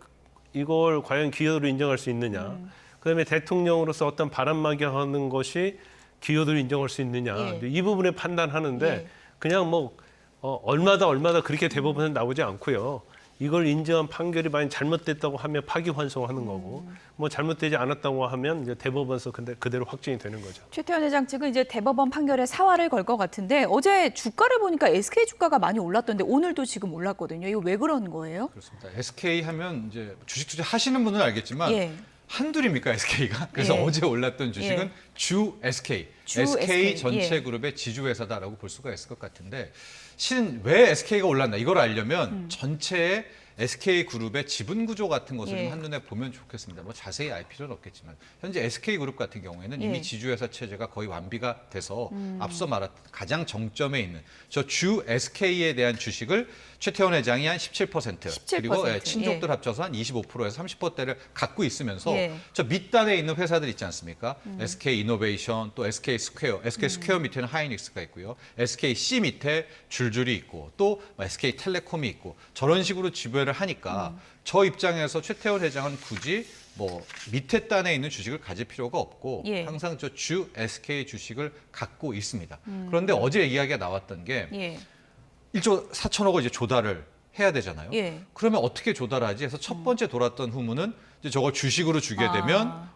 Speaker 20: 이걸 과연 기여로 인정할 수 있느냐. 그다음에 대통령으로서 어떤 바람막이 하는 것이 기여도를 인정할 수 있느냐 이 부분에 판단하는데 그냥 뭐 얼마다 그렇게 대법원에 나오지 않고요. 이걸 인정한 판결이 만약 잘못됐다고 하면 파기환송하는 거고 뭐 잘못되지 않았다고 하면 이제 대법원에서 근데 그대로 확정이 되는 거죠.
Speaker 1: 최태원 회장 측은 이제 대법원 판결에 사활을 걸 것 같은데 어제 주가를 보니까 SK 주가가 많이 올랐던데 오늘도 지금 올랐거든요. 이거 왜 그런 거예요?
Speaker 3: 그렇습니다. SK 하면 이제 주식 투자 하시는 분은 알겠지만 한둘입니까 SK가? 그래서 어제 올랐던 주식은 주 SK, SK 전체 그룹의 지주회사다라고 볼 수가 있을 것 같은데 실은 왜 SK가 올랐나 이걸 알려면 전체의 SK그룹의 지분 구조 같은 것을
Speaker 1: 예.
Speaker 3: 좀 한눈에 보면 좋겠습니다. 뭐 자세히 알 필요는 없겠지만 현재 SK그룹 같은 경우에는
Speaker 1: 예.
Speaker 3: 이미 지주회사 체제가 거의 완비가 돼서 앞서 말했던 가장 정점에 있는 저 주 SK에 대한 주식을 최태원 회장이 한 17%, 그리고 예, 친족들 합쳐서 한 25%에서 30%대를 갖고 있으면서
Speaker 1: 예.
Speaker 3: 저 밑단에 있는 회사들 있지 않습니까? SK이노베이션, 또 SK스퀘어, SK스퀘어 밑에는 하이닉스가 있고요. SKC 밑에 줄줄이 있고 또 SK텔레콤이 있고 저런 식으로 지배를 하니까 저 입장에서 최태원 회장은 굳이 뭐 밑에 단에 있는 주식을 가질 필요가 없고
Speaker 1: 예.
Speaker 3: 항상 저 주 SK 주식을 갖고 있습니다. 그런데 어제 이야기가 나왔던 게
Speaker 1: 예.
Speaker 3: 1조 4천억을 이제 조달을 해야 되잖아요.
Speaker 1: 예.
Speaker 3: 그러면 어떻게 조달하지? 해서 첫 번째 돌았던 후문은 이제 저걸 주식으로 주게 되면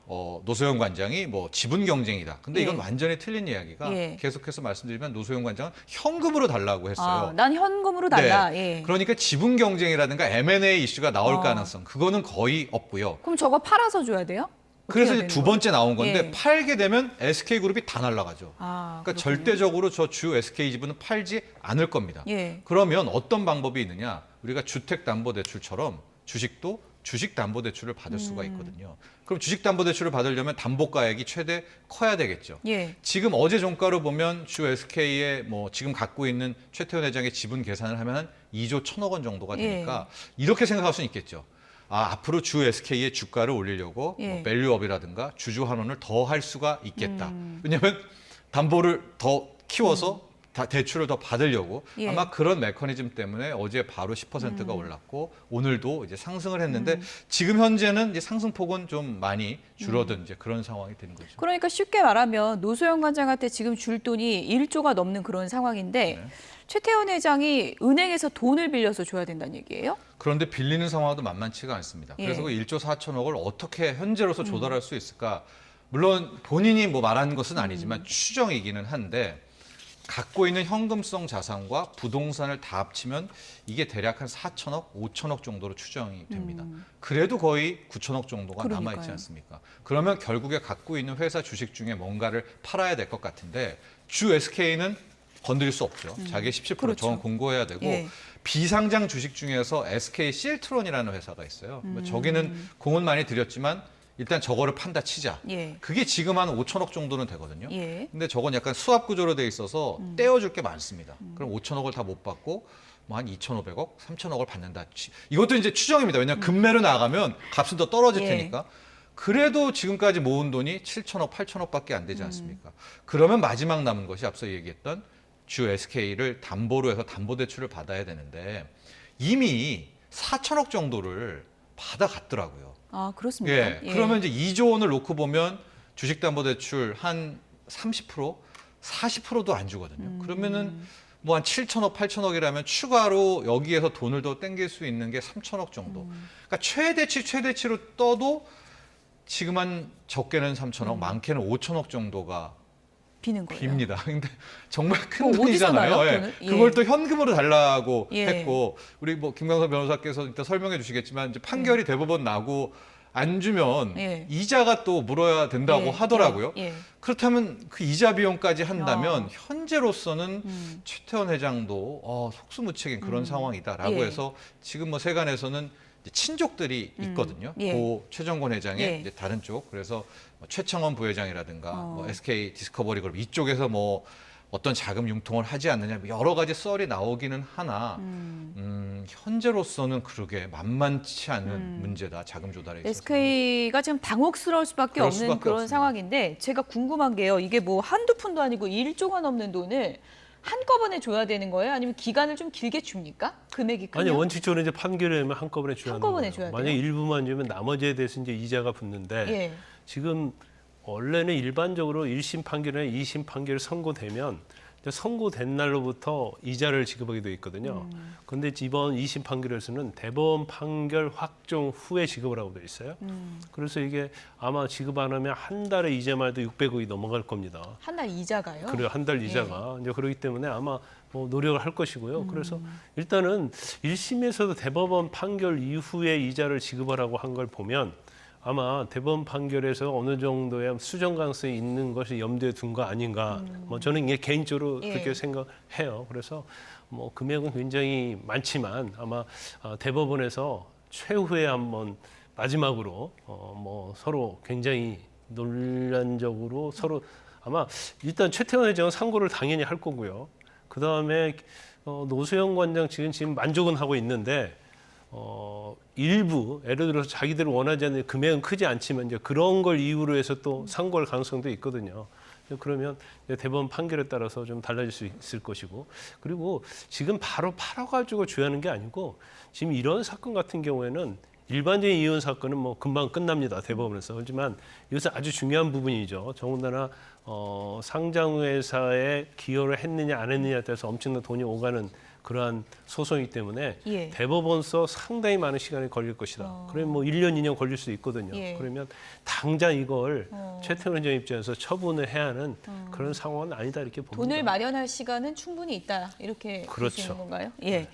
Speaker 3: 노소영 관장이 뭐 지분 경쟁이다. 근데 이건
Speaker 1: 예.
Speaker 3: 완전히 틀린 이야기가
Speaker 1: 예.
Speaker 3: 계속해서 말씀드리면 노소영 관장은 현금으로 달라고 했어요.
Speaker 1: 난 현금으로 달라.
Speaker 3: 네.
Speaker 1: 예.
Speaker 3: 그러니까 지분 경쟁이라든가 M&A 이슈가 나올
Speaker 1: 어.
Speaker 3: 가능성 그거는 거의 없고요.
Speaker 1: 그럼 저거 팔아서 줘야 돼요?
Speaker 3: 그래서
Speaker 1: 어떻게 해야
Speaker 3: 이제 두
Speaker 1: 되는
Speaker 3: 번째 나온 건데
Speaker 1: 거예요? 예.
Speaker 3: 팔게 되면 SK그룹이 다 날아가죠.
Speaker 1: 아,
Speaker 3: 그러니까
Speaker 1: 그렇군요.
Speaker 3: 절대적으로 저 주 SK 지분은 팔지 않을 겁니다.
Speaker 1: 예.
Speaker 3: 그러면 어떤 방법이 있느냐? 우리가 주택담보대출처럼 주식도 주식담보대출을 받을 수가 있거든요. 그럼 주식담보대출을 받으려면 담보가액이 최대 커야 되겠죠.
Speaker 1: 예.
Speaker 3: 지금 어제 종가로 보면 주 SK의 뭐 지금 갖고 있는 최태원 회장의 지분 계산을 하면 한 2조 1천억 원 정도가 되니까 이렇게 생각할 수는 있겠죠. 앞으로 주 SK의 주가를 올리려고
Speaker 1: 예.
Speaker 3: 뭐 밸류업이라든가 주주 환원을 더 할 수가 있겠다. 왜냐하면 담보를 더 키워서 대출을 더 받으려고
Speaker 1: 예.
Speaker 3: 아마 그런 메커니즘 때문에 어제 바로 10%가 올랐고 오늘도 이제 상승을 했는데 지금 현재는 이제 상승폭은 좀 많이 줄어든 이제 그런 상황이 된 거죠.
Speaker 1: 그러니까 쉽게 말하면 노소영 관장한테 지금 줄 돈이 1조가 넘는 그런 상황인데
Speaker 3: 네.
Speaker 1: 최태원 회장이 은행에서 돈을 빌려서 줘야 된다는 얘기예요?
Speaker 3: 그런데 빌리는 상황도 만만치가 않습니다.
Speaker 1: 예.
Speaker 3: 그래서 그 1조 4천억을 어떻게 현재로서 조달할 수 있을까? 물론 본인이 뭐 말한 것은 아니지만 추정이기는 한데 갖고 있는 현금성 자산과 부동산을 다 합치면 이게 대략 한 4천억, 5천억 정도로 추정이 됩니다. 그래도 거의 9천억 정도가
Speaker 1: 그러니까요.
Speaker 3: 남아있지 않습니까? 그러면 결국에 갖고 있는 회사 주식 중에 뭔가를 팔아야 될 것 같은데 주 SK는 건드릴 수 없죠. 자기의 17%
Speaker 1: 그렇죠.
Speaker 3: 저건 공고해야 되고
Speaker 1: 예.
Speaker 3: 비상장 주식 중에서 SK 실트론이라는 회사가 있어요. 저기는 공은 많이 들였지만 일단 저거를 판다 치자.
Speaker 1: 예.
Speaker 3: 그게 지금 한 5천억 정도는 되거든요.
Speaker 1: 예.
Speaker 3: 근데 저건 약간 수합 구조로 돼 있어서 떼어줄 게 많습니다. 그럼 5천억을 다 못 받고 뭐 한 2,500억, 3천억을 받는다. 이것도 이제 추정입니다. 왜냐하면 금매로 나가면 값은 더 떨어질
Speaker 1: 예.
Speaker 3: 테니까. 그래도 지금까지 모은 돈이 7천억, 8천억밖에 안 되지 않습니까? 그러면 마지막 남은 것이 앞서 얘기했던 주 SK를 담보로 해서 담보대출을 받아야 되는데 이미 4천억 정도를 받아갔더라고요.
Speaker 1: 아, 그렇습니까?
Speaker 3: 예. 그러면 이제 2조 원을 놓고 보면 주식담보대출 한 30%, 40%도 안 주거든요. 그러면은 뭐 한 7천억, 8천억이라면 추가로 여기에서 돈을 더 땡길 수 있는 게 3천억 정도. 그러니까 최대치로 떠도 지금 한 적게는 3천억, 많게는 5천억 정도가
Speaker 1: 비는 거예요.
Speaker 3: 빕니다. 근데 정말 큰
Speaker 1: 뭐 어디서
Speaker 3: 돈이잖아요.
Speaker 1: 나요,
Speaker 3: 예.
Speaker 1: 돈을? 예.
Speaker 3: 그걸 또 현금으로 달라고
Speaker 1: 예.
Speaker 3: 했고 우리 뭐 김광석 변호사께서 이따 설명해 주시겠지만 이제 판결이 대법원 나고 안 주면
Speaker 1: 예.
Speaker 3: 이자가 또 물어야 된다고
Speaker 1: 예.
Speaker 3: 하더라고요.
Speaker 1: 예.
Speaker 3: 그렇다면 그 이자 비용까지 한다면 현재로서는 최태원 회장도 속수무책인 그런 상황이다라고
Speaker 1: 예.
Speaker 3: 해서 지금 뭐 세간에서는 이제 친족들이 있거든요.
Speaker 1: 예.
Speaker 3: 고 최정권 회장의
Speaker 1: 예.
Speaker 3: 이제 다른 쪽 그래서 뭐 최청원 부회장이라든가 뭐 SK 디스커버리 그룹 이쪽에서 뭐 어떤 자금 융통을 하지 않느냐 여러 가지 썰이 나오기는 하나 현재로서는 그러게 만만치 않은 문제다 자금 조달에 있어서.
Speaker 1: SK가 지금 당혹스러울 수밖에
Speaker 3: 그럴
Speaker 1: 없는
Speaker 3: 수밖에
Speaker 1: 그런
Speaker 3: 없습니다.
Speaker 1: 상황인데 제가 궁금한 게요. 이게 뭐 한두 푼도 아니고 1조가 넘는 돈을 한꺼번에 줘야 되는 거예요? 아니면 기간을 좀 길게 줍니까? 금액이 크면?
Speaker 20: 아니 원칙적으로 이제 판결을 하면 한꺼번에 줘야 하는
Speaker 1: 한꺼번에
Speaker 20: 거예요.
Speaker 1: 줘야 돼요?
Speaker 20: 만약 일부만 주면 나머지에 대해서 이제 이자가 붙는데
Speaker 1: 예.
Speaker 20: 지금 원래는 일반적으로 1심 판결이나 2심 판결이 선고되면 이제 선고된 날로부터 이자를 지급하게 돼 있거든요. 그런데 이번 2심 판결에서는 대법원 판결 확정 후에 지급을 하고 돼 있어요. 그래서 이게 아마 지급 안 하면 한 달에 이자만 해도 600억이 넘어갈 겁니다.
Speaker 1: 한 달 이자가요?
Speaker 20: 그래요. 한 달 이자가. 이제 그렇기 때문에 아마 뭐 노력을 할 것이고요. 그래서 일단은 1심에서도 대법원 판결 이후에 이자를 지급하라고 한 걸 보면 아마 대법원 판결에서 어느 정도의 수정 가능성이 있는 것이 염두에 둔 거 아닌가. 뭐 저는 이게 개인적으로 그렇게 생각해요. 그래서 뭐 금액은 굉장히 많지만 아마 대법원에서 최후에 한번 마지막으로 뭐 서로 굉장히 논란적으로 서로 아마 일단 최태원 회장은 상고를 당연히 할 거고요. 그 다음에 노소영 관장 지금 만족은 하고 있는데 일부 예를 들어서 자기들을 원하지 않는 금액은 크지 않지만 이제 그런 걸 이유로 해서 또 상고할 가능성도 있거든요. 그러면 대법원 판결에 따라서 좀 달라질 수 있을 것이고, 그리고 지금 바로 팔아가지고 주의하는 게 아니고 지금 이런 사건 같은 경우에는 일반적인 이혼 사건은 뭐 금방 끝납니다, 대법원에서. 하지만 이것은 아주 중요한 부분이죠. 더군다나 상장회사에 기여를 했느냐 안 했느냐에 따라서 엄청난 돈이 오가는 그러한 소송이기 때문에 대법원서 상당히 많은 시간이 걸릴 것이다. 그러면 뭐 1년, 2년 걸릴 수 있거든요. 그러면 당장 이걸 최태원 회장 입장에서 처분을 해야 하는 그런 상황은 아니다 이렇게 봅니다.
Speaker 1: 돈을 마련할 시간은 충분히 있다 이렇게 볼 수 있는 건가요? 예.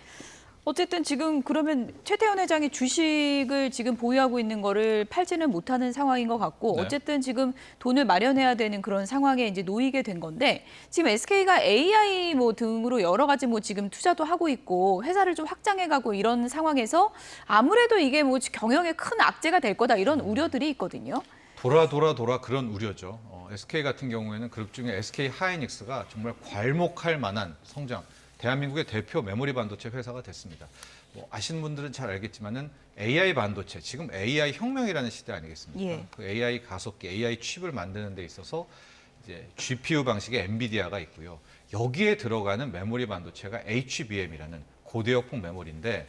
Speaker 1: 어쨌든 지금 그러면 최태원 회장이 주식을 지금 보유하고 있는 거를 팔지는 못하는 상황인 것 같고 어쨌든 지금 돈을 마련해야 되는 그런 상황에 이제 놓이게 된 건데 지금 SK가 AI 뭐 등으로 여러 가지 뭐 지금 투자도 하고 있고 회사를 좀 확장해가고 이런 상황에서 아무래도 이게 뭐 경영에 큰 악재가 될 거다 이런 우려들이 있거든요.
Speaker 3: 돌아 그런 우려죠. SK 같은 경우에는 그룹 중에 SK 하이닉스가 정말 괄목할 만한 성장. 대한민국의 대표 메모리 반도체 회사가 됐습니다. 뭐 아시는 분들은 잘 알겠지만은 AI 반도체, 지금 AI 혁명이라는 시대 아니겠습니까? 그 AI 가속기, AI 칩을 만드는 데 있어서 이제 GPU 방식의 엔비디아가 있고요. 여기에 들어가는 메모리 반도체가 HBM이라는 고대역폭 메모리인데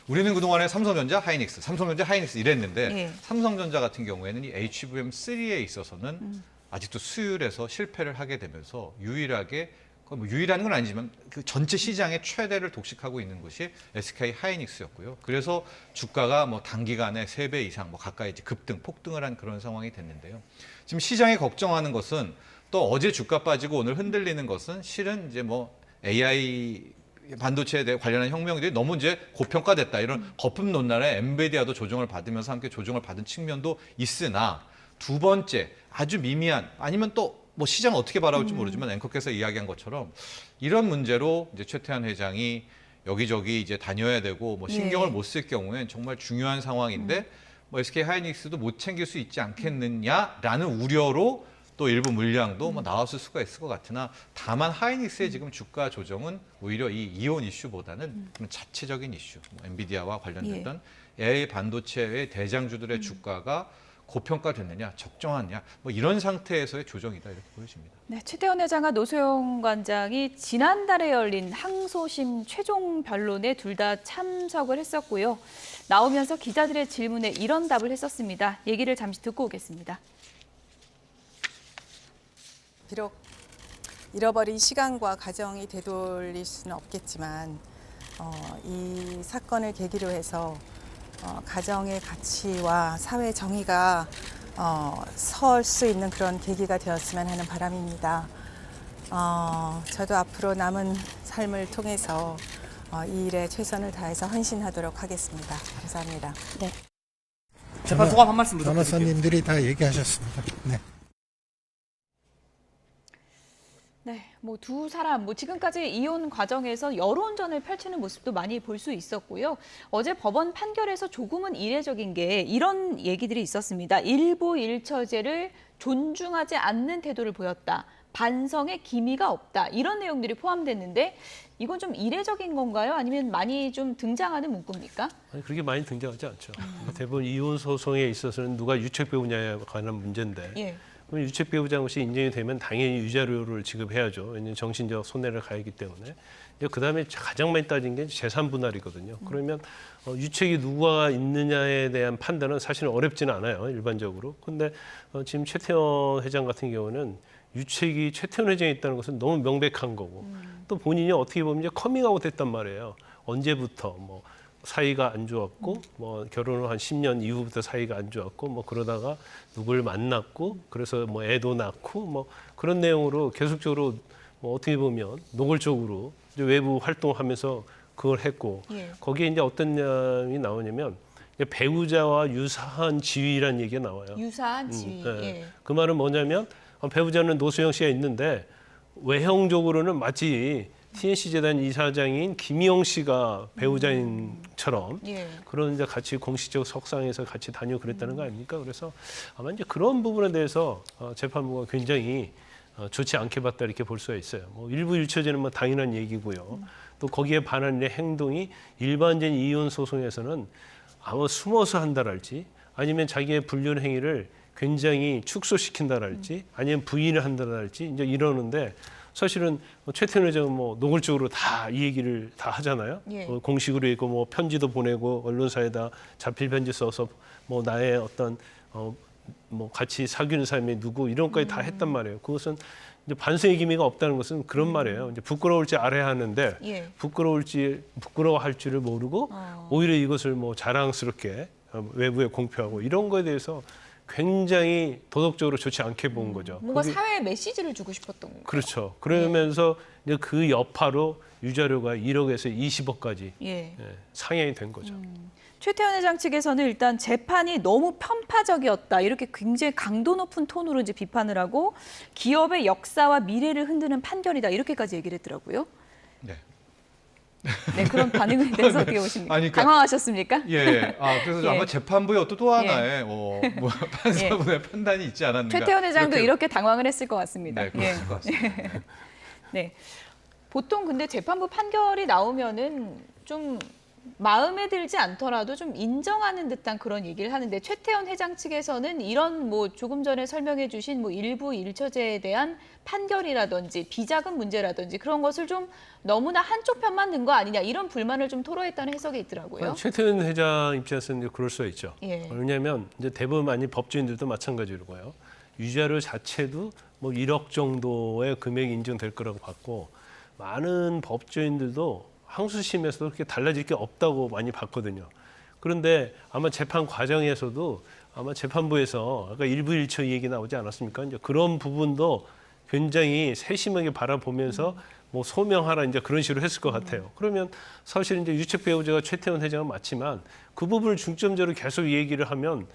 Speaker 3: 우리는 그동안에 삼성전자, 하이닉스 이랬는데 삼성전자 같은 경우에는 이 HBM3에 있어서는 아직도 수율에서 실패를 하게 되면서 유일하게 뭐 유일한 건 아니지만 그 전체 시장의 최대를 독식하고 있는 것이 SK 하이닉스였고요. 그래서 주가가 뭐 단기간에 3배 이상 뭐 가까이 이제 폭등을 한 그런 상황이 됐는데요. 지금 시장이 걱정하는 것은 또 어제 주가 빠지고 오늘 흔들리는 것은 실은 이제 뭐 AI 반도체에 대해 관련한 혁명들이 너무 이제 고평가됐다 이런 거품 논란에 엔비디아도 조정을 받으면서 함께 조정을 받은 측면도 있으나 두 번째 아주 미미한 아니면 또 뭐 시장 어떻게 바라볼지 모르지만 앵커께서 이야기한 것처럼 이런 문제로 이제 최태원 회장이 여기저기 이제 다녀야 되고 뭐 신경을 못 쓸 경우엔 정말 중요한 상황인데 뭐 SK 하이닉스도 못 챙길 수 있지 않겠느냐라는 우려로 또 일부 물량도 뭐 나왔을 수가 있을 것 같으나 다만 하이닉스의 지금 주가 조정은 오히려 이 이혼 이슈보다는 그런 자체적인 이슈, 뭐 엔비디아와 관련됐던 AI 반도체의 대장주들의 주가가 고평가됐느냐, 적정하냐, 뭐 이런 상태에서의 조정이다 이렇게 보여집니다.
Speaker 1: 네, 최태원 회장과 노소영 관장이 지난달에 열린 항소심 최종 변론에 둘 다 참석을 했었고요. 나오면서 기자들의 질문에 이런 답을 했었습니다. 얘기를 잠시 듣고 오겠습니다.
Speaker 17: 비록 잃어버린 시간과 가정이 되돌릴 수는 없겠지만 이 사건을 계기로 해서 가정의 가치와 사회 정의가 설 수 있는 그런 계기가 되었으면 하는 바람입니다. 저도 앞으로 남은 삶을 통해서 이 일에 최선을 다해서 헌신하도록 하겠습니다. 감사합니다. 네.
Speaker 18: 재판 소감 한 말씀 부탁드릴게요.
Speaker 9: 변호사님들이 다 얘기하셨습니다. 네.
Speaker 1: 네, 뭐 두 사람, 뭐 지금까지 이혼 과정에서 여론전을 펼치는 모습도 많이 볼 수 있었고요. 어제 법원 판결에서 조금은 이례적인 게 이런 얘기들이 있었습니다. 일부 일처제를 존중하지 않는 태도를 보였다. 반성의 기미가 없다. 이런 내용들이 포함됐는데 이건 좀 이례적인 건가요? 아니면 많이 좀 등장하는 문구입니까?
Speaker 20: 아니, 그렇게 많이 등장하지 않죠. 대부분 이혼 소송에 있어서는 누가 유책 배우냐에 관한 문제인데 그럼 유책 배우자인 것이 인정이 되면 당연히 유자료를 지급해야죠. 왜냐하면 정신적 손해를 가하기 때문에. 그다음에 가장 많이 따진 게 재산 분할이거든요. 그러면 유책이 누가 있느냐에 대한 판단은 사실은 어렵지는 않아요. 일반적으로. 근데 지금 최태원 회장 같은 경우는 유책이 최태원 회장에 있다는 것은 너무 명백한 거고 또 본인이 어떻게 보면 이제 커밍아웃 했단 말이에요. 언제부터 뭐 사이가 안 좋았고 뭐 결혼을 한 10년 이후부터 사이가 안 좋았고 뭐 그러다가 누굴 만났고 그래서 뭐 애도 낳고 뭐 그런 내용으로 계속적으로 뭐 어떻게 보면 노골적으로 이제 외부 활동하면서 그걸 했고 거기에 이제 어떤 점이 나오냐면 배우자와 유사한 지위란 얘기가 나와요.
Speaker 1: 유사한 지위. 예.
Speaker 20: 그 말은 뭐냐면 배우자는 노소영 씨가 있는데 외형적으로는 마치 TNC 재단 이사장인 김희영 씨가 배우자인처럼 그런 이제 같이 공식적 석상에서 같이 다니고 그랬다는 거 아닙니까? 그래서 아마 이제 그런 부분에 대해서 재판부가 굉장히 좋지 않게 봤다 이렇게 볼 수가 있어요. 뭐 일부 일처제는 뭐 당연한 얘기고요. 또 거기에 반하는 행동이 일반적인 이혼 소송에서는 아마 숨어서 한다랄지 아니면 자기의 불륜 행위를 굉장히 축소시킨다랄지 아니면 부인을 한다랄지 이제 이러는데 사실은 최태원 회장은 뭐 노골적으로 다 이 얘기를 다 하잖아요. 공식으로 있고 뭐 편지도 보내고 언론사에다 자필 편지 써서 뭐 나의 어떤 뭐 같이 사귀는 사람이 누구 이런 것까지 다 했단 말이에요. 그것은 이제 반성의 기미가 없다는 것은 그런 말이에요. 이제 부끄러울지 알아야 하는데 부끄러워할 줄을 모르고 오히려 이것을 뭐 자랑스럽게 외부에 공표하고 이런 거에 대해서 굉장히 도덕적으로 좋지 않게 본 거죠.
Speaker 1: 뭔가 사회에 메시지를 주고 싶었던 거예요.
Speaker 20: 그렇죠. 그러면서 이제 그 여파로 유자료가 1억에서 20억까지 상향이 된 거죠.
Speaker 1: 최태원 회장 측에서는 일단 재판이 너무 편파적이었다. 이렇게 굉장히 강도 높은 톤으로 이제 비판을 하고 기업의 역사와 미래를 흔드는 판결이다. 이렇게까지 얘기를 했더라고요. 네, 그런 반응에 대해서 어떻게 보십니까?
Speaker 3: 아니, 그러니까,
Speaker 1: 당황하셨습니까?
Speaker 3: 예. 그래서 아마 재판부의 또 하나의 뭐 판사분의 판단이 있지 않았는가.
Speaker 1: 최태원 회장도 이렇게 당황을 했을 것 같습니다.
Speaker 3: 네, 그럴 것 같습니다.
Speaker 1: 네. 보통 근데 재판부 판결이 나오면은 좀 마음에 들지 않더라도 좀 인정하는 듯한 그런 얘기를 하는데 최태원 회장 측에서는 이런 뭐 조금 전에 설명해 주신 뭐 일부 일처제에 대한 판결이라든지 비자금 문제라든지 그런 것을 좀 너무나 한쪽 편만 든 거 아니냐 이런 불만을 좀 토로했다는 해석이 있더라고요.
Speaker 20: 최태원 회장 입장에서는 그럴 수가 있죠. 왜냐하면 이제 대부분 많이 법조인들도 마찬가지로고요. 유자료 자체도 뭐 1억 정도의 금액이 인정될 거라고 봤고 많은 법조인들도 항소심에서도 그렇게 달라질 게 없다고 많이 봤거든요. 그런데 아마 재판 과정에서도 아마 재판부에서 아까 일부 일처 얘기 나오지 않았습니까? 이제 그런 부분도 굉장히 세심하게 바라보면서 뭐 소명하라 이제 그런 식으로 했을 것 같아요. 그러면 사실 이제 유책 배우자가 최태원 회장은 맞지만 그 부분을 중점적으로 계속 얘기를 하면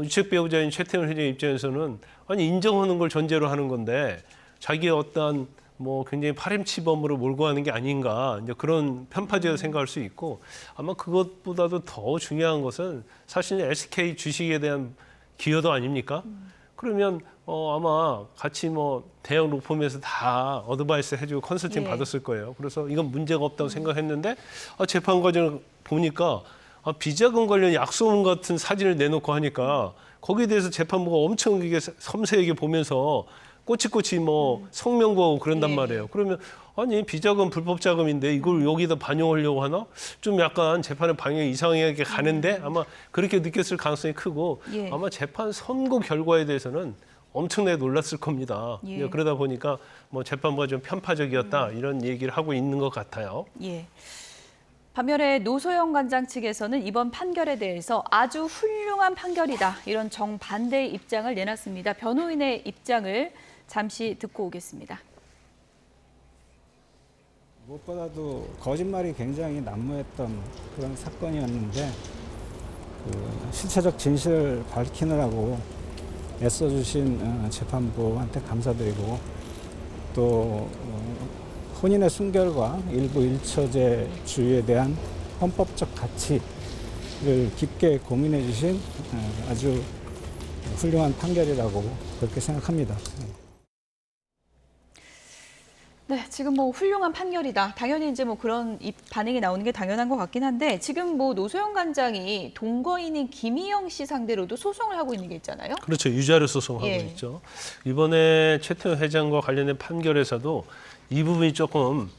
Speaker 20: 유책 배우자인 최태원 회장 입장에서는 아니 인정하는 걸 전제로 하는 건데 자기의 어떤 뭐 굉장히 파렴치범으로 몰고 가는 게 아닌가 이제 그런 편파적으로 생각할 수 있고 아마 그것보다도 더 중요한 것은 사실 SK 주식에 대한 기여도 아닙니까? 그러면 아마 같이 뭐 대형 로펌에서 다 어드바이스 해주고 컨설팅 받았을 거예요. 그래서 이건 문제가 없다고 생각했는데 재판 과정을 보니까 비자금 관련 약소문 같은 사진을 내놓고 하니까 거기에 대해서 재판부가 엄청 이게 섬세하게 보면서 꼬치꼬치 뭐 성명구하고 그런단 말이에요. 그러면 아니 비자금 불법 자금인데 이걸 여기다 반영하려고 하나? 좀 약간 재판의 방향이 이상하게 가는데 아마 그렇게 느꼈을 가능성이 크고 아마 재판 선고 결과에 대해서는 엄청나게 놀랐을 겁니다. 그러다 보니까 뭐 재판부가 좀 편파적이었다 이런 얘기를 하고 있는 것 같아요.
Speaker 1: 반면에 노소영 관장 측에서는 이번 판결에 대해서 아주 훌륭한 판결이다 이런 정반대의 입장을 내놨습니다. 변호인의 입장을 잠시 듣고 오겠습니다.
Speaker 5: 무엇보다도 거짓말이 굉장히 난무했던 그런 사건이었는데 실체적 진실을 밝히느라고 애써주신 재판부한테 감사드리고 또 혼인의 순결과 일부 일처제 주의에 대한 헌법적 가치를 깊게 고민해 주신 아주 훌륭한 판결이라고 그렇게 생각합니다.
Speaker 1: 네, 지금 뭐 훌륭한 판결이다. 당연히 이제 뭐 그런 반응이 나오는 게 당연한 것 같긴 한데 지금 뭐 노소영 관장이 동거인인 김희영 씨 상대로도 소송을 하고 있는 게 있잖아요.
Speaker 20: 그렇죠. 유자료 소송하고 있죠. 이번에 최태원 회장과 관련된 판결에서도 이 부분이 조금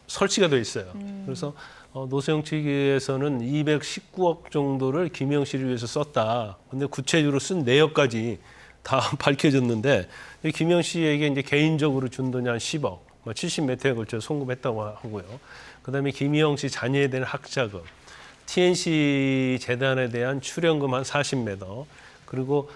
Speaker 20: 설치가 돼 있어요. 그래서 노소영 측에서는 219억 정도를 김희영 씨를 위해서 썼다. 근데 구체적으로 쓴 내역까지 다 밝혀졌는데 김희영 씨에게 이제 개인적으로 준 돈이 한 10억. 70몇 회에 걸쳐 송금했다고 하고요. 그다음에 김희영 씨 자녀에 대한 학자금, TNC 재단에 대한 출연금 한 40매더, 그리고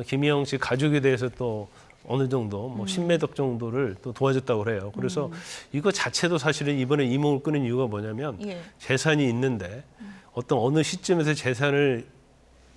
Speaker 20: 김희영 씨 가족에 대해서 또 어느 정도 뭐 10매덕 정도를 또 도와줬다고 그래요. 그래서 이거 자체도 사실은 이번에 이목을 끄는 이유가 뭐냐면 재산이 있는데 어느 시점에서 재산을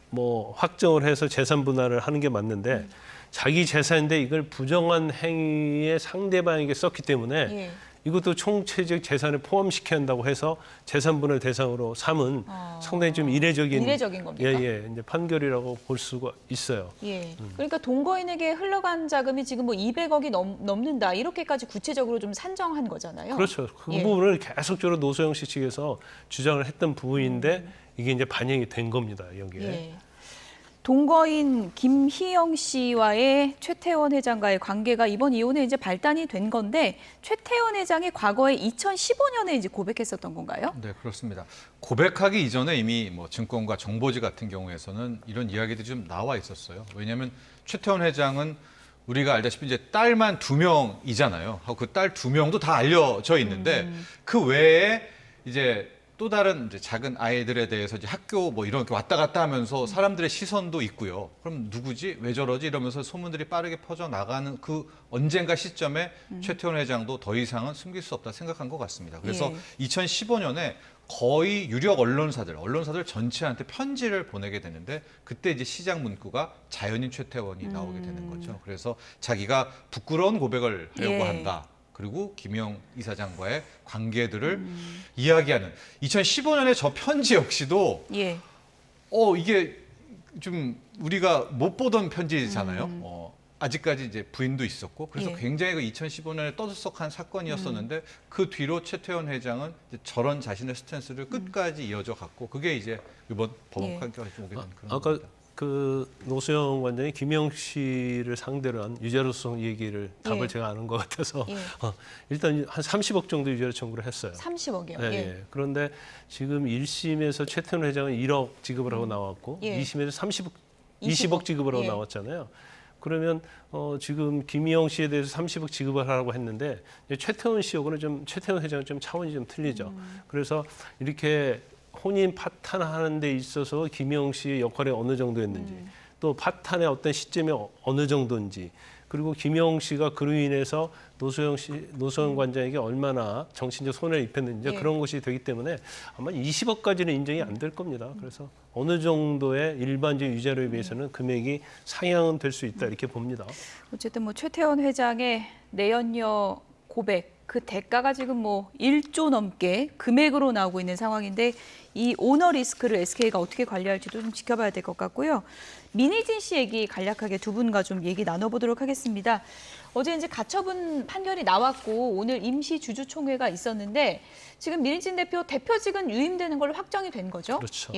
Speaker 20: 뭐 확정을 해서 재산 분할을 하는 게 맞는데 자기 재산인데 이걸 부정한 행위에 상대방에게 썼기 때문에
Speaker 1: 예.
Speaker 20: 이것도 총체적 재산에 포함시켜야 한다고 해서 재산 분할 대상으로 삼은 상당히 좀 이례적인
Speaker 1: 겁니까?
Speaker 20: 예, 이제 판결이라고 볼 수가 있어요.
Speaker 1: 예. 그러니까 동거인에게 흘러간 자금이 지금 뭐 200억이 넘는다 이렇게까지 구체적으로 좀 산정한 거잖아요.
Speaker 20: 그렇죠. 그
Speaker 1: 예.
Speaker 20: 부분을 계속적으로 노소영 씨 측에서 주장을 했던 부분인데 이게 이제 반영이 된 겁니다. 여기에.
Speaker 1: 예. 동거인 김희영 씨와의 최태원 회장과의 관계가 이번 이혼에 이제 발단이 된 건데 최태원 회장이 과거에 2015년에 이제 고백했었던 건가요?
Speaker 3: 네, 그렇습니다. 고백하기 이전에 이미 뭐 증권가 정보지 같은 경우에서는 이런 이야기들이 좀 나와 있었어요. 왜냐하면 최태원 회장은 우리가 알다시피 이제 딸만 2명이잖아요. 하고 그 딸 2명도 다 알려져 있는데 그 외에 이제 또 다른 이제 작은 아이들에 대해서 이제 학교 뭐 이렇게 왔다 갔다 하면서 사람들의 시선도 있고요. 그럼 누구지? 왜 저러지? 이러면서 소문들이 빠르게 퍼져 나가는 그 언젠가 시점에 최태원 회장도 더 이상은 숨길 수 없다 생각한 것 같습니다. 그래서 2015년에 거의 유력 언론사들 전체한테 편지를 보내게 되는데 그때 이제 시작 문구가 자연인 최태원이 나오게 되는 거죠. 그래서 자기가 부끄러운 고백을 하려고 한다. 그리고 김영 이사장과의 관계들을 이야기하는 2015년에 저 편지 역시도 이게 좀 우리가 못 보던 편지잖아요. 아직까지 이제 부인도 있었고 그래서 굉장히 그 2015년에 떠들썩한 사건이었었는데 그 뒤로 최태원 회장은 이제 저런 자신의 스탠스를 끝까지 이어져 갔고 그게 이제 이번 법원 판결까지 오게 된 그런
Speaker 20: 아까
Speaker 3: 겁니다.
Speaker 20: 그 노소영 관장이 김영 씨를 상대로 한 유죄로 소송 얘기를 답을 제가 아는 것 같아서 일단 한 30억 정도 유죄로 청구를 했어요.
Speaker 1: 30억이요?
Speaker 20: 네, 예. 그런데 지금 1심에서 최태원 회장은 1억 지급을 하고 나왔고 2심에서 20억 지급을 하고 나왔잖아요. 그러면 지금 김희영 씨에 대해서 30억 지급을 하라고 했는데 최태원 씨하고는 좀 최태원 회장은 좀 차원이 좀 틀리죠. 그래서 이렇게 혼인 파탄하는 데 있어서 김희영 씨의 역할이 어느 정도였는지 또 파탄의 어떤 시점이 어느 정도인지 그리고 김희영 씨가 그로 인해서 노소영 관장에게 얼마나 정신적 손해를 입혔는지 그런 것이 되기 때문에 아마 20억까지는 인정이 안 될 겁니다. 그래서 어느 정도의 일반적인 유죄료에 비해서는 금액이 상향은 될 수 있다 이렇게 봅니다.
Speaker 1: 어쨌든 뭐 최태원 회장의 내연녀 고백 그 대가가 지금 뭐 1조 넘게 금액으로 나오고 있는 상황인데 이 오너 리스크를 SK가 어떻게 관리할지도 좀 지켜봐야 될 것 같고요. 민희진 씨 얘기 간략하게 두 분과 좀 얘기 나눠보도록 하겠습니다. 어제 이제 가처분 판결이 나왔고 오늘 임시 주주총회가 있었는데 지금 민희진 대표직은 유임되는 걸로 확정이 된 거죠?
Speaker 20: 그렇죠.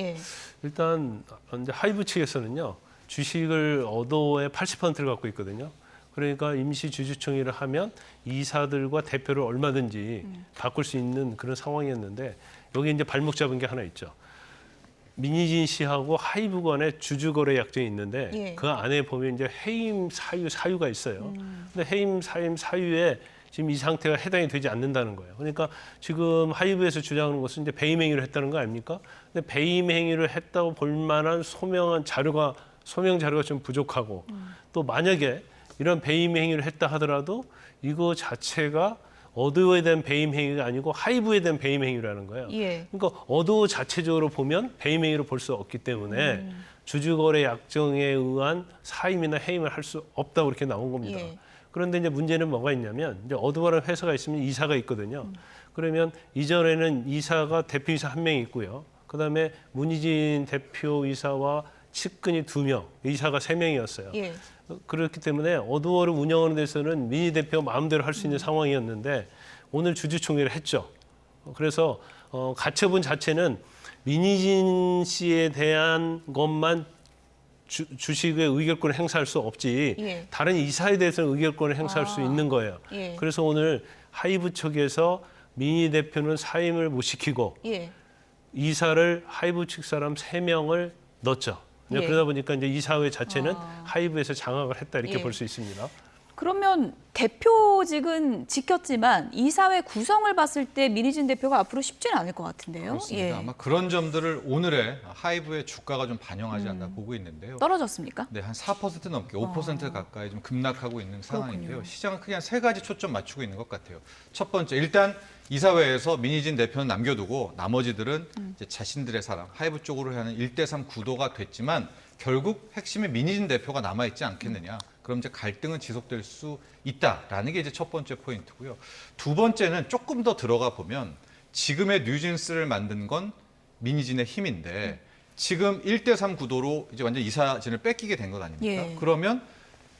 Speaker 20: 일단 이제 하이브 측에서는요 주식을 어도의 80%를 갖고 있거든요. 그러니까 임시 주주총회를 하면 이사들과 대표를 얼마든지 바꿀 수 있는 그런 상황이었는데 여기 이제 발목 잡은 게 하나 있죠. 민희진 씨하고 하이브 간의 주주거래 약정이 있는데 그 안에 보면 이제 해임 사유가 있어요. 근데 해임 사유에 지금 이 상태가 해당이 되지 않는다는 거예요. 그러니까 지금 하이브에서 주장하는 것은 이제 배임 행위를 했다는 거 아닙니까? 근데 배임 행위를 했다고 볼 만한 소명 자료가 좀 부족하고 또 만약에 이런 배임 행위를 했다 하더라도 이거 자체가 어도에 대한 배임 행위가 아니고 하이브에 대한 배임 행위라는 거예요. 그러니까 어도 자체적으로 보면 배임 행위로 볼 수 없기 때문에 주주거래 약정에 의한 사임이나 해임을 할 수 없다고 이렇게 나온 겁니다. 그런데 이제 문제는 뭐가 있냐면 이제 어도라는 회사가 있으면 이사가 있거든요. 그러면 이전에는 이사가 대표이사 1명이 있고요. 그다음에 문희진 대표이사와 측근이 2명, 이사가 3명이었어요. 그렇기 때문에 어도어를 운영하는 데서는 민희 대표가 마음대로 할 수 있는 상황이었는데 오늘 주주총회를 했죠. 그래서 가처분 자체는 민희진 씨에 대한 것만 주식의 의결권을 행사할 수 없지 다른 이사에 대해서는 의결권을 행사할 수 있는 거예요. 그래서 오늘 하이브 측에서 민희 대표는 사임을 못 시키고 이사를 하이브 측 사람 3명을 넣었죠. 그러다 보니까 이제 이사회 자체는 하이브에서 장악을 했다 이렇게 볼 수 있습니다.
Speaker 1: 그러면 대표직은 지켰지만 이사회 구성을 봤을 때 민희진 대표가 앞으로 쉽지는 않을 것 같은데요.
Speaker 3: 그렇습니다. 아마 그런 점들을 오늘의 하이브의 주가가 좀 반영하지 않나 보고 있는데요.
Speaker 1: 떨어졌습니까?
Speaker 3: 네, 한 4% 넘게 5% 가까이 좀 급락하고 있는 상황인데요. 시장은 크게 한 3가지 초점 맞추고 있는 것 같아요. 첫 번째, 일단 이사회에서 민희진 대표는 남겨두고 나머지들은 이제 자신들의 사람, 하이브 쪽으로 하는 1대3 구도가 됐지만 결국 핵심에 민희진 대표가 남아있지 않겠느냐. 그럼 이제 갈등은 지속될 수 있다라는 게 이제 첫 번째 포인트고요. 두 번째는 조금 더 들어가 보면 지금의 뉴진스를 만든 건 민희진의 힘인데 지금 1대3 구도로 이제 완전 이사진을 뺏기게 된 것 아닙니까?
Speaker 1: 예.
Speaker 3: 그러면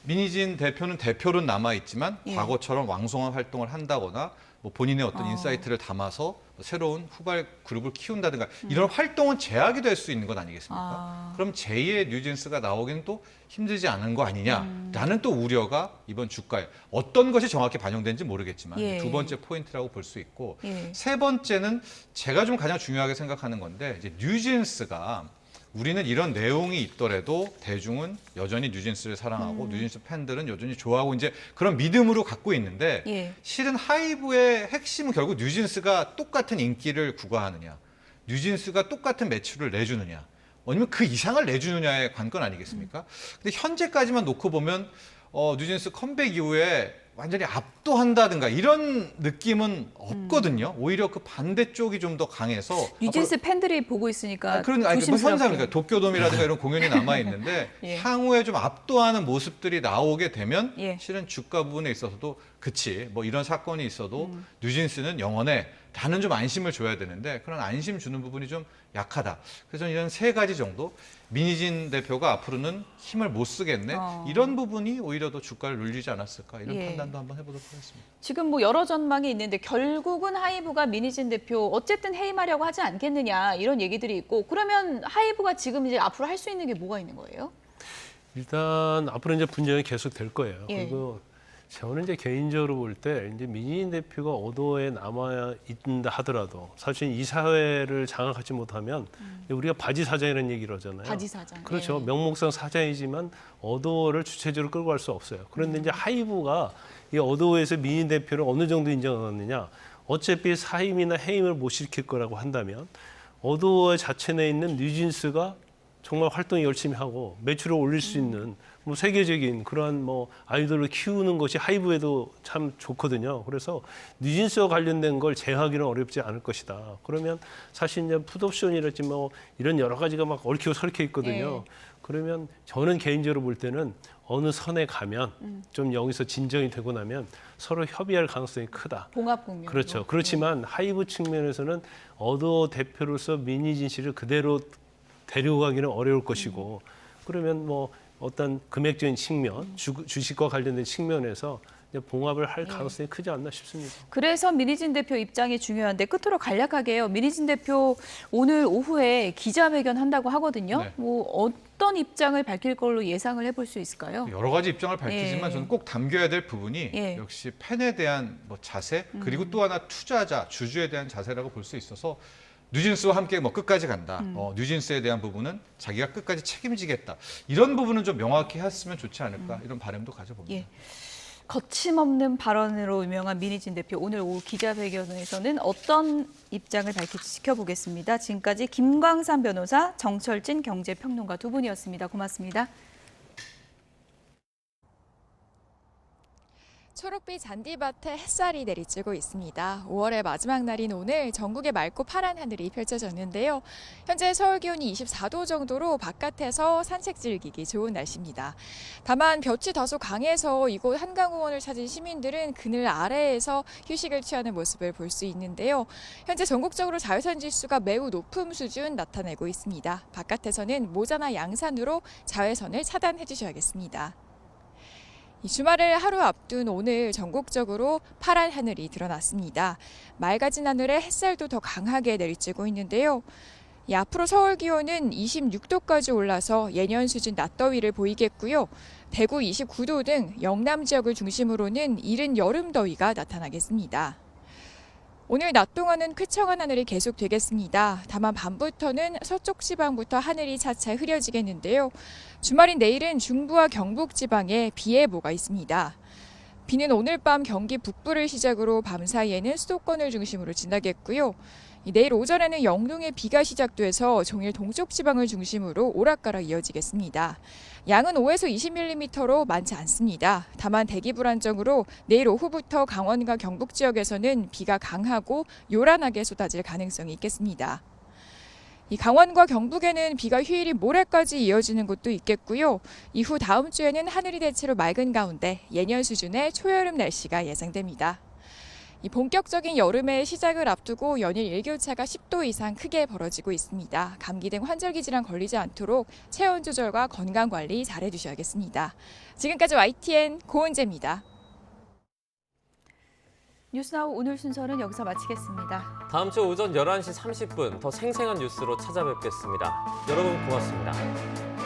Speaker 3: 민희진 대표는 대표는 남아있지만
Speaker 1: 예.
Speaker 3: 과거처럼 왕성한 활동을 한다거나 뭐 본인의 어떤 인사이트를 담아서 새로운 후발 그룹을 키운다든가 이런 활동은 제약이 될 수 있는 것 아니겠습니까? 그럼 제2의 뉴진스가 나오기는 또 힘들지 않은 거 아니냐라는 또 우려가 이번 주가에 어떤 것이 정확히 반영된지 모르겠지만
Speaker 1: 예.
Speaker 3: 두 번째 포인트라고 볼 수 있고
Speaker 1: 예.
Speaker 3: 세 번째는 제가 좀 가장 중요하게 생각하는 건데 이제 뉴진스가 우리는 이런 내용이 있더라도 대중은 여전히 뉴진스를 사랑하고 뉴진스 팬들은 여전히 좋아하고 이제 그런 믿음으로 갖고 있는데
Speaker 1: 예.
Speaker 3: 실은 하이브의 핵심은 결국 뉴진스가 똑같은 인기를 구가하느냐, 뉴진스가 똑같은 매출을 내주느냐, 아니면 그 이상을 내주느냐의 관건 아니겠습니까? 근데 현재까지만 놓고 보면 뉴진스 컴백 이후에 완전히 압도한다든가 이런 느낌은 없거든요. 오히려 그 반대쪽이 좀 더 강해서
Speaker 1: 뉴진스 팬들이 보고 있으니까
Speaker 3: 그런 뭐
Speaker 1: 조심스럽게.
Speaker 3: 현상이니까 도쿄돔이라든가 이런 공연이 남아 있는데
Speaker 1: 예.
Speaker 3: 향후에 좀 압도하는 모습들이 나오게 되면
Speaker 1: 예.
Speaker 3: 실은 주가 부분에 있어서도 그치 뭐 이런 사건이 있어도 뉴진스는 영원해 라는 좀 안심을 줘야 되는데 그런 안심 주는 부분이 좀 약하다. 그래서 이런 세 가지 정도 민희진 대표가 앞으로는 힘을 못 쓰겠네 이런 부분이 오히려 더 주가를 눌리지 않았을까 이런
Speaker 1: 예.
Speaker 3: 판단도 한번 해보도록 하겠습니다.
Speaker 1: 지금 뭐 여러 전망이 있는데 결국은 하이브가 민희진 대표 어쨌든 해임하려고 하지 않겠느냐 이런 얘기들이 있고 그러면 하이브가 지금 이제 앞으로 할 수 있는 게 뭐가 있는 거예요?
Speaker 20: 일단 앞으로 이제 분쟁이 계속 될 거예요.
Speaker 1: 예.
Speaker 20: 그리고 저는 이제 개인적으로 볼 때 이제 민희진 대표가 어도에 남아 있다 하더라도 사실 이사회를 장악하지 못하면 우리가 바지 사장이라는 얘기를 하잖아요.
Speaker 1: 바지 사장.
Speaker 20: 그렇죠.
Speaker 1: 예.
Speaker 20: 명목상 사장이지만 어도를 주체적으로 끌고 갈 수 없어요. 그런데 이제 하이브가 이 어도에서 민희진 대표를 어느 정도 인정하느냐. 어차피 사임이나 해임을 못 시킬 거라고 한다면 어도 자체 내에 있는 뉴진스가 정말 활동 열심히 하고 매출을 올릴 수 있는 뭐 세계적인 그러한 뭐 아이돌을 키우는 것이 하이브에도 참 좋거든요. 그래서 뉴진스와 관련된 걸 제어하기는 어렵지 않을 것이다. 그러면 사실 이제 풋옵션이랄지 뭐 이런 여러 가지가 막 얽히고 설켜 있거든요.
Speaker 1: 네.
Speaker 20: 그러면 저는 개인적으로 볼 때는 어느 선에 가면 좀 여기서 진정이 되고 나면 서로 협의할 가능성이 크다.
Speaker 1: 봉합 국면.
Speaker 20: 그렇죠. 그렇지만 하이브 측면에서는 어도 대표로서 민희진 씨를 그대로 데려가기는 어려울 것이고 그러면 뭐 어떤 금액적인 측면, 주식과 관련된 측면에서 봉합을 할 가능성이 크지 않나 싶습니다.
Speaker 1: 그래서 민희진 대표 입장이 중요한데 끝으로 간략하게요. 민희진 대표 오늘 오후에 기자회견 한다고 하거든요.
Speaker 3: 네.
Speaker 1: 뭐 어떤 입장을 밝힐 걸로 예상을 해볼 수 있을까요?
Speaker 3: 여러 가지 입장을 밝히지만
Speaker 1: 예.
Speaker 3: 저는 꼭 담겨야 될 부분이
Speaker 1: 예.
Speaker 3: 역시 팬에 대한 뭐 자세 그리고 또 하나 투자자, 주주에 대한 자세라고 볼 수 있어서 뉴진스와 함께 뭐 끝까지 간다. 뉴진스에 대한 부분은 자기가 끝까지 책임지겠다. 이런 부분은 좀 명확히 했으면 좋지 않을까 이런 바람도 가져봅니다.
Speaker 1: 예. 거침없는 발언으로 유명한 민희진 대표 오늘 오후 기자회견에서는 어떤 입장을 밝힐지 지켜보겠습니다. 지금까지 김광삼 변호사, 정철진 경제평론가 두 분이었습니다. 고맙습니다.
Speaker 6: 초록빛 잔디밭에 햇살이 내리쬐고 있습니다. 5월의 마지막 날인 오늘 전국에 맑고 파란 하늘이 펼쳐졌는데요. 현재 서울 기온이 24도 정도로 바깥에서 산책 즐기기 좋은 날씨입니다. 다만 볕이 다소 강해서 이곳 한강공원을 찾은 시민들은 그늘 아래에서 휴식을 취하는 모습을 볼 수 있는데요. 현재 전국적으로 자외선 지수가 매우 높은 수준 나타내고 있습니다. 바깥에서는 모자나 양산으로 자외선을 차단해 주셔야겠습니다. 이 주말을 하루 앞둔 오늘 전국적으로 파란 하늘이 드러났습니다. 맑아진 하늘에 햇살도 더 강하게 내리쬐고 있는데요. 앞으로 서울 기온은 26도까지 올라서 예년 수준 낮더위를 보이겠고요. 대구 29도 등 영남 지역을 중심으로는 이른 여름 더위가 나타나겠습니다. 오늘 낮 동안은 쾌청한 하늘이 계속되겠습니다. 다만 밤부터는 서쪽 지방부터 하늘이 차차 흐려지겠는데요. 주말인 내일은 중부와 경북 지방에 비 예보가 있습니다. 비는 오늘 밤 경기 북부를 시작으로 밤 사이에는 수도권을 중심으로 지나겠고요. 내일 오전에는 영동에 비가 시작돼서 종일 동쪽 지방을 중심으로 오락가락 이어지겠습니다. 양은 5에서 20mm로 많지 않습니다. 다만 대기 불안정으로 내일 오후부터 강원과 경북 지역에서는 비가 강하고 요란하게 쏟아질 가능성이 있겠습니다. 이 강원과 경북에는 비가 휴일이 모레까지 이어지는 곳도 있겠고요. 이후 다음 주에는 하늘이 대체로 맑은 가운데 예년 수준의 초여름 날씨가 예상됩니다. 이 본격적인 여름의 시작을 앞두고 연일 일교차가 10도 이상 크게 벌어지고 있습니다. 감기 등 환절기 질환 걸리지 않도록 체온 조절과 건강 관리 잘해 주셔야겠습니다. 지금까지 YTN 고은재입니다.
Speaker 1: 뉴스나우 오늘 순서는 여기서 마치겠습니다.
Speaker 11: 다음 주 오전 11시 30분 더 생생한 뉴스로 찾아뵙겠습니다. 여러분 고맙습니다.